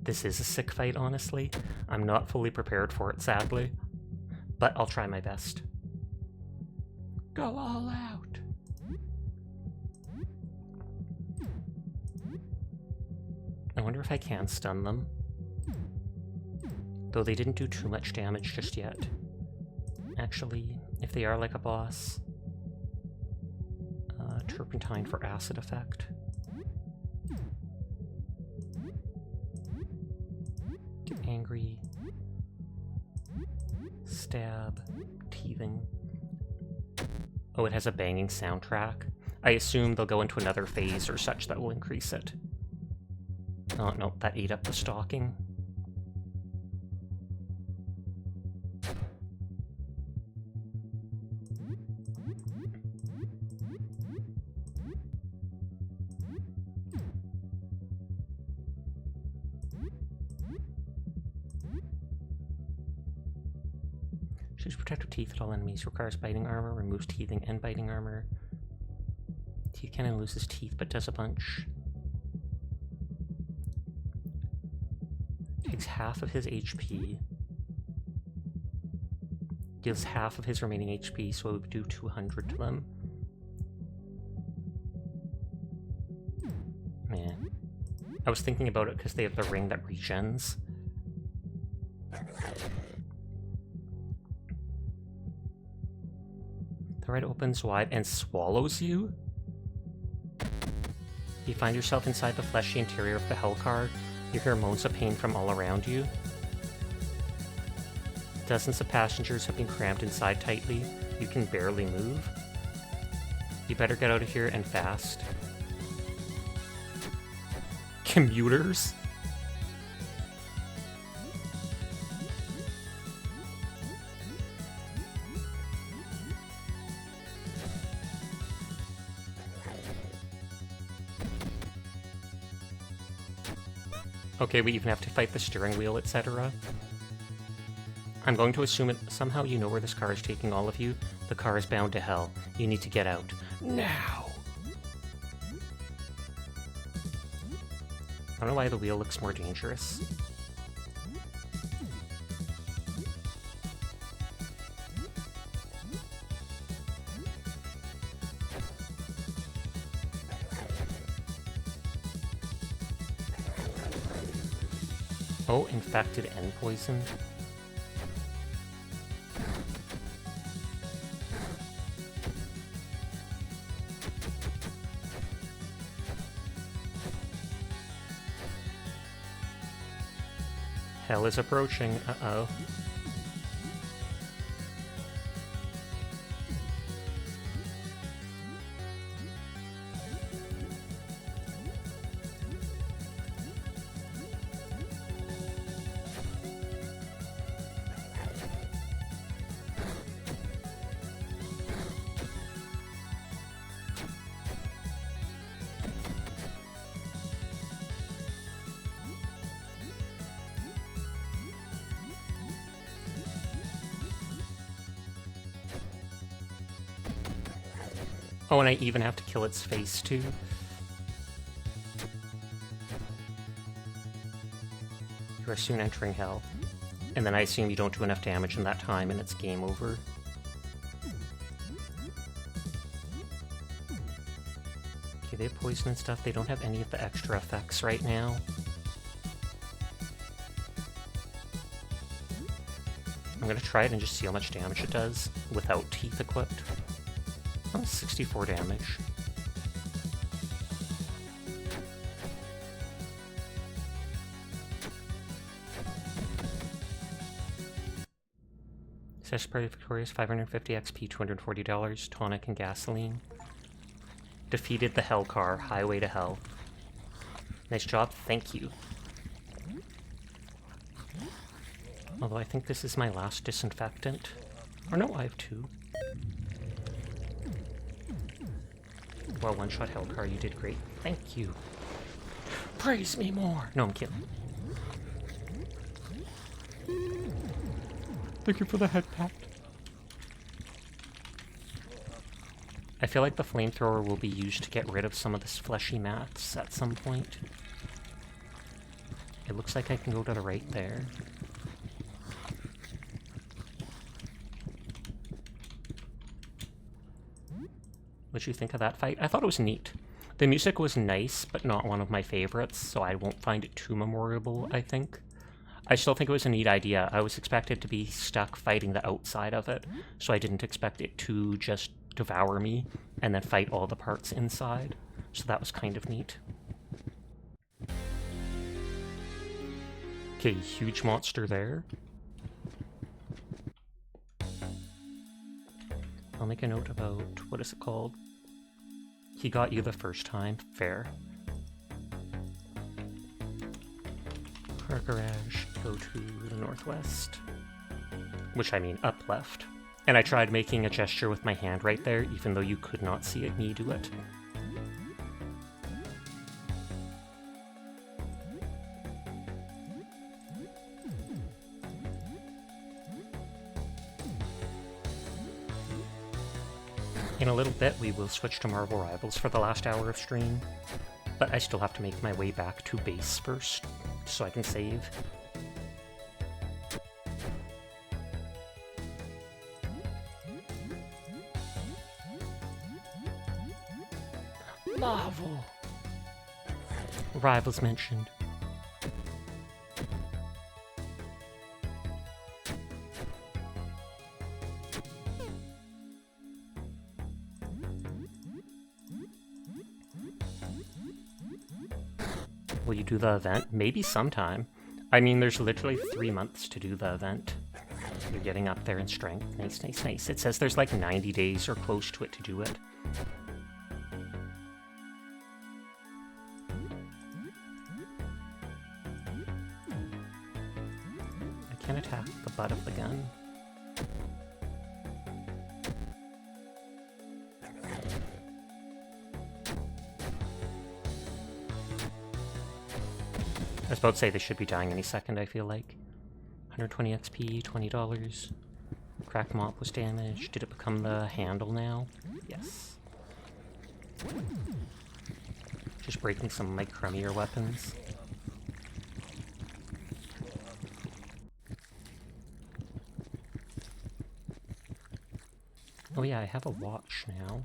This is a sick fight, honestly. I'm not fully prepared for it, sadly. But I'll try my best. Go all out! I wonder if I can stun them. Though they didn't do too much damage just yet. Actually, if they are like a boss... turpentine for acid effect. Get angry. Stab. Teething. Oh, it has a banging soundtrack. I assume they'll go into another phase or such that will increase it. Oh, no, that ate up the stalking. Shoots protective teeth at all enemies. Requires biting armor. Removes teething and biting armor. Teeth cannon loses teeth but does a bunch. Takes half of his HP. Gives half of his remaining HP, so it would do 200 to them. Man. I was thinking about it because they have the ring that regens. The right opens wide and swallows you? You find yourself inside the fleshy interior of the Hellcar. You hear moans of pain from all around you. Dozens of passengers have been crammed inside tightly. You can barely move. You better get out of here and fast. Commuters? Okay, we even have to fight the steering wheel, etc. I'm going to assume it somehow you know where this car is taking all of you. The car is bound to hell. You need to get out. Now! I don't know why the wheel looks more dangerous. Oh, infected and poisoned. Hell is approaching. Uh-oh. Oh, and I even have to kill its face, too. You are soon entering hell. And then I assume you don't do enough damage in that time and it's game over. Okay, they have poison and stuff. They don't have any of the extra effects right now. I'm gonna try it and just see how much damage it does without teeth equipped. Oh, 64 damage. Session Party Victorious, 550 XP, $240, tonic and gasoline. Defeated the Hell Car, highway to hell. Nice job, thank you. Although I think this is my last disinfectant. Or no, I have two. Well, one-shot Hellcar, you did great. Thank you. Praise me more! No, I'm kidding. Thank you for the head pat. I feel like the flamethrower will be used to get rid of some of this fleshy mats at some point. It looks like I can go to the right there. What'd you think of that fight? I thought it was neat. The music was nice, but not one of my favorites, so I won't find it too memorable, I think. I still think it was a neat idea. I was expected to be stuck fighting the outside of it, so I didn't expect it to just devour me and then fight all the parts inside. So that was kind of neat. Okay, huge monster there. I'll make a note about, what is it called? He got you the first time. Fair. Car garage, go to the northwest. Which I mean up left. And I tried making a gesture with my hand right there, even though you could not see me do it. In a little bit, we will switch to Marvel Rivals for the last hour of stream, but I still have to make my way back to base first, so I can save. Marvel! Rivals mentioned. Will you do the event? Maybe sometime. I mean, there's literally 3 months to do the event. You're getting up there in strength. Nice, nice, nice. It says there's like 90 days or close to it to do it. I can't attack the butt of the gun. I was about to say they should be dying any second, I feel like. 120 XP, $20. Crack mop was damaged. Did it become the handle now? Yes. Just breaking some of my crummier weapons. Oh yeah, I have a watch now.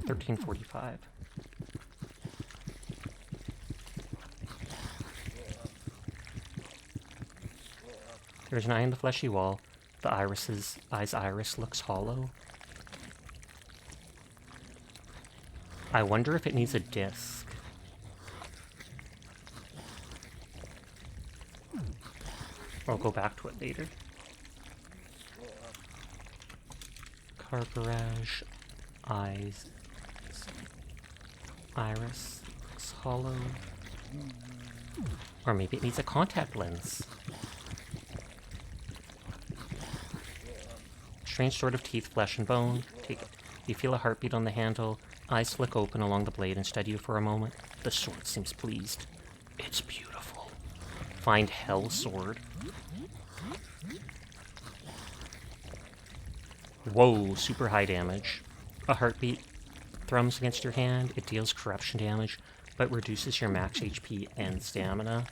1345. There's an eye in the fleshy wall. The eye's iris looks hollow. I wonder if it needs a disc. I'll go back to it later. Car garage. Eyes. Iris. Looks hollow. Or maybe it needs a contact lens. Strange sort of teeth, flesh and bone. Take it. You feel a heartbeat on the handle. Eyes flick open along the blade and study you for a moment. The sword seems pleased. It's beautiful. Find Hell Sword. Whoa, super high damage. A heartbeat thrums against your hand. It deals corruption damage, but reduces your max HP and stamina.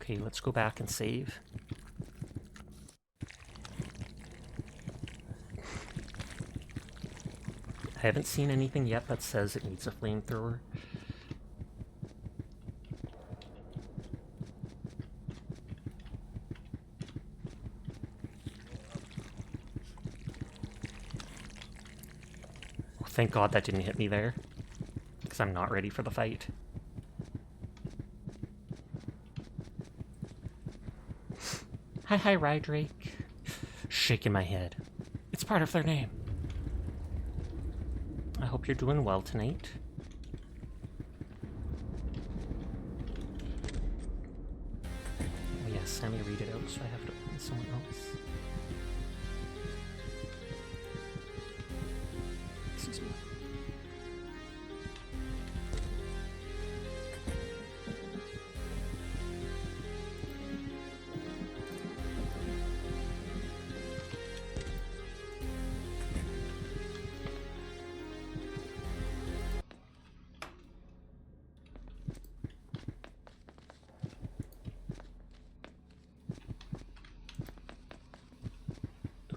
Okay, let's go back and save. I haven't seen anything yet that says it needs a flamethrower. Oh, thank God that didn't hit me there, because I'm not ready for the fight. Hi, Rydrake. Shaking my head. It's part of their name. I hope you're doing well tonight. Oh yes, let me read it out, so I have to find someone else. Excuse me.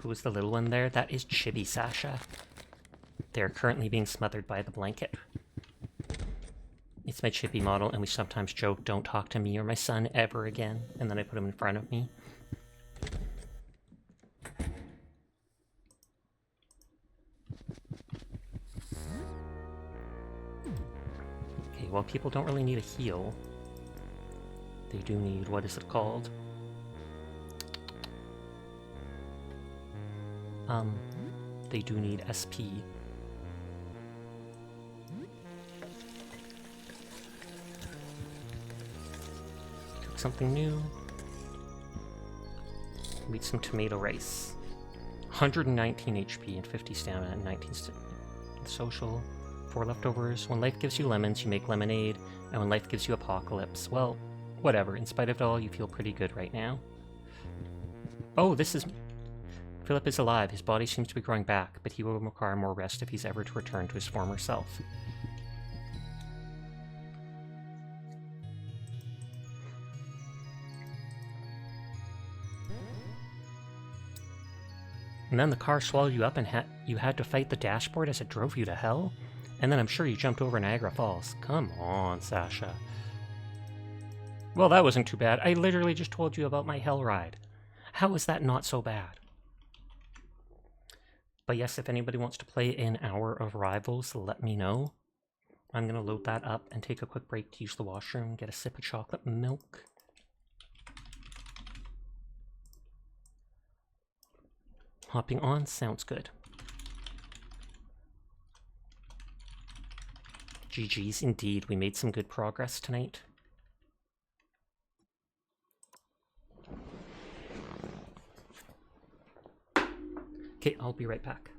Who was the little one there? That is Chibi Sasha. They're currently being smothered by the blanket. It's my Chibi model, and we sometimes joke, don't talk to me or my son ever again, and then I put him in front of me. Okay, well, people don't really need a heal. They do need, what is it called? They do need SP. Cook something new. Eat some tomato rice. 119 HP and 50 stamina and 19 social. 4 leftovers. When life gives you lemons, you make lemonade. And when life gives you apocalypse, well, whatever. In spite of it all, you feel pretty good right now. Oh, this is... Philip is alive. His body seems to be growing back, but he will require more rest if he's ever to return to his former self. And then the car swallowed you up and you had to fight the dashboard as it drove you to hell? And then I'm sure you jumped over Niagara Falls. Come on, Sasha. Well, that wasn't too bad. I literally just told you about my hell ride. How is that not so bad? But yes, if anybody wants to play an hour of Rivals, let me know. I'm going to load that up and take a quick break to use the washroom, get a sip of chocolate milk. Hopping on, sounds good. GG's, indeed, we made some good progress tonight. Okay, I'll be right back.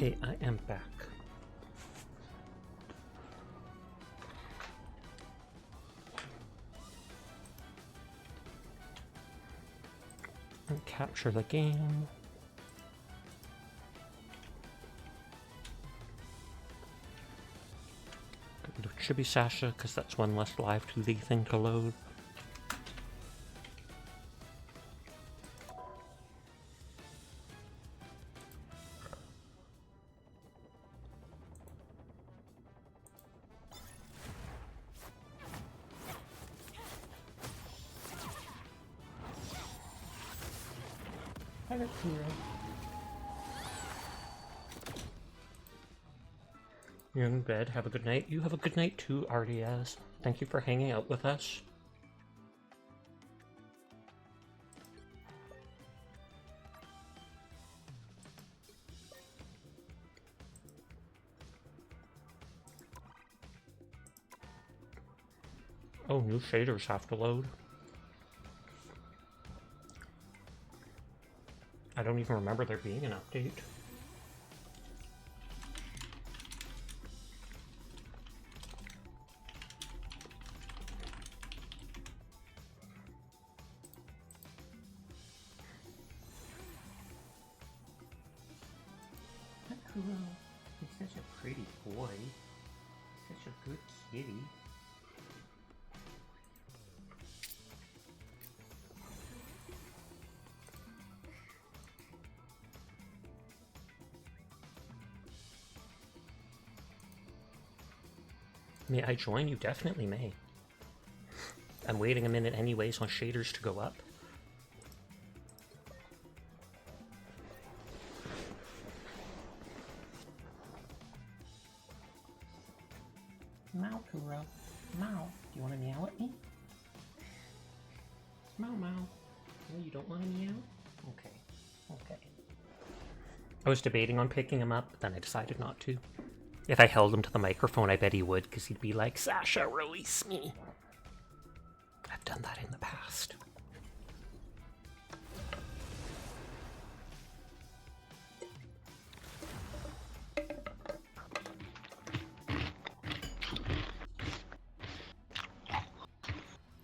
Okay, I am back. And capture the game. It should be Sasha, because that's one less live 2D thing to load. Hi, Kuro. You're in bed. Have a good night. You have a good night too, RDS. Thank you for hanging out with us. Oh, new shaders have to load. I don't even remember there being an update. Kuro, he's such a pretty boy. He's such a good kitty. May I join? You definitely may. I'm waiting a minute anyways on shaders to go up. Meow, Kuro. Meow. Do you want to meow at me? Meow, meow. No, you don't want to meow? Okay. Okay. I was debating on picking him up, but then I decided not to. If I held him to the microphone, I bet he would, because he'd be like, Sasha, release me. I've done that in the past.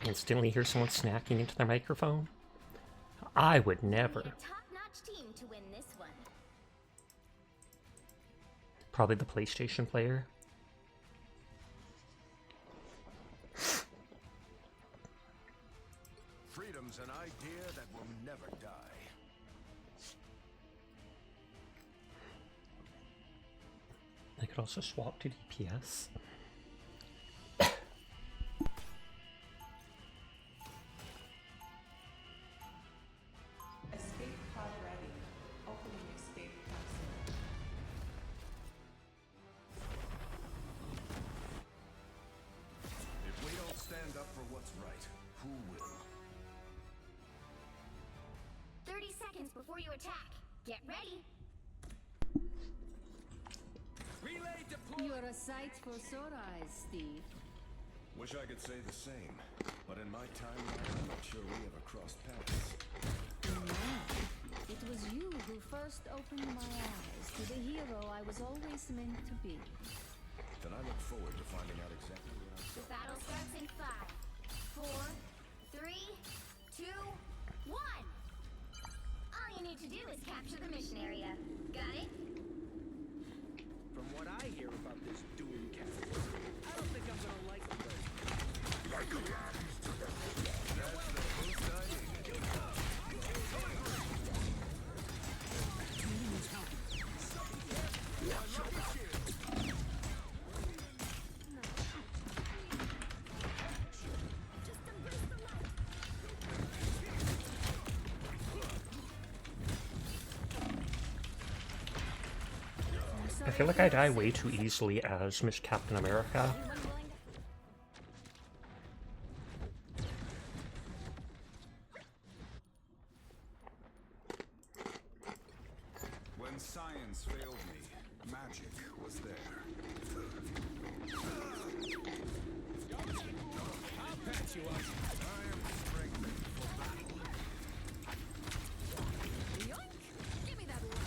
Instantly hear someone snacking into their microphone? I would never. Top-notch team to win this one. Probably the PlayStation player. Freedom's an idea that will never die. I could also swap to DPS. Escape pod ready. Opening escape capsule. If we don't stand up for what's right, who will? 30 seconds before you attack. Get ready. Relay deployed! You're a sight for sore eyes, Steve. Wish I could say the same, but in my timeline, I'm not sure we ever crossed paths. No, it was you who first opened my eyes to the hero I was always meant to be. Then I look forward to finding out exactly what I saw. Battle starts in 5, 4, 3, 2, 1. All you need to do is capture the mission area. Got it? From what I hear about this Doom Castle, I don't think I'm gonna like the place. I feel like I die way too easily as Miss Captain America. When science failed me, magic was there. I'll patch you up. I am strengthened for battle. Yoink! Give me that look.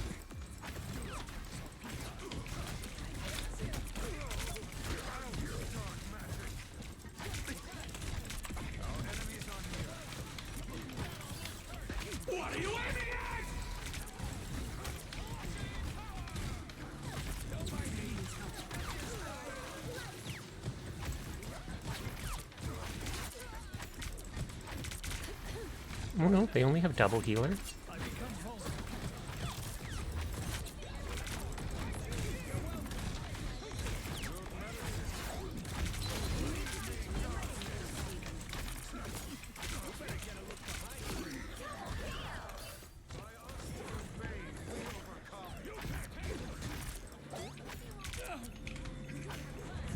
Oh no, they only have double healer.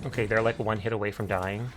Okay, they're like one hit away from dying.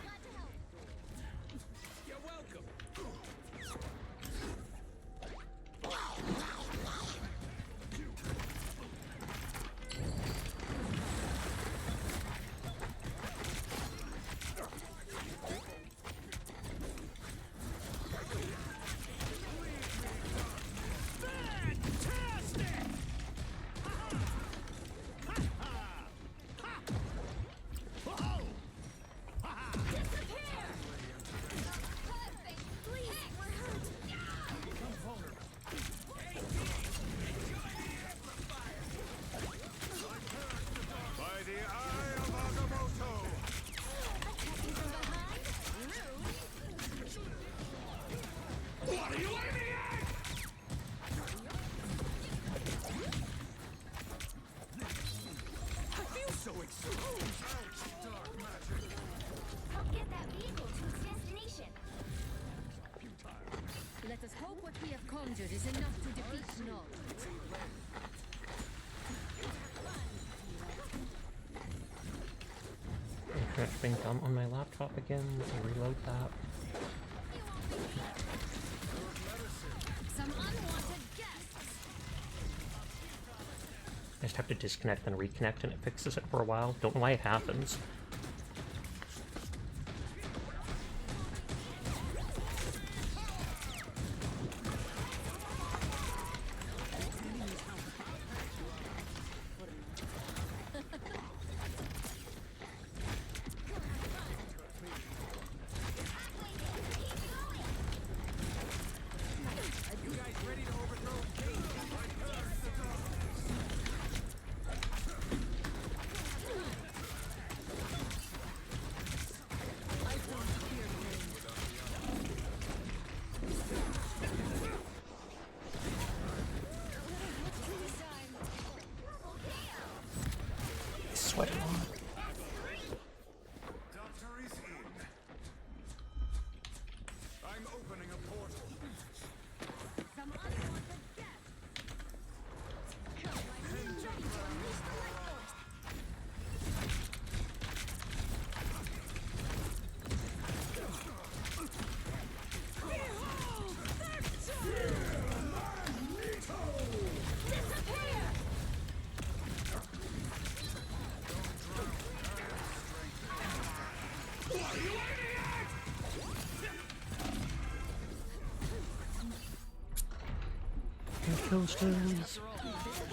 Help get that vehicle to its destination. Let us hope what we have conjured is enough to defeat Snow. Okay, I think I'm on my laptop again. I'll reload that. Some unwanted guests. I just have to disconnect and reconnect and it fixes it for a while. Don't know why it happens. Sweating on. Doctor is in. I'm opening a portal. Some unwanted guests.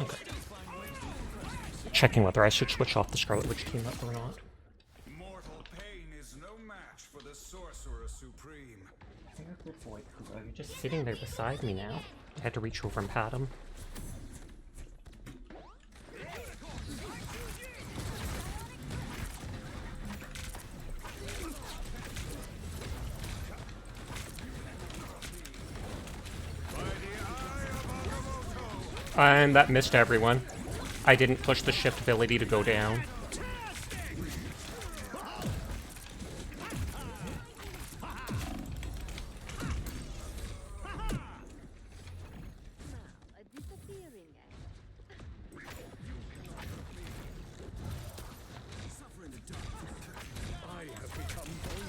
Okay. Checking whether I should switch off the Scarlet Witch team up or not. Mortal pain is no match for the Sorcerer Supreme. Good boy, Kuro. You're just sitting there beside me now. I had to reach over and pat him. And that missed everyone. I didn't push the shift ability to go down. A disappearing act. I have become bold.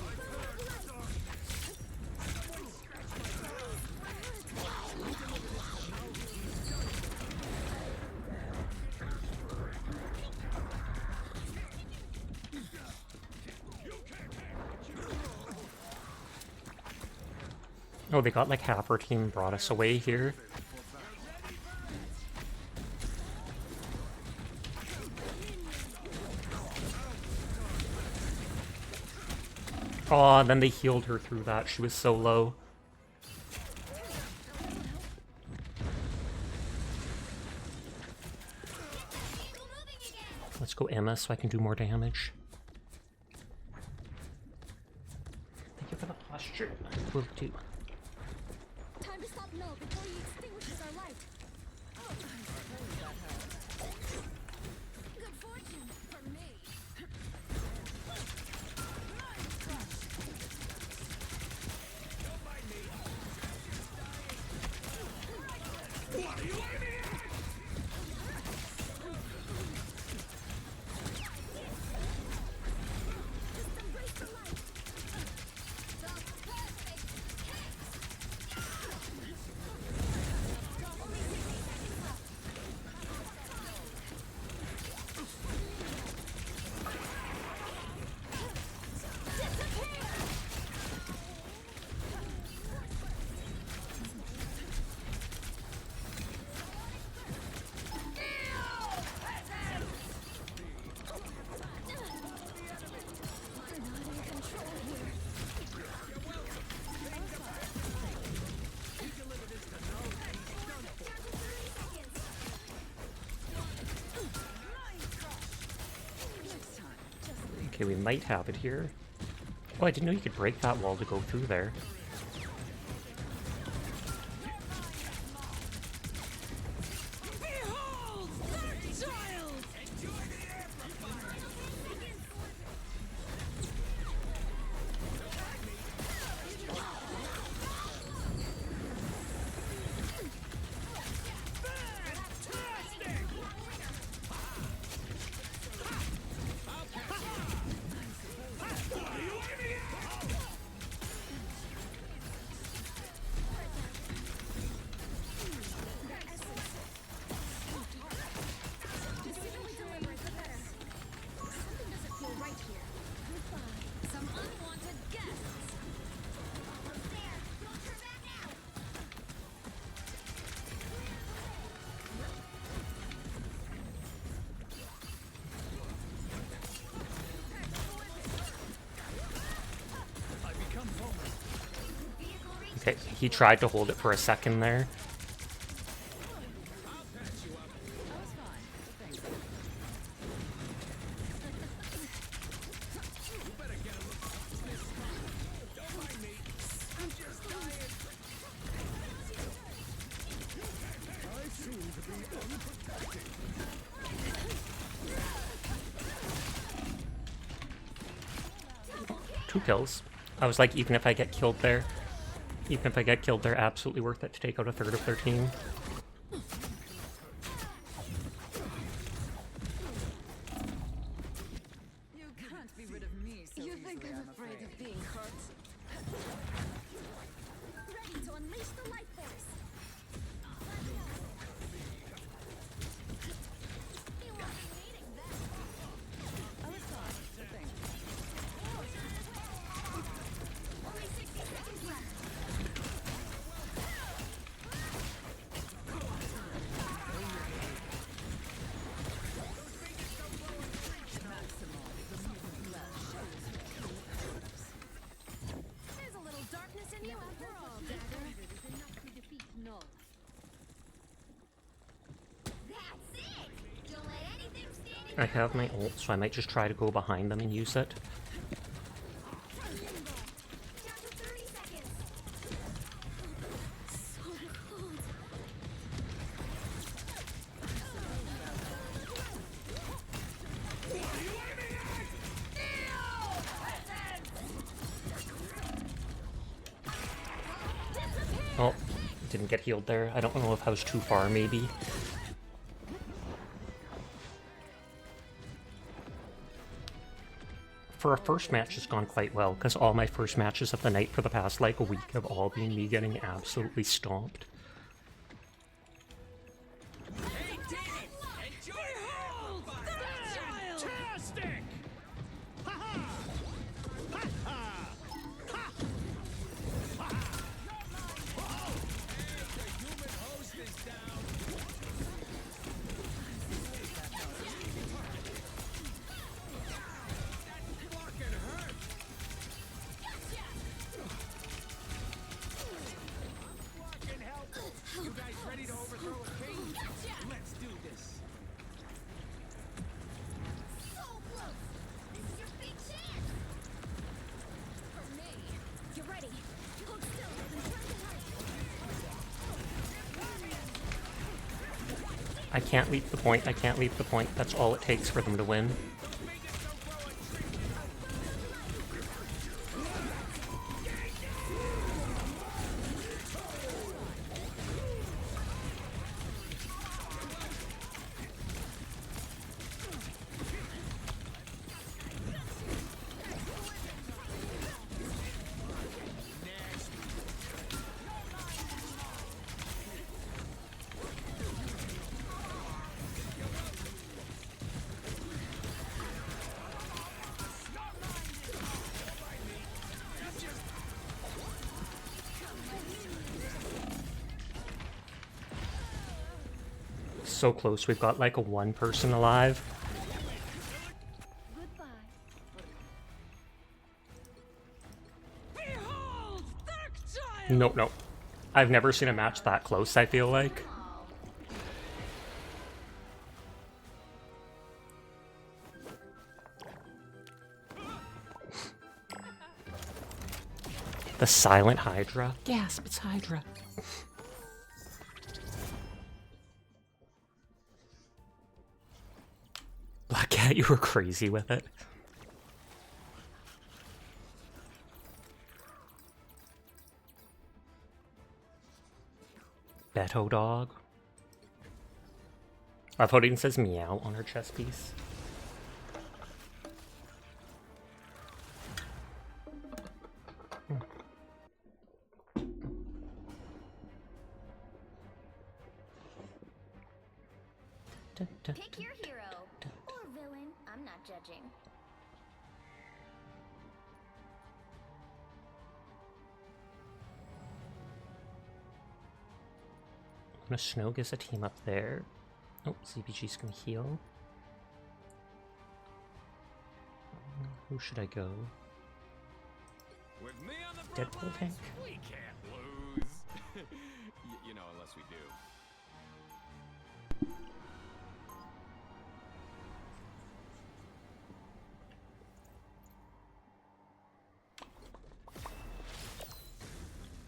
Oh, they got like half our team brought us away here. Oh, and then they healed her through that. She was so low. Let's go Emma so I can do more damage. Thank you for the posture. Will do. Time to stop Okay, we might have it here. Oh, I didn't know you could break that wall to go through there. Some unwanted guests. Almost there. Don't turn back now. Okay, he tried to hold it for a second there. Two kills. I was like, even if I get killed there, absolutely worth it to take out a third of their team. You can't be rid of me so You think easily, I'm afraid of being hurt? Ready to unleash the life force. You won't be needing that. I was fine. Thanks. Only 60 seconds left. There's a little darkness in you after all, Dagger. No. That's it! Don't let anything stand in I have my ult, so I might just try to go behind them and use it. Down to 30 seconds. So cold. Oh, didn't get healed there. I don't know if I was too far, maybe. For a first match, it's gone quite well, because all my first matches of the night for the past, like, a week have all been me getting absolutely stomped. Hey, did it! Enjoy it! Fantastic! Ha-ha! Ha-ha! Ha! Ha! The human host is down. That fucking hurt! Fucking help! You guys ready to overthrow a king? Let's do this. So close! This is your big chance! For me. Get ready. Hold still and turn to light. I can't leap the point, I can't leap the point. That's all it takes for them to win. So close, we've got like a one person alive. Goodbye. Nope, nope. I've never seen a match that close, I feel like. The silent Hydra. Gasp, it's Hydra. Black Cat, you were crazy with it. Beto dog. Our voting says meow on her chest piece. Pick your hero or villain. I'm not judging. Gonna Snow gets a team up there. Oh, CBG's gonna heal. Who should I go? With me on the front Deadpool lines, tank? we can't lose. You know, unless we do.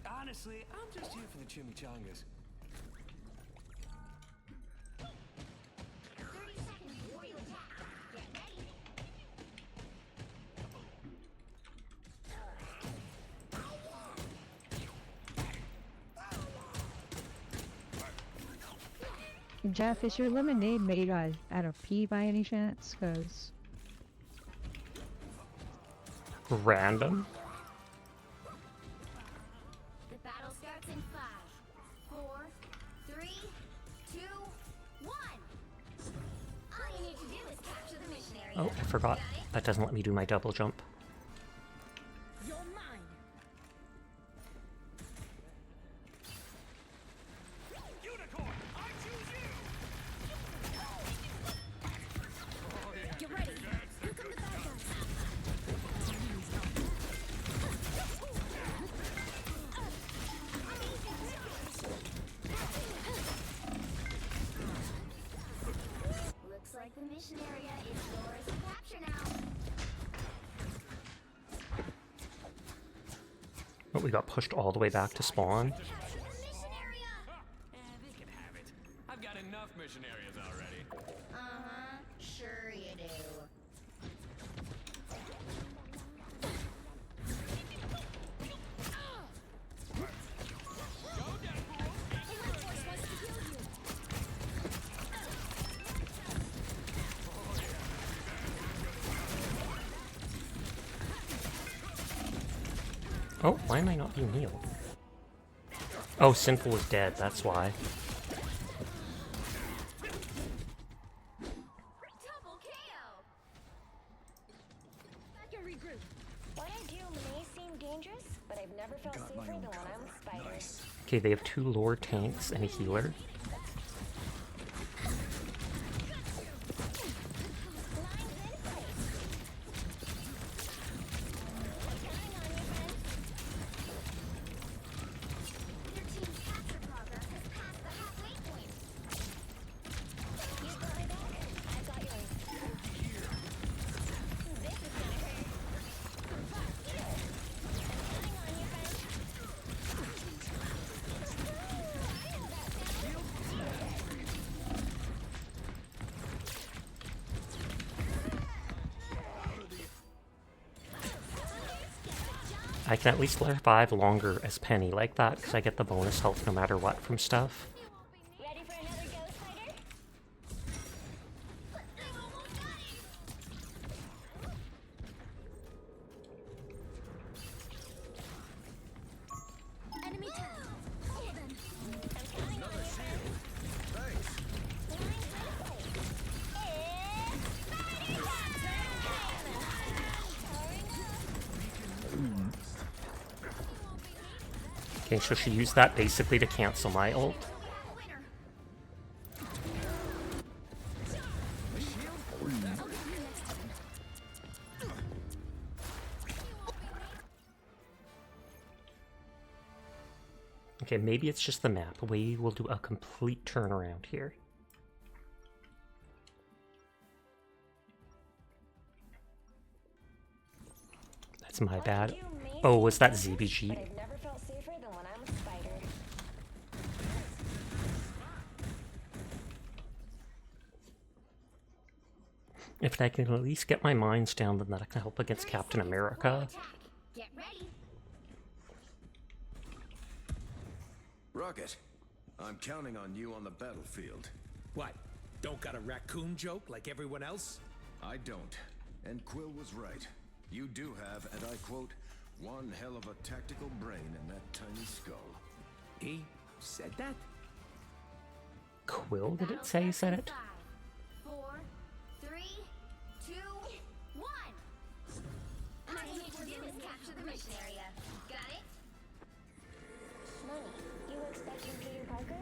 Honestly, I'm just here for the chimichangas. 30 seconds before you attack. Get ready. Jeff, is your lemonade made out of pea by any chance? Cause Random. The battle starts in 5, 4, 3, 2, 1. All you need to do is capture the mission area. Oh, I forgot. That doesn't let me do my double jump. You're mine. Unicorn, I choose you. Get ready. Here come the bad guys. Looks like the mission area is yours to capture now. Oh, we got pushed all the way back to spawn. Capture the mission area. They can have it. I've got enough mission areas already. Uh-huh. Sure you do. Oh, why am I not being healed? Oh, Sinful was dead, that's why. Double KO. I can regroup. What I do may seem dangerous, but I've never felt safer than when I'm with spiders. Okay, they have 2 lore tanks and a healer. Your team's capture progress has passed the halfway point. You got my back. I've got yours. This is gonna hurt. I'm counting on you, friend. I can at least survive longer as Penny like that, because I get the bonus health no matter what from stuff. Ready for another ghost fighter? Enemy down. Hold them. I'm counting on you, friend. Thanks. Flying this way. It's Powering up. Okay, so she used that basically to cancel my ult. Winner. Okay, maybe it's just the map. We will do a complete turnaround here. That's my bad. Oh, was that but ZBG? I've never felt safer than when I'm a spider. If I can at least get my mines down, then that can help against Captain America. Attack. Get ready. Rocket, I'm counting on you on the battlefield. What? Don't got a raccoon joke like everyone else? I don't. And Quill was right. You do have, and I quote, one hell of a tactical brain in that tiny skull. He said that? Quill, did it say he said it? 5, 4, 3, 2, 1. All you need to do is capture the mission area. Got it? Money, you expecting Peter Parker?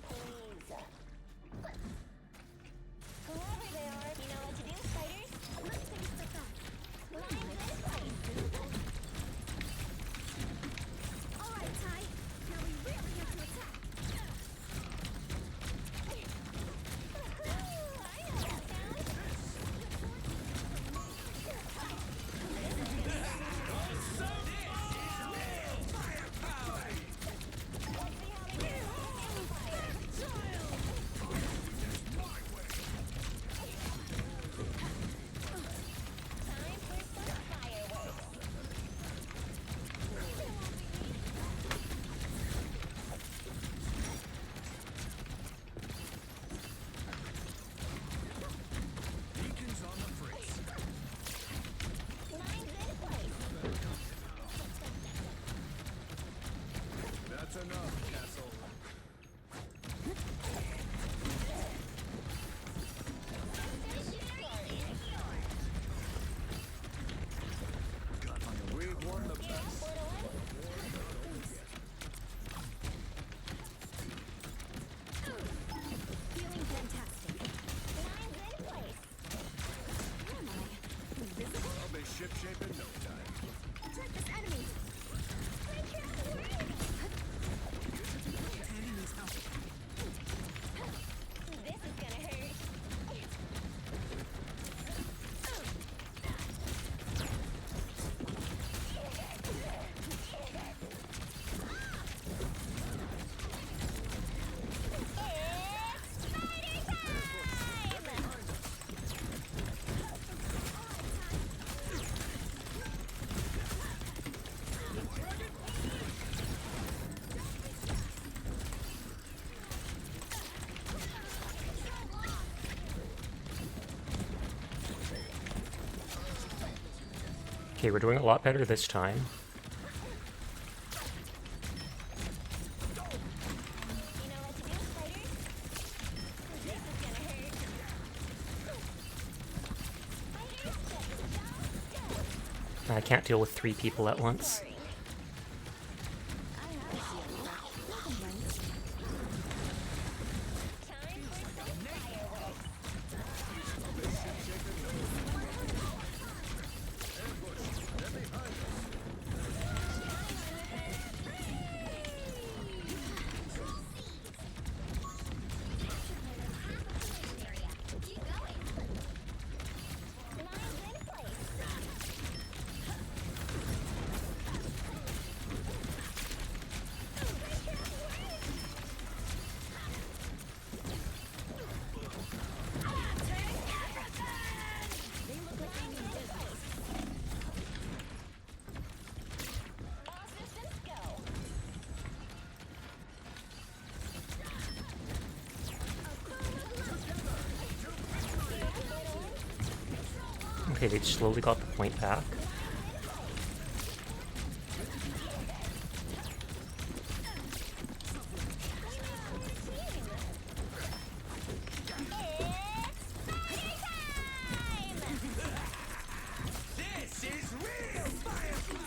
Please. Whoever they are, you know what to do, spiders? Let's take a step back. Lines in place. All right, Ty. Now we really have to attack. I know that sound. Time for some fireworks. Beacons on the fritz. Lines in place. That's enough, Castle. We've won the battle. Feeling fantastic. Lines in place. Where am I? Invisible? I'll be shipshape in no time. Attack this enemy. This is gonna hurt. It's spider time! Okay, we're doing a lot better this time. You know what to do, spiders? This is gonna hurt. Spiders, just go. I can't deal with 3 people at once. I have a seal. No complaints. Time for some fireworks. Keep going. Lines in place. All systems go. Okay, they slowly got the point back. This is real firepower!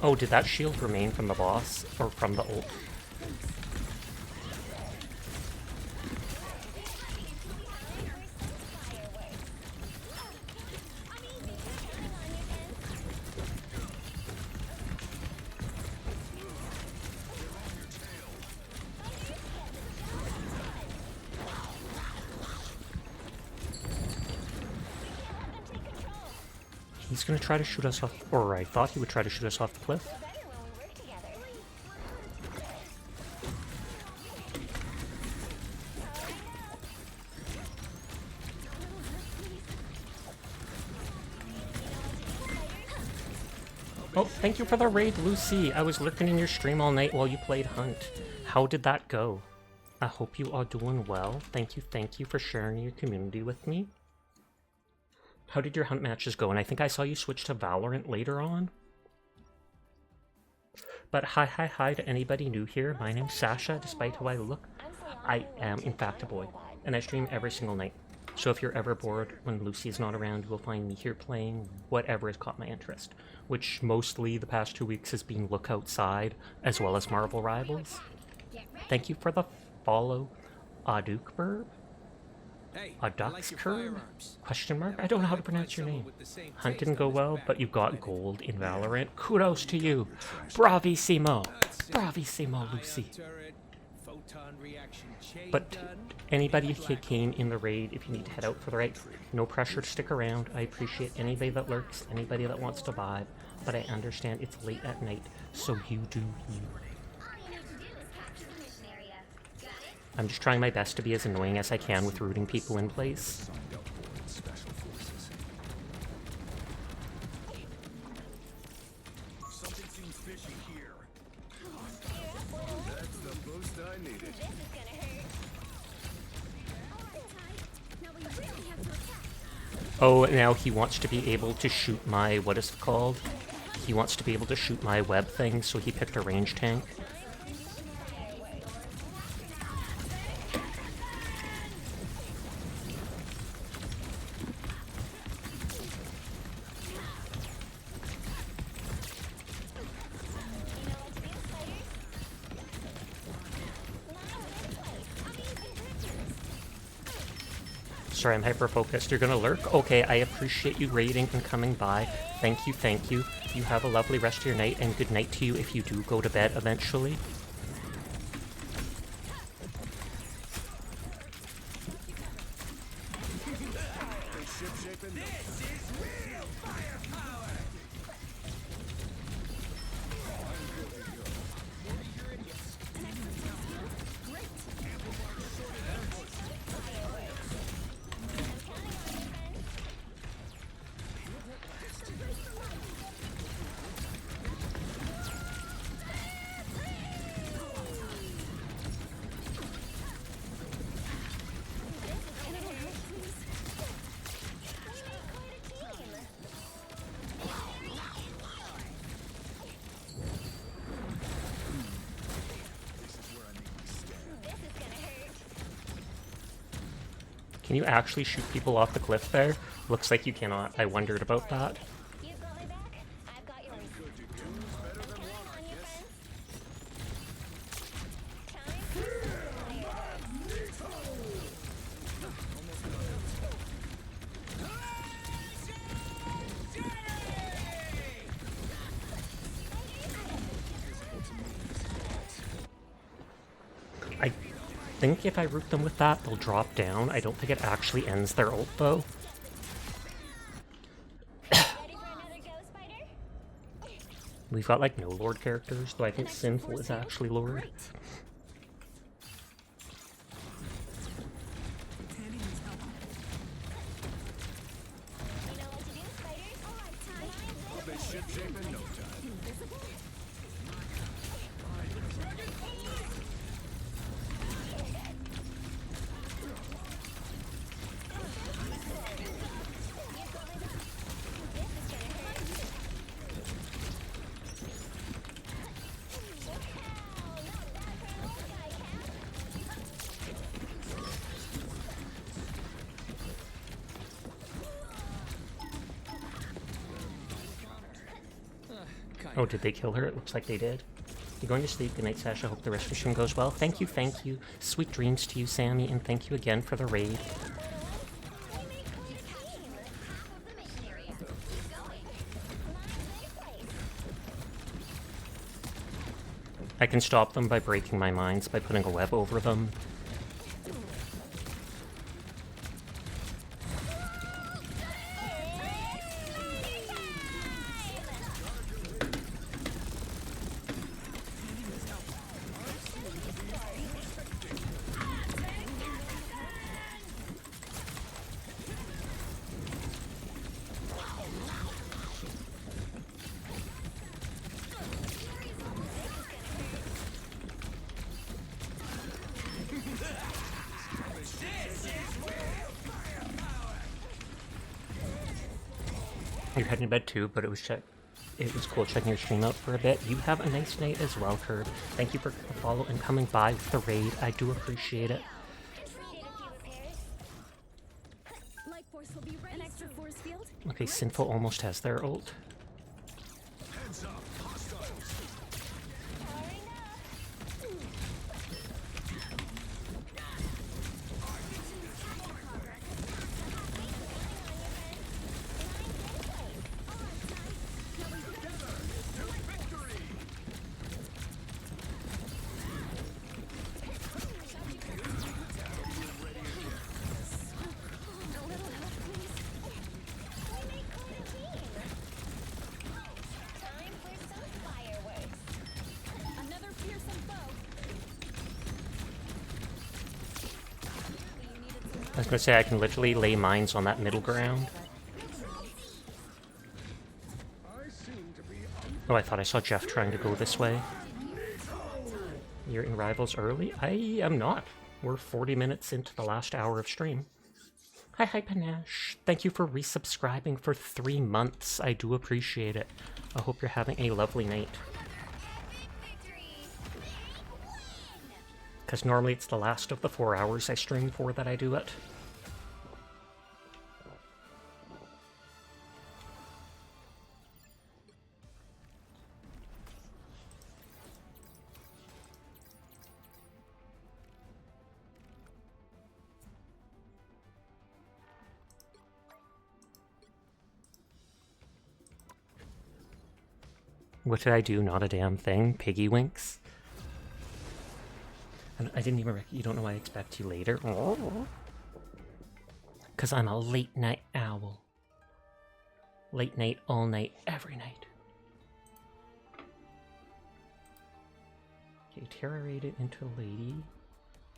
Oh, did that shield remain from the boss? Or from the ult? He's gonna try to shoot us off, or I thought he would try to shoot us off the cliff. Better when we work together. Oh, thank you for the raid, Lucy. I was lurking in your stream all night while you played Hunt. How did that go? I hope you are doing well. Thank you for sharing your community with me. How did your Hunt matches go? And I think I saw you switch to Valorant later on. But hi to anybody new here. My name's Sasha, despite how I look. I am, in fact, a boy. And I stream every single night. So if you're ever bored when Lucy is not around, you will find me here playing whatever has caught my interest. Which mostly the past 2 weeks has been Look Outside, as well as Marvel Rivals. Thank you for the follow, Adukberb? Hey, I like your firearms. Question mark? I don't know how to pronounce your name. Hunt didn't go well, but you got gold in Valorant. Kudos to you. Bravissimo. Bravissimo, Lucy. But anybody who came in the raid, if you need to head out for the raid, no pressure to stick around. I appreciate anybody that lurks, anybody that wants to vibe, but I understand it's late at night, so you do you. I'm just trying my best to be as annoying as I can with rooting people in place. Something seems fishy here. That's the boost I needed. Oh, now he wants to be able to shoot my, what is it called? He wants to be able to shoot my web thing, so he picked a range tank. Sorry, I'm hyper-focused. You're gonna lurk? Okay, I appreciate you raiding and coming by. Thank you, thank you. You have a lovely rest of your night, and good night to you if you do go to bed eventually. Can you actually shoot people off the cliff there? Looks like you cannot. I wondered about that. You've got my back. I've got yours. Better than one, on your friends. I think if I root them with that, they'll drop down. I don't think it actually ends their ult, though. Ready for another go, Spider? We've got, like, no Lord characters, though I think Sinful is actually Lord. You know what to do, Spider? All right, time. I'll be shipshape in no time. Oh, did they kill her? It looks like they did. You're going to sleep. Good night, Sasha. Hope the rest of the stream goes well. Thank you, thank you. Sweet dreams to you, Sammy, and thank you again for the raid. I can stop them by breaking my mines, by putting a web over them. You're heading to bed too, but it was cool checking your stream out for a bit. You have a nice night as well, Curb. Thank you for the follow and coming by with the raid. I do appreciate it. Light force will be ready. An extra force field. Okay, Sinful almost has their ult. I was gonna say I can literally lay mines on that middle ground. Oh, I thought I saw Jeff trying to go this way. You're in Rivals early? I am not. We're 40 minutes into the last hour of stream. Hi, Panache. Thank you for resubscribing for 3 months. I do appreciate it. I hope you're having a lovely night. Because normally it's the last of the 4 hours I stream for that I do it. What did I do? Not a damn thing. Piggy winks. And I didn't even you don't know I expect you later. Because I'm a late night owl. Late night, all night, every night. Okay, Terra raided into Lady.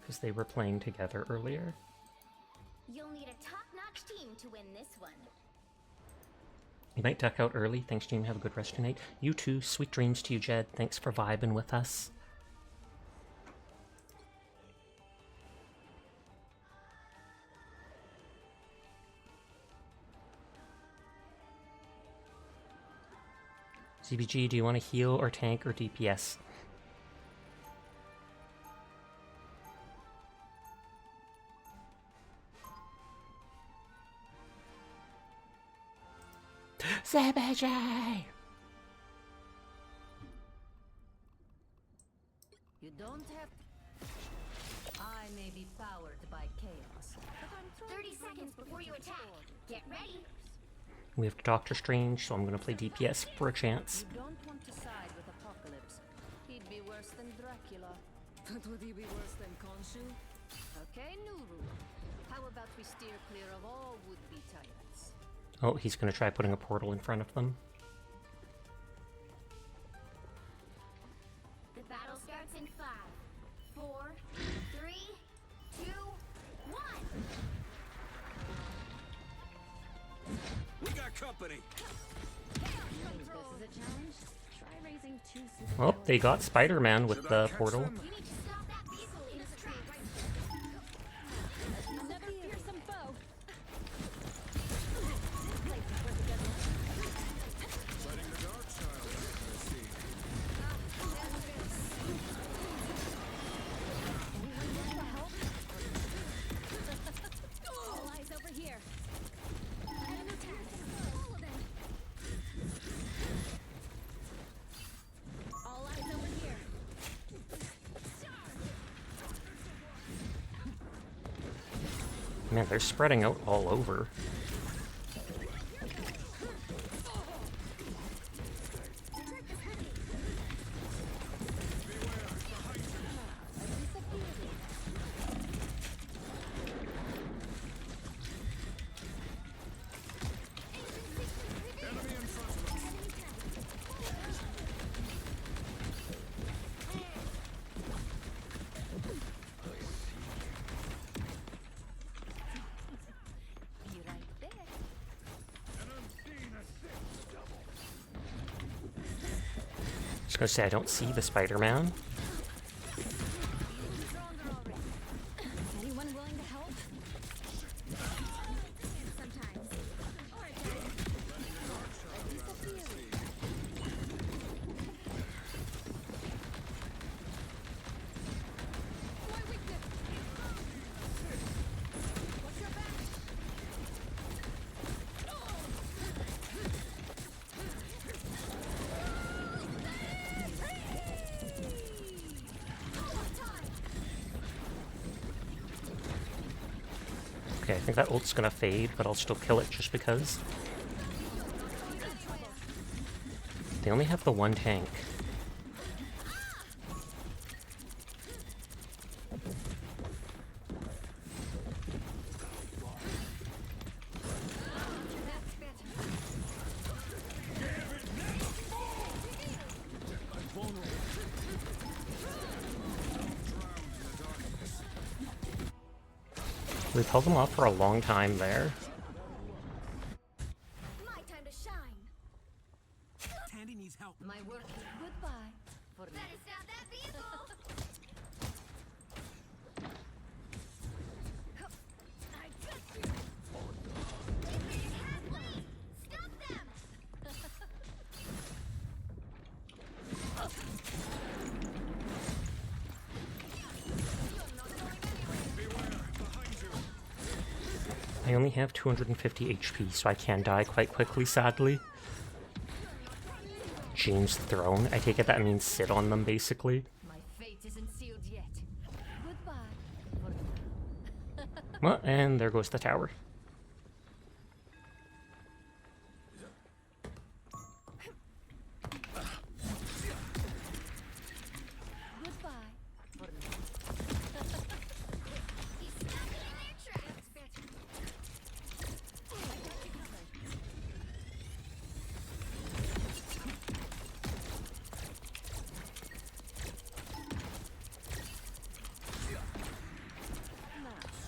Because they were playing together earlier. You'll need a top-notch team to win this one. You might duck out early. Thanks, Jim. Have a good rest tonight. You too. Sweet dreams to you, Jed. Thanks for vibing with us. CBG, do you want to heal or tank or DPS? CBG! You don't have. I may be powered by chaos, but I'm 30 seconds before you attack. Get ready. We have Doctor Strange, so I'm going to play DPS for a chance. You don't want to side with Apocalypse. He'd be worse than Dracula. But would he be worse than Khonshu? Okay, new rule. How about we steer clear of all would-be tyrants? Oh, he's going to try putting a portal in front of them. The battle starts in 5, 4, 3, 2, 1. We got company. This is a challenge. Try raising 2 super. Well, they got Spider-Man with the portal. You need to stop that vehicle in its tracks. Another fearsome foe. All eyes over here. Man, they're spreading out all over. Be right there. Just gonna say I don't see the Spider-Man. Anyone willing to help? Sometimes. Okay, I think that ult's gonna fade, but I'll still kill it just because. They only have the one tank. We've held them off for a long time there. My time to shine. Tandy needs help. My work is goodbye for now. Better stop that vehicle. I got you. They can't halfway. Stop them. I only have 250 HP, so I can die quite quickly, sadly. James the Throne. I take it that means sit on them, basically. My fate isn't sealed yet. Goodbye for now. Well, and there goes the tower. Goodbye for now. He's stuck in their tracks.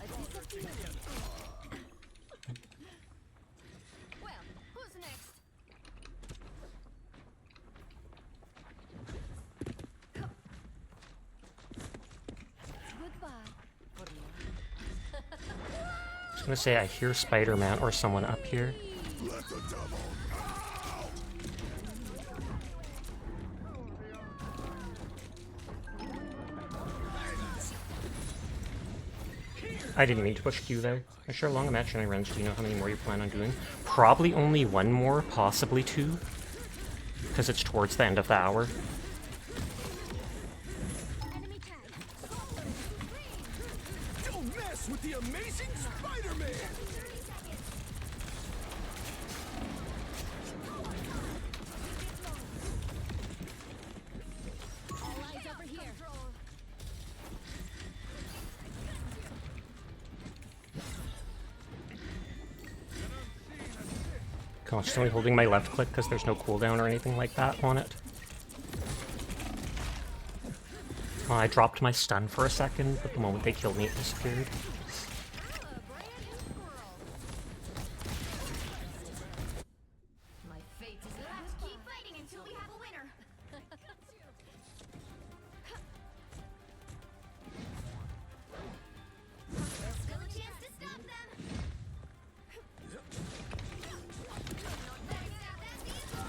I disappear. Well, who's next? Goodbye for now. I was gonna say I hear Spider-Man or someone up here. I didn't mean to push Q there. I sure long a match and I runs. Do you know how many more you plan on doing? Probably only one more, possibly two. Because it's towards the end of the hour. Enemy tag. Don't mess with the amazing Spider-Man! 30 seconds. All eyes over here. Constantly holding my left click because there's no cooldown or anything like that on it. Oh, I dropped my stun for a second, but the moment they killed me, it disappeared. My fate is We'll have to keep fighting until we have a winner. There's still a chance to stop them. Better stop that vehicle.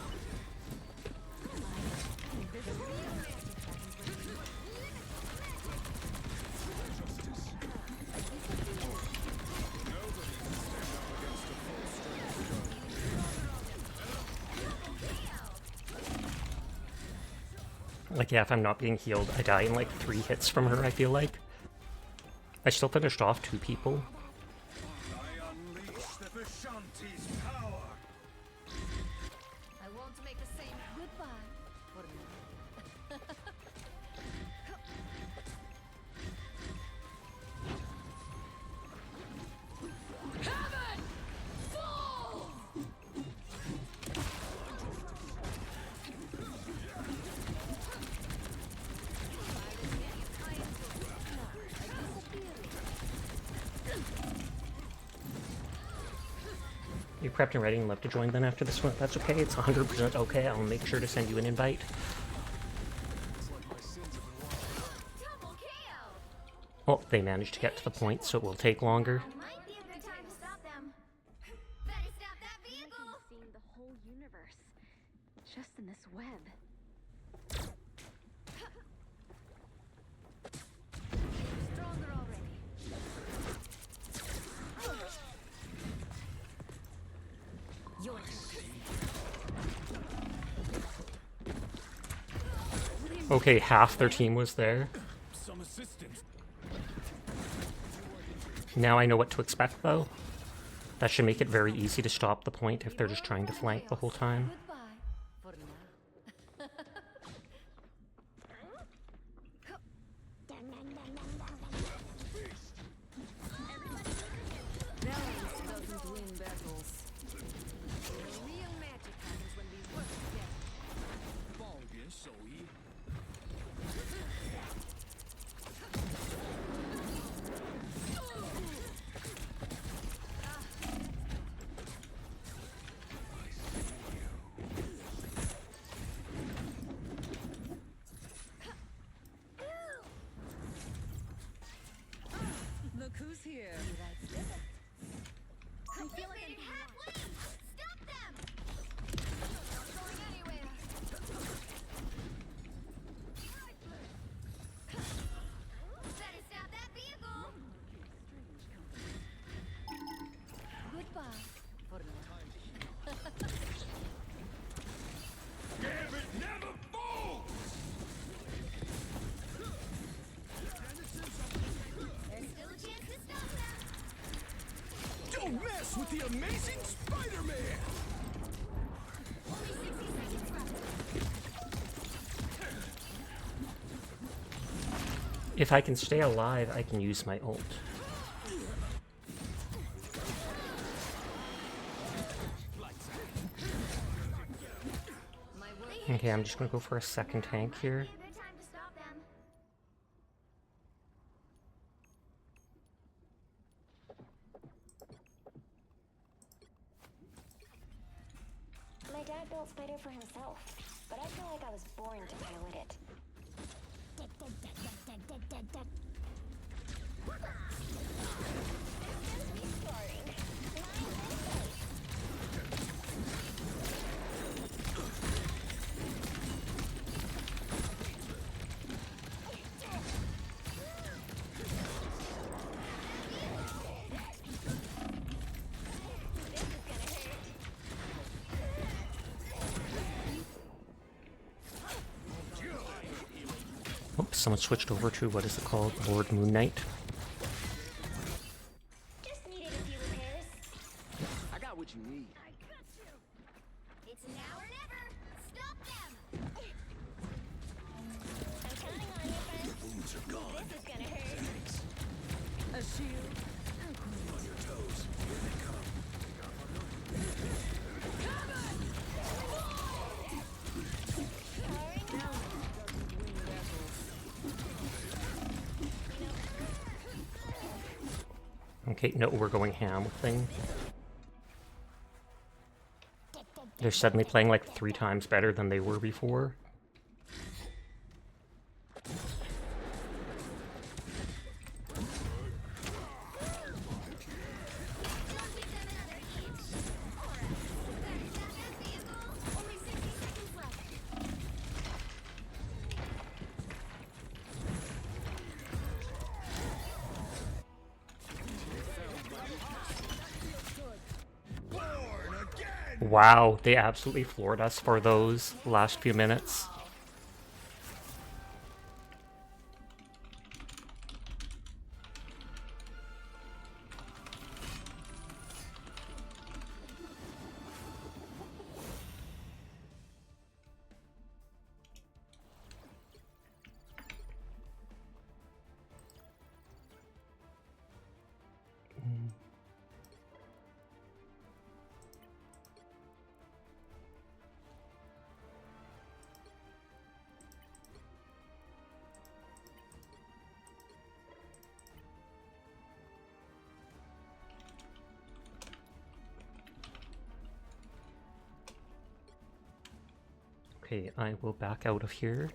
Like, yeah, if I'm not being healed, I die in like 3 hits from her, I feel like. I still finished off 2 people. Shanti's power. I won't make the same goodbye for now. Heaven! Fall! You prepped and ready and left to join then after this one? That's okay, it's 100% okay. I'll make sure to send you an invite. Double KO! Oh, they managed to get to the point, so it will take longer. Might be a good time to stop them. Better stop that vehicle! Seeing the whole universe. Just in this web. Stronger already. Your turn. Okay, half their team was there. Some assistance. Now I know what to expect, though. That should make it very easy to stop the point if they're just trying to flank the whole time. Goodbye for now. Balance doesn't win battles. The real magic happens when we work together. 暴元手艺。Look who's here. I feel like I'm halfway! Stop them! Not going anywhere! Better stop that vehicle! Goodbye for now. Damn it, never falls! There's still a chance to stop them! Don't mess with the amazing Spider-Man! Only 60 seconds left! If I can stay alive, I can use my ult. My work Okay, I'm just gonna go for a second tank here. Be a good time to stop them. My dad built Spider for himself, but I feel like I was born to pilot it. Oops, someone switched over to, what is it called? Lord Moon Knight. Just needed a few repairs. I got what you need. I got you! It's now or never! Stop them! I'm counting on you, friend. Wounds are gone. This is gonna hurt. a shield. On your toes. Here they come. Okay, no, we're going ham thing. They're suddenly playing like 3 times better than they were before. Only 60 seconds left! Born again! Wow, they absolutely floored us for those last few minutes. Okay, I will back out of here.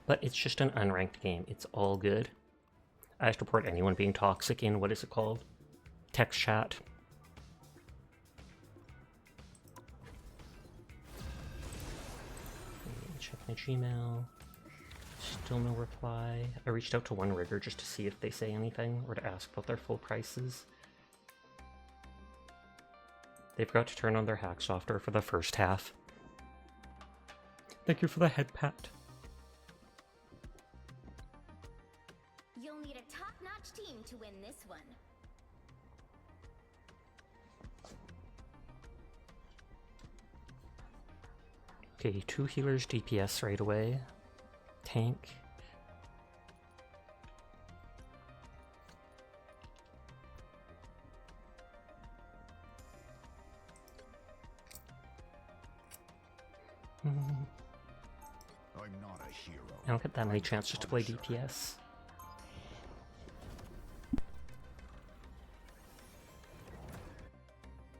But it's just an unranked game. It's all good. I have to report anyone being toxic in, what is it called? Text chat. Check my Gmail. Still no reply. I reached out to one rigger just to see if they say anything or to ask about their full prices. They forgot to turn on their hack software for the first half. Thank you for the head pat. You'll need a top-notch team to win this one. Okay, 2 healers DPS right away. Tank. I'm not a hero. I don't get that many chances to play DPS.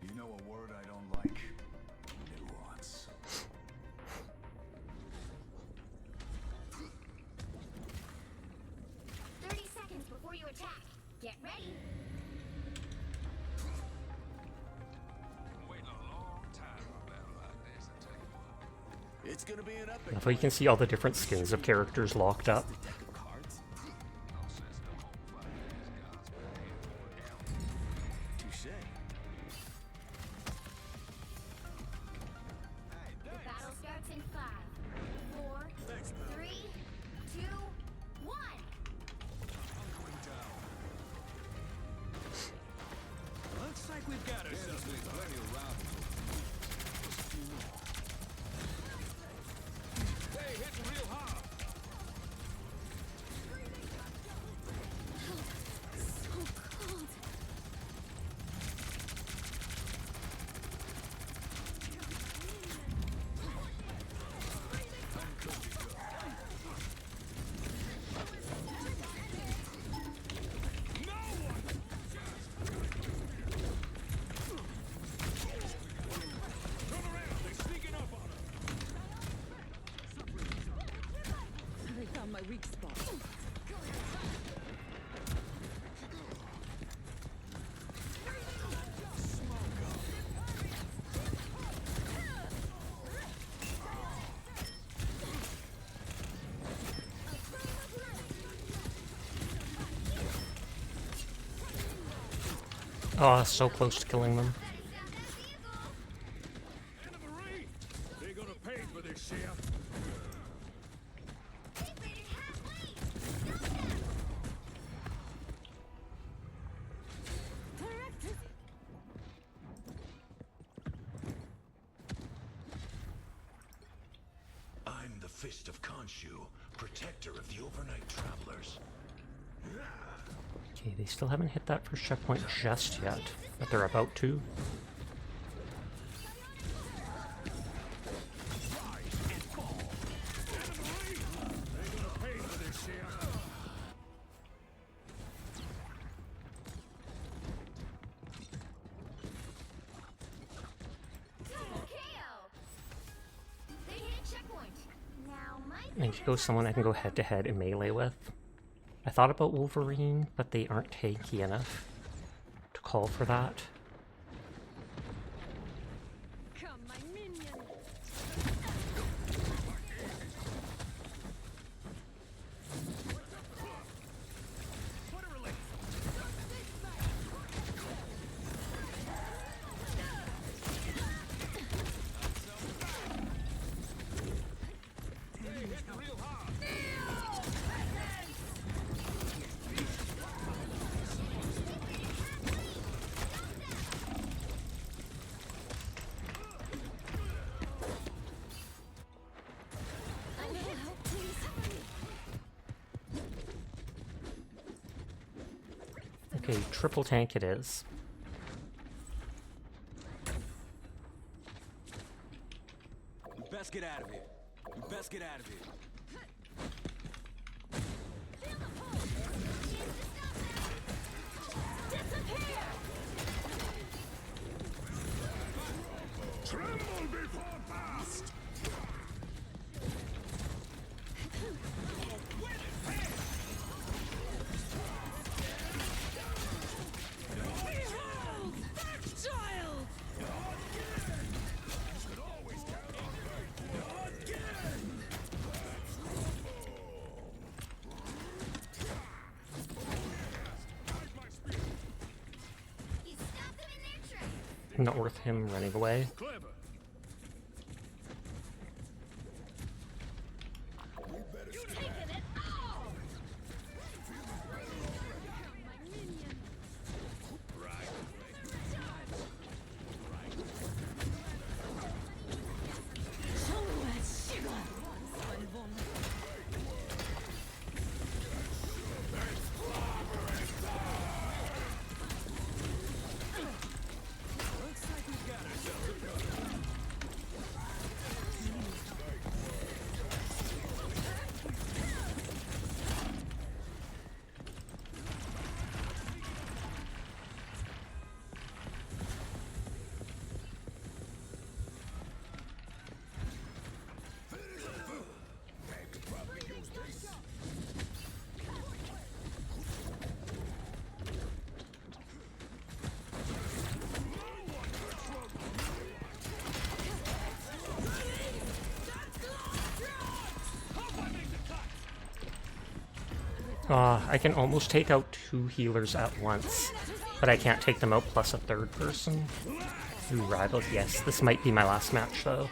You know a word I don't like? Nuance. Seconds before you attack. Get ready. It's gonna be an epic. That's why you can see all the different skins of characters locked up. Touché. The battle starts in 5, 4, 3, 2, 1. Looks like we've got ourselves. Hey, hitting real hard. They found my weak spot. Oh, so close to killing them. End of the reef. They're gonna pay for this shit. I'm the Fist of Khonshu, protector of the overnight travelers. Okay, they still haven't hit that first checkpoint just yet, but they're about to. Pay for this shit. KO. They hit checkpoint. Now my And to go someone I can go head to head and melee with. I thought about Wolverine, but they aren't tanky enough to call for that. Come, my minion. I need help, please. Okay, triple tank it is. We best get out of here. We best get out of here. Feel the pull. Not worth him running away. Clever. I can almost take out 2 healers at once, but I can't take them out plus a 3rd person. Ooh, rival. Yes, this might be my last match though.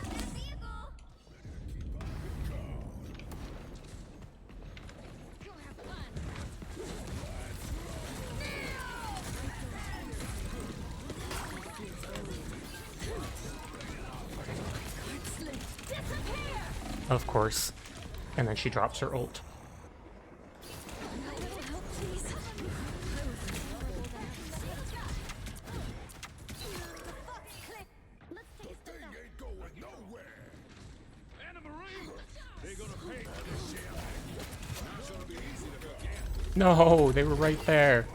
Of course. And then she drops her ult. No, they were right there.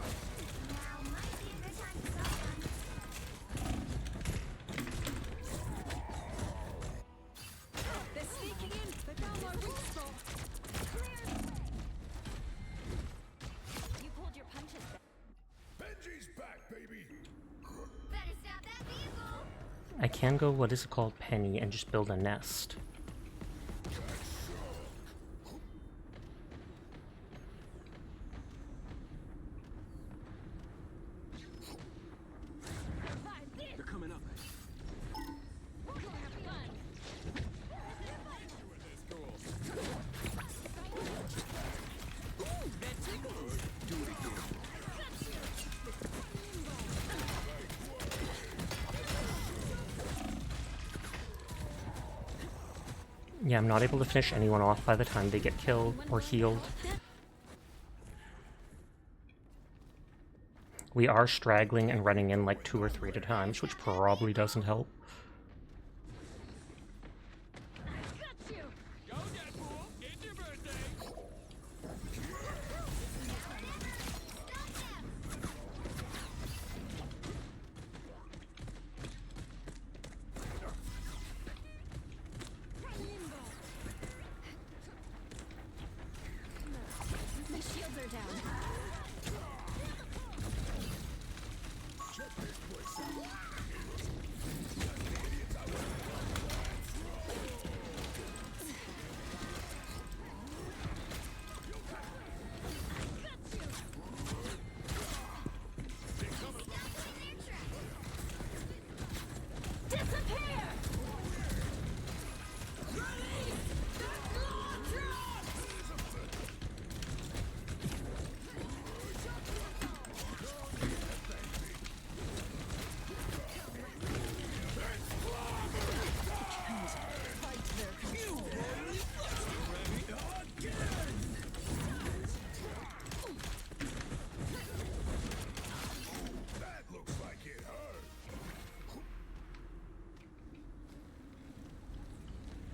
They're sneaking in. They're down my weak spot. You pulled your punches back. Benji's back, baby. Better stop that vehicle. I can go, what is it called, Penny, and just build a nest. They're coming up. Yeah, I'm not able to finish anyone off by the time they get killed or healed. We are straggling and running in like 2 or 3 at a time, which probably doesn't help. My shields are down.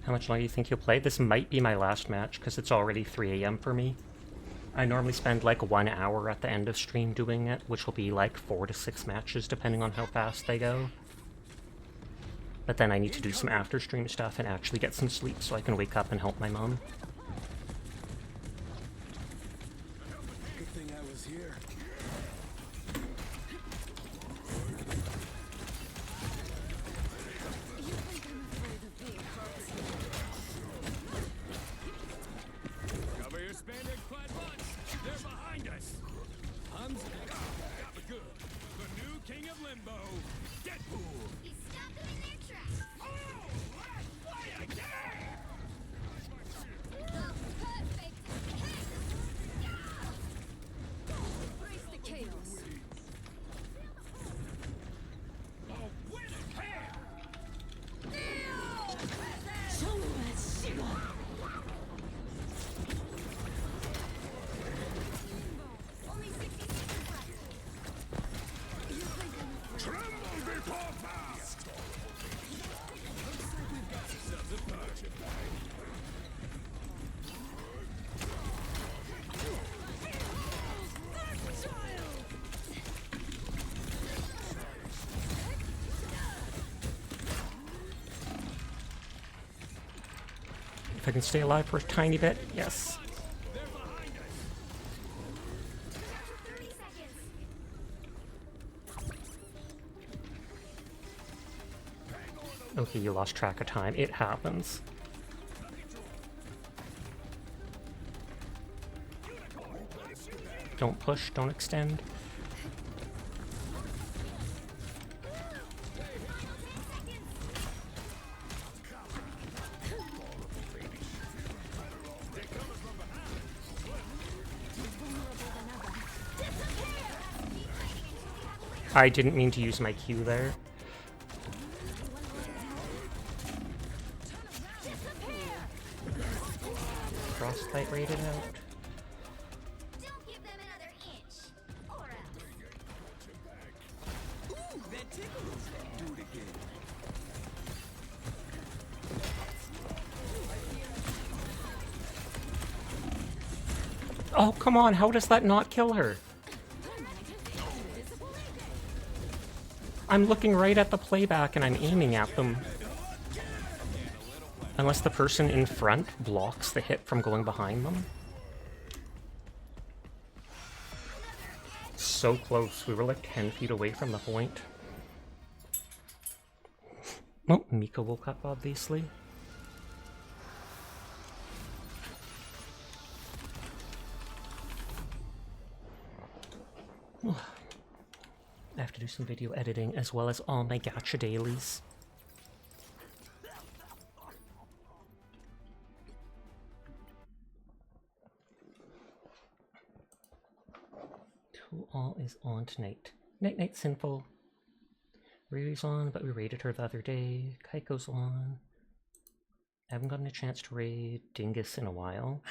How much longer do you think you'll play? This might be my last match, because it's already 3 AM for me. I normally spend like 1 hour at the end of stream doing it, which will be like 4 to 6 matches, depending on how fast they go. But then I need to do some after stream stuff and actually get some sleep so I can wake up and help my mom. Good thing I was here. Cover your spandex clad butts. They're behind us. Hans, got me good. The new king of limbo, Deadpool. He stopped them in their tracks. Oh, let's play again! The perfect hit. Embrace the chaos. Win it, hair! Only 60 seconds left. Tremble before fast! Looks like we've got ourselves a party. If I can stay alive for a tiny bit, yes. They're behind us. 30 seconds. Okay, you lost track of time. It happens. Don't push, don't extend. I didn't mean to use my Q there. Frostbite rated out. Don't give them another inch. Or else. Ooh, that tickles. Do it again. Oh, come on, how does that not kill her? I'm looking right at the playback and I'm aiming at them. Unless the person in front blocks the hit from going behind them. So close, we were like 10 feet away from the point. Oh, Mika woke up, obviously. I have to do some video editing as well as all my gacha dailies. Who all is on tonight? Night Night Sinful. Riri's on, but we raided her the other day. Kaiko's on. I haven't gotten a chance to raid Dingus in a while.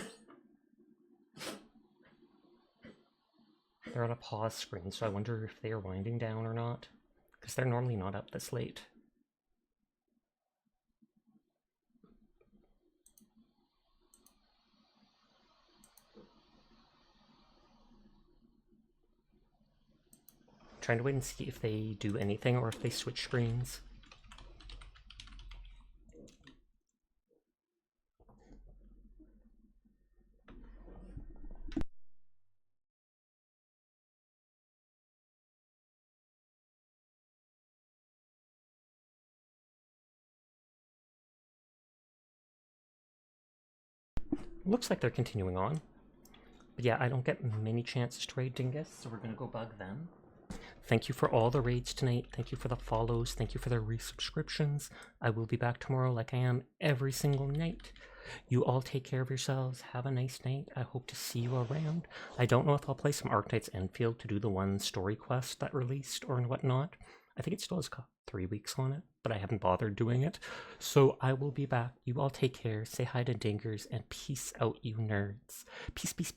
They're on a pause screen, so I wonder if they are winding down or not. Because they're normally not up this late. Trying to wait and see if they do anything or if they switch screens. Looks like they're continuing on. But yeah, I don't get many chances to raid Dingus, so we're gonna go bug them. Thank you for all the raids tonight. Thank you for the follows. Thank you for the resubscriptions. I will be back tomorrow like I am every single night. You all take care of yourselves. Have a nice night. I hope to see you around. I don't know if I'll play some Arknights Enfield to do the one story quest that released or whatnot. I think it still has got 3 weeks on it, but I haven't bothered doing it. So I will be back. You all take care. Say hi to Dingers and peace out, you nerds. Peace, peace, peace.